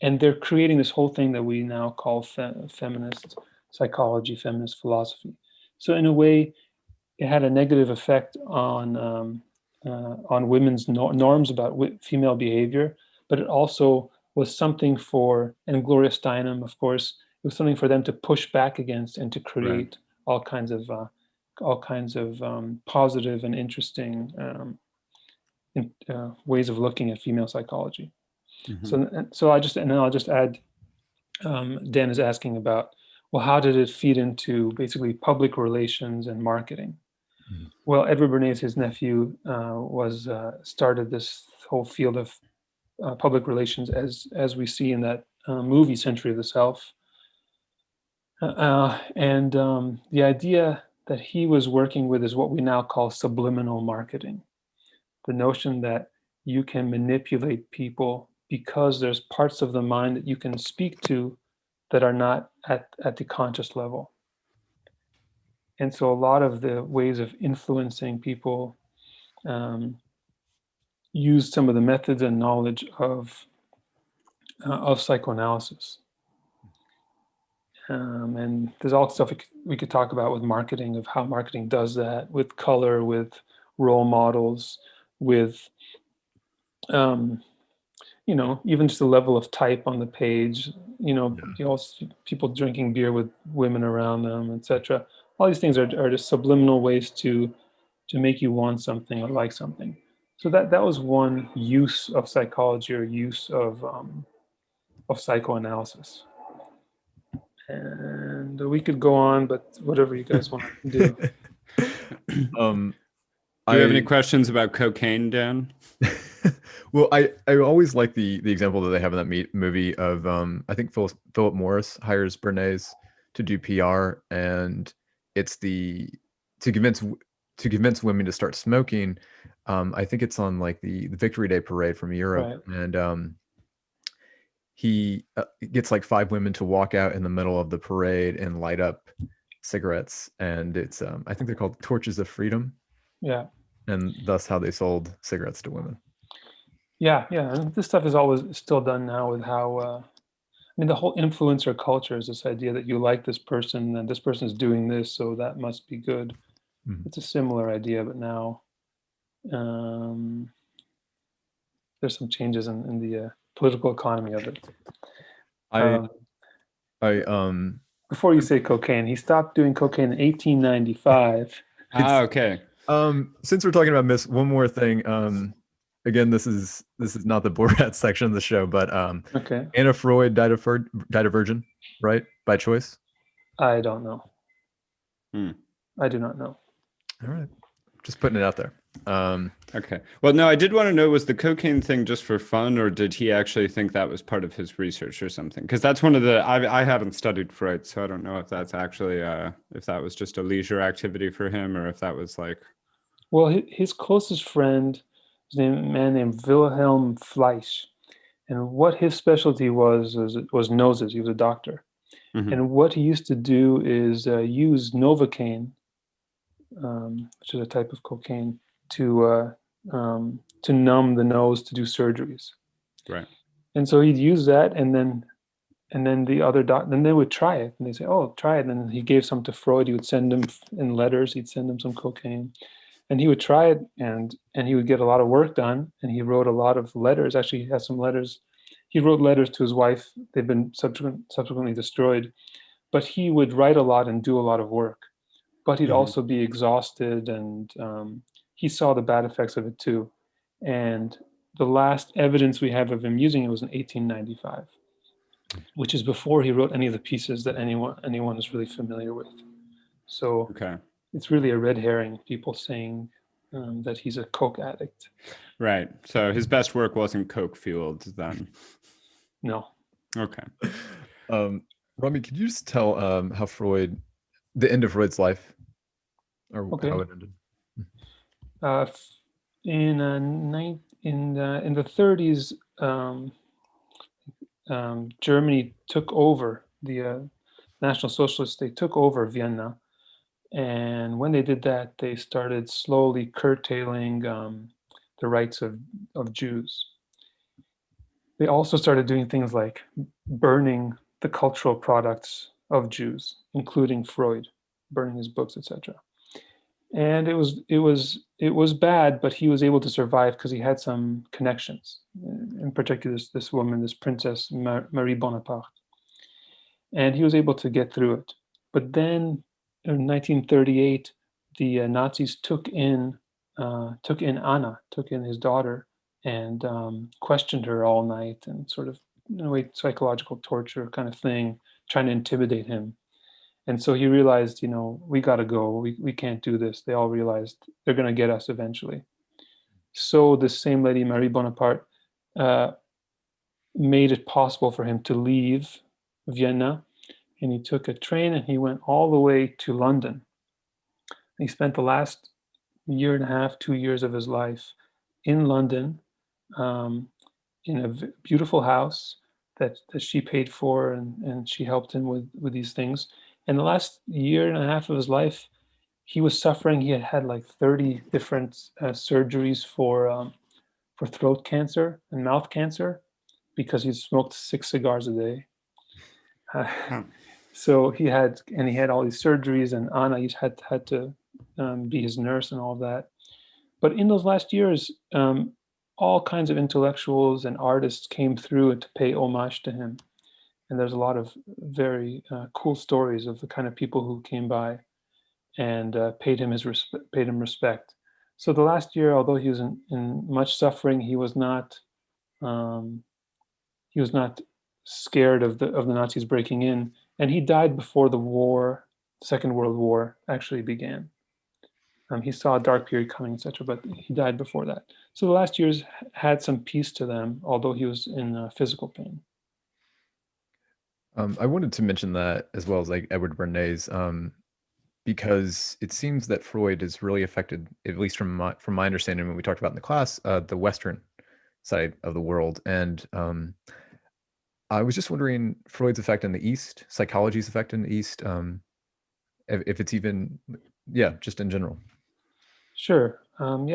and they're creating this whole thing that we now call feminist psychology, feminist philosophy. So in a way, it had a negative effect on women's norms about female behavior, but it also was something for, and Gloria Steinem, of course, it was something for them to push back against and to create all kinds of positive and interesting ways of looking at female psychology. So I'll just add, Dan is asking about, well, how did it feed into basically public relations and marketing? Well, Edward Bernays, his nephew, started this whole field of public relations, as we see in that movie Century of the Self. And the idea that he was working with is what we now call subliminal marketing. The notion that you can manipulate people because there's parts of the mind that you can speak to that are not at the conscious level. And so a lot of the ways of influencing people use some of the methods and knowledge of psychoanalysis. And there's all stuff we could talk about with marketing, of how marketing does that, with color, with role models, with even just the level of type on the page, people drinking beer with women around them, etc. All these things are just subliminal ways to make you want something or like something. So that was one use of psychology, or use of psychoanalysis. And we could go on, but whatever you guys want to do. Do you have any questions about cocaine, Dan? Well, I always like the example that they have in that movie of I think Philip Morris hires Bernays to do PR, and it's to convince women to start smoking. I think it's on like the Victory Day parade from Europe, right. And he gets like 5 women to walk out in the middle of the parade and light up cigarettes, and it's I think they're called torches of freedom. Yeah. And thus how they sold cigarettes to women. Yeah. And this stuff is always still done now with how, the whole influencer culture is this idea that you like this person and this person is doing this, so that must be good. Mm-hmm. It's a similar idea, but now there's some changes in the political economy of it. Before you say cocaine, he stopped doing cocaine in 1895. Okay. Since we're talking about myths, one more thing. Again, this is not the Borat section of the show, but okay. Anna Freud died a virgin, right? By choice? I don't know. I do not know. All right. Just putting it out there. Okay. Well, no, I did want to know, was the cocaine thing just for fun, or did he actually think that was part of his research or something? Because that's one of the, I haven't studied Freud, so I don't know if that's actually, if that was just a leisure activity for him, or if that was like. Well, his closest friend was a man named Wilhelm Fleisch. And what his specialty was noses. He was a doctor. Mm-hmm. And what he used to do is use Novocaine, which is a type of cocaine, to numb the nose to do surgeries. Right. And so he'd use that, and then the other then they would try it, and they say, "Oh, try it." And then he gave some to Freud. He would send him in letters. He'd send him some cocaine, and he would try it, and he would get a lot of work done. And he wrote a lot of letters. Actually, he has some letters. He wrote letters to his wife. They've been subsequently destroyed, but he would write a lot and do a lot of work. But he'd also be exhausted, and he saw the bad effects of it too. And the last evidence we have of him using it was in 1895, which is before he wrote any of the pieces that anyone is really familiar with. So It's really a red herring, people saying that he's a coke addict. Right. So his best work wasn't coke fueled then. No. Okay. Rami, could you just tell how the end of Freud's life, or how it ended? In the 30s, Germany took over the National Socialists, they took over Vienna. And when they did that, they started slowly curtailing the rights of Jews. They also started doing things like burning the cultural products of Jews, including Freud, burning his books, etc. And it was bad, but he was able to survive because he had some connections. In particular, this woman, this Princess Marie Bonaparte, and he was able to get through it. But then, in 1938, the Nazis took in Anna, took in his daughter, and questioned her all night, and sort of, in a way, psychological torture kind of thing, trying to intimidate him. And so he realized, we got to go. We can't do this. They all realized they're going to get us eventually. So the same lady, Marie Bonaparte, made it possible for him to leave Vienna, and he took a train and he went all the way to London. He spent the last year and a half, 2 years of his life in London, in a beautiful house that she paid for, and she helped him with these things. And the last year and a half of his life, he was suffering. He had like 30 different surgeries for throat cancer and mouth cancer because he smoked 6 cigars a day. So he had all these surgeries, and Anna had to be his nurse and all that. But in those last years, all kinds of intellectuals and artists came through to pay homage to him. And there's a lot of very cool stories of the kind of people who came by and paid him respect. So the last year, although he was in much suffering, he was not scared of the Nazis breaking in, and he died before the Second World War actually began. He saw a dark period coming, etc., but he died before that. So the last years had some peace to them, although he was in physical pain. I wanted to mention that as well as like Edward Bernays, because it seems that Freud is really affected, at least from my understanding when we talked about in the class, the Western side of the world. And I was just wondering Freud's effect in the East, psychology's effect in the East, if it's even, just in general. Sure. I'm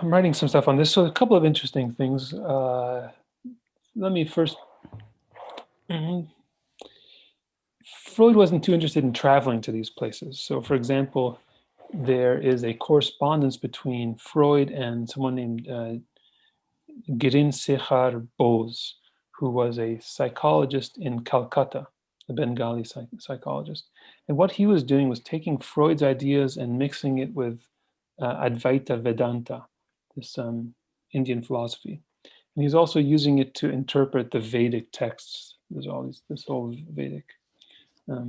writing some stuff on this. So a couple of interesting things. Let me first. Freud wasn't too interested in traveling to these places. So, for example, there is a correspondence between Freud and someone named Girin Sehar Bose, who was a psychologist in Calcutta, a Bengali psychologist. And what he was doing was taking Freud's ideas and mixing it with Advaita Vedanta, this Indian philosophy. And he's also using it to interpret the Vedic texts. There's this whole Vedic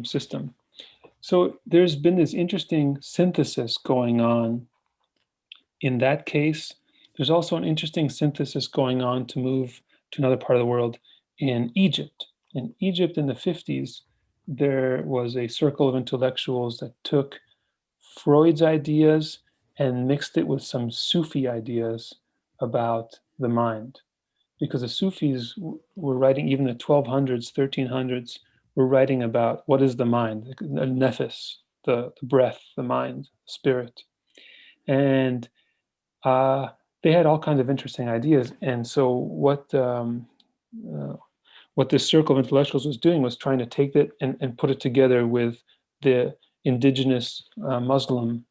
system. So there's been this interesting synthesis going on in that case. There's also an interesting synthesis going on to move to another part of the world in Egypt. In Egypt in the 50s, there was a circle of intellectuals that took Freud's ideas and mixed it with some Sufi ideas about the mind. Because the Sufis were writing, even the 1200s, 1300s, were writing about what is the mind, the nefes, the breath, the mind, spirit. And they had all kinds of interesting ideas. And so what this circle of intellectuals was doing was trying to take that and put it together with the indigenous Muslim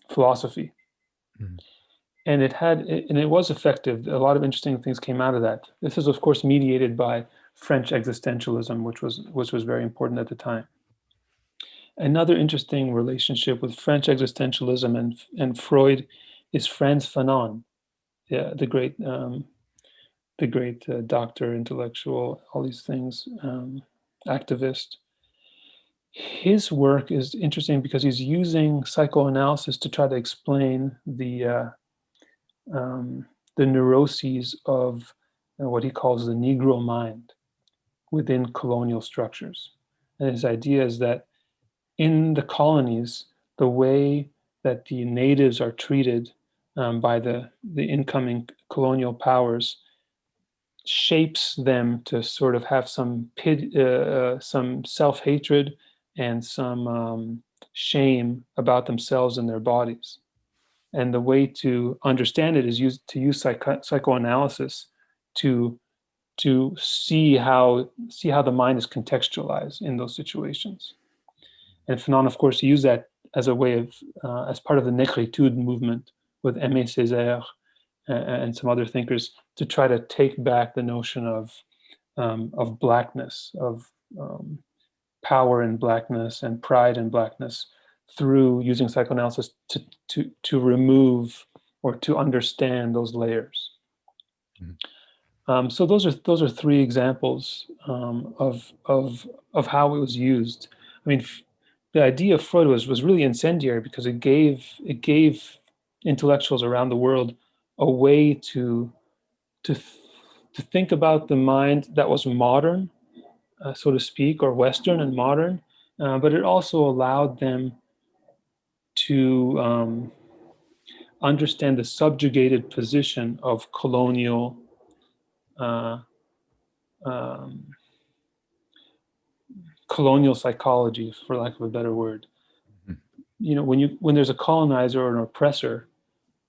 philosophy. Mm-hmm. And it was effective. A lot of interesting things came out of that. This is, of course, mediated by French existentialism, which was very important at the time. Another interesting relationship with French existentialism and Freud is Frantz Fanon, the great doctor, intellectual, all these things, activist. His work is interesting because he's using psychoanalysis to try to explain the neuroses of what he calls the Negro mind within colonial structures. And his idea is that in the colonies, the way that the natives are treated by the incoming colonial powers shapes them to sort of have some some self-hatred and some shame about themselves and their bodies. And the way to understand it is to use psychoanalysis to see how the mind is contextualized in those situations. And Fanon, of course, used that as a way of as part of the négritude movement with Aimé Césaire and some other thinkers to try to take back the notion of blackness, of power in blackness and pride in blackness through using psychoanalysis to remove or to understand those layers. So those are three examples of how it was used. I mean, the idea of Freud was really incendiary because it gave intellectuals around the world a way to think about the mind that was modern, so to speak, or Western and modern, but it also allowed them to understand the subjugated position of colonial colonial psychology, for lack of a better word. You know, when there's a colonizer or an oppressor,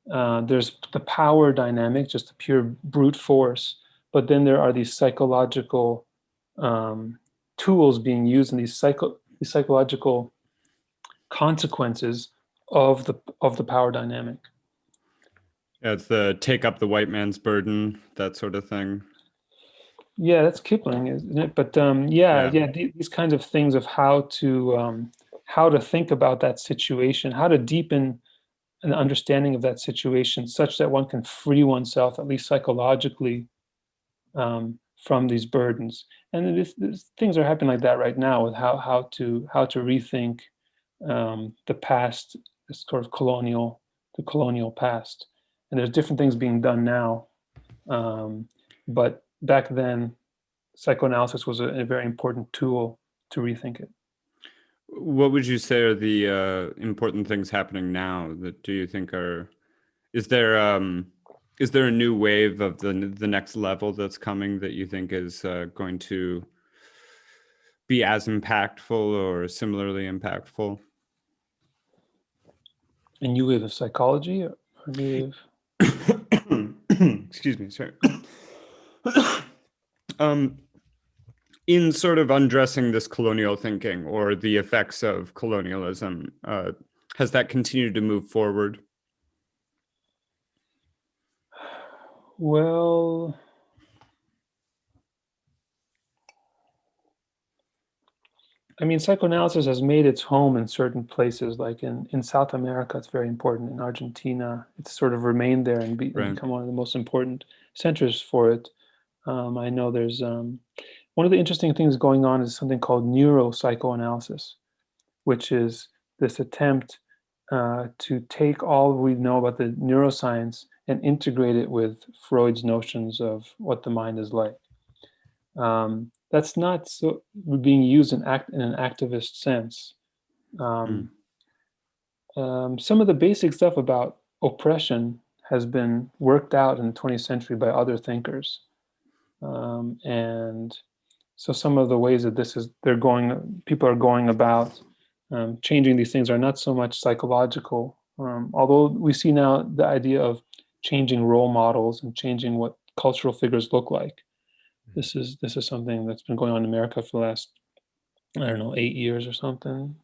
there's the power dynamic, just the pure brute force, but then there are these psychological tools being used, and these psychological consequences of the power dynamic. Yeah, it's the take up the white man's burden, that sort of thing. Yeah, that's Kipling, isn't it? But these kinds of things of how to think about that situation, how to deepen an understanding of that situation, such that one can free oneself, at least psychologically, from these burdens. And this things are happening like that right now with how to rethink the past, this sort of the colonial past. And there's different things being done now, but back then, psychoanalysis was a very important tool to rethink it. What would you say are the important things happening now that do you think are? Is there a new wave of the next level that's coming that you think is going to be as impactful or similarly impactful? A new wave of psychology, or a new wave? Excuse me, sorry. In sort of undressing this colonial thinking or the effects of colonialism, has that continued to move forward? Well, I mean, psychoanalysis has made its home in certain places, like in South America, it's very important. In Argentina, it's sort of remained there and become one of the most important centers for it. I know there's one of the interesting things going on is something called neuropsychoanalysis, which is this attempt to take all we know about the neuroscience and integrate it with Freud's notions of what the mind is like. That's not so being used in an activist sense. Some of the basic stuff about oppression has been worked out in the 20th century by other thinkers. And so some of the ways that people are going about changing these things are not so much psychological, although we see now the idea of changing role models and changing what cultural figures look like. This is something that's been going on in America for the last, I don't know, 8 years or something,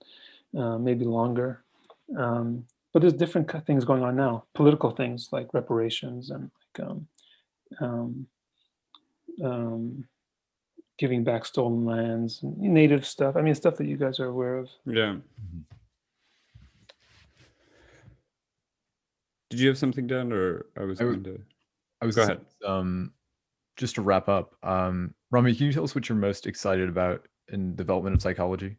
maybe longer. But there's different things going on now, political things like reparations and giving back stolen lands, and native stuff. I mean, stuff that you guys are aware of. Yeah. Did you have something done, or I was going to? Go ahead. Just to wrap up, Rami, can you tell us what you're most excited about in development of psychology?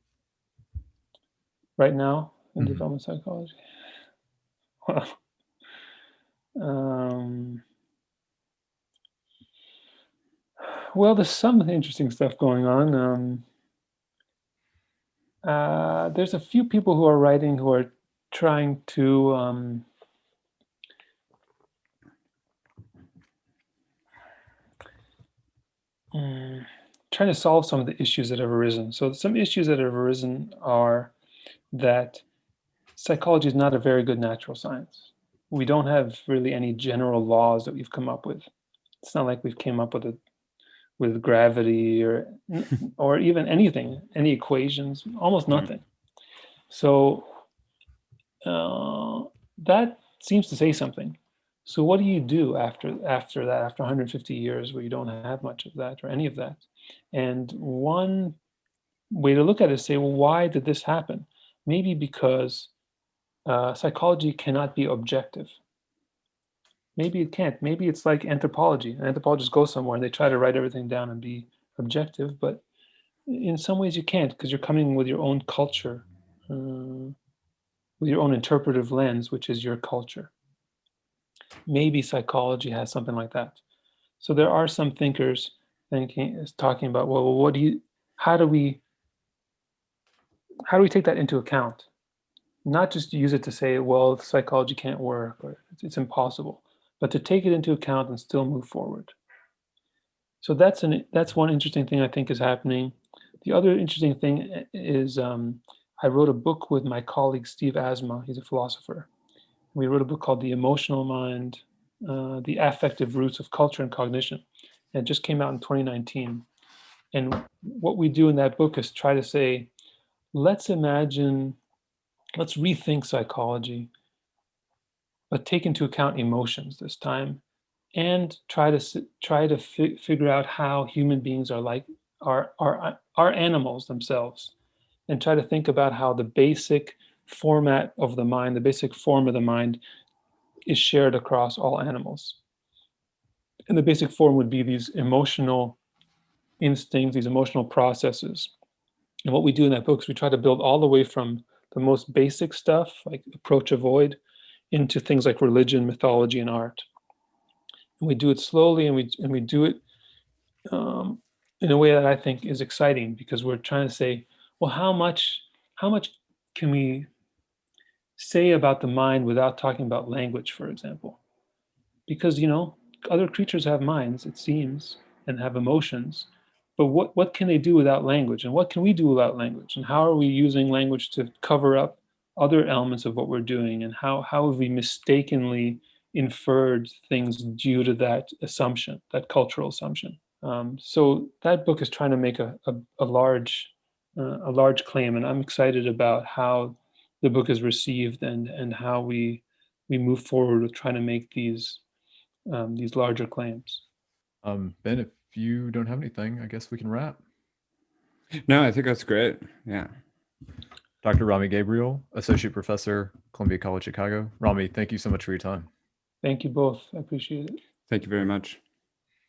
Right now, in development psychology? Well, there's some interesting stuff going on. There's a few people who are writing who are trying to trying to solve some of the issues that have arisen. So some issues that have arisen are that psychology is not a very good natural science. We don't have really any general laws that we've come up with. It's not like we've came up with gravity or even anything, any equations, almost nothing. So that seems to say something. So what do you do after that, after 150 years where you don't have much of that or any of that? And one way to look at it is say, well, why did this happen? Maybe because psychology cannot be objective. Maybe it can't. Maybe it's like anthropology. An anthropologist goes somewhere and they try to write everything down and be objective, but in some ways you can't, because you're coming with your own culture, with your own interpretive lens, which is your culture. Maybe psychology has something like that. So there are some thinkers talking about, well, how do we take that into account? Not just use it to say, well, psychology can't work or it's impossible, but to take it into account and still move forward. So that's one interesting thing I think is happening. The other interesting thing is I wrote a book with my colleague Steve Asma. He's a philosopher. We wrote a book called The Emotional Mind, The Affective Roots of Culture and Cognition. And it just came out in 2019. And what we do in that book is try to say, let's rethink psychology, but take into account emotions this time, and try to figure out how human beings are animals themselves, and try to think about how the basic format of the mind, the basic form of the mind, is shared across all animals. And the basic form would be these emotional instincts, these emotional processes. And what we do in that book is we try to build all the way from the most basic stuff, like approach, avoid, into things like religion, mythology, and art. And we do it slowly, and we do it in a way that I think is exciting, because we're trying to say, well, how much can we say about the mind without talking about language, for example? Because other creatures have minds, it seems, and have emotions. But what can they do without language? And what can we do without language? And how are we using language to cover up other elements of what we're doing? And how have we mistakenly inferred things due to that assumption, that cultural assumption? So that book is trying to make a large claim, and I'm excited about how the book is received and how we move forward with trying to make these larger claims. Ben, if you don't have anything, I guess we can wrap. No, I think that's great. Yeah. Dr. Rami Gabriel, Associate Professor, Columbia College Chicago. Rami, thank you so much for your time. Thank you both. I appreciate it. Thank you very much.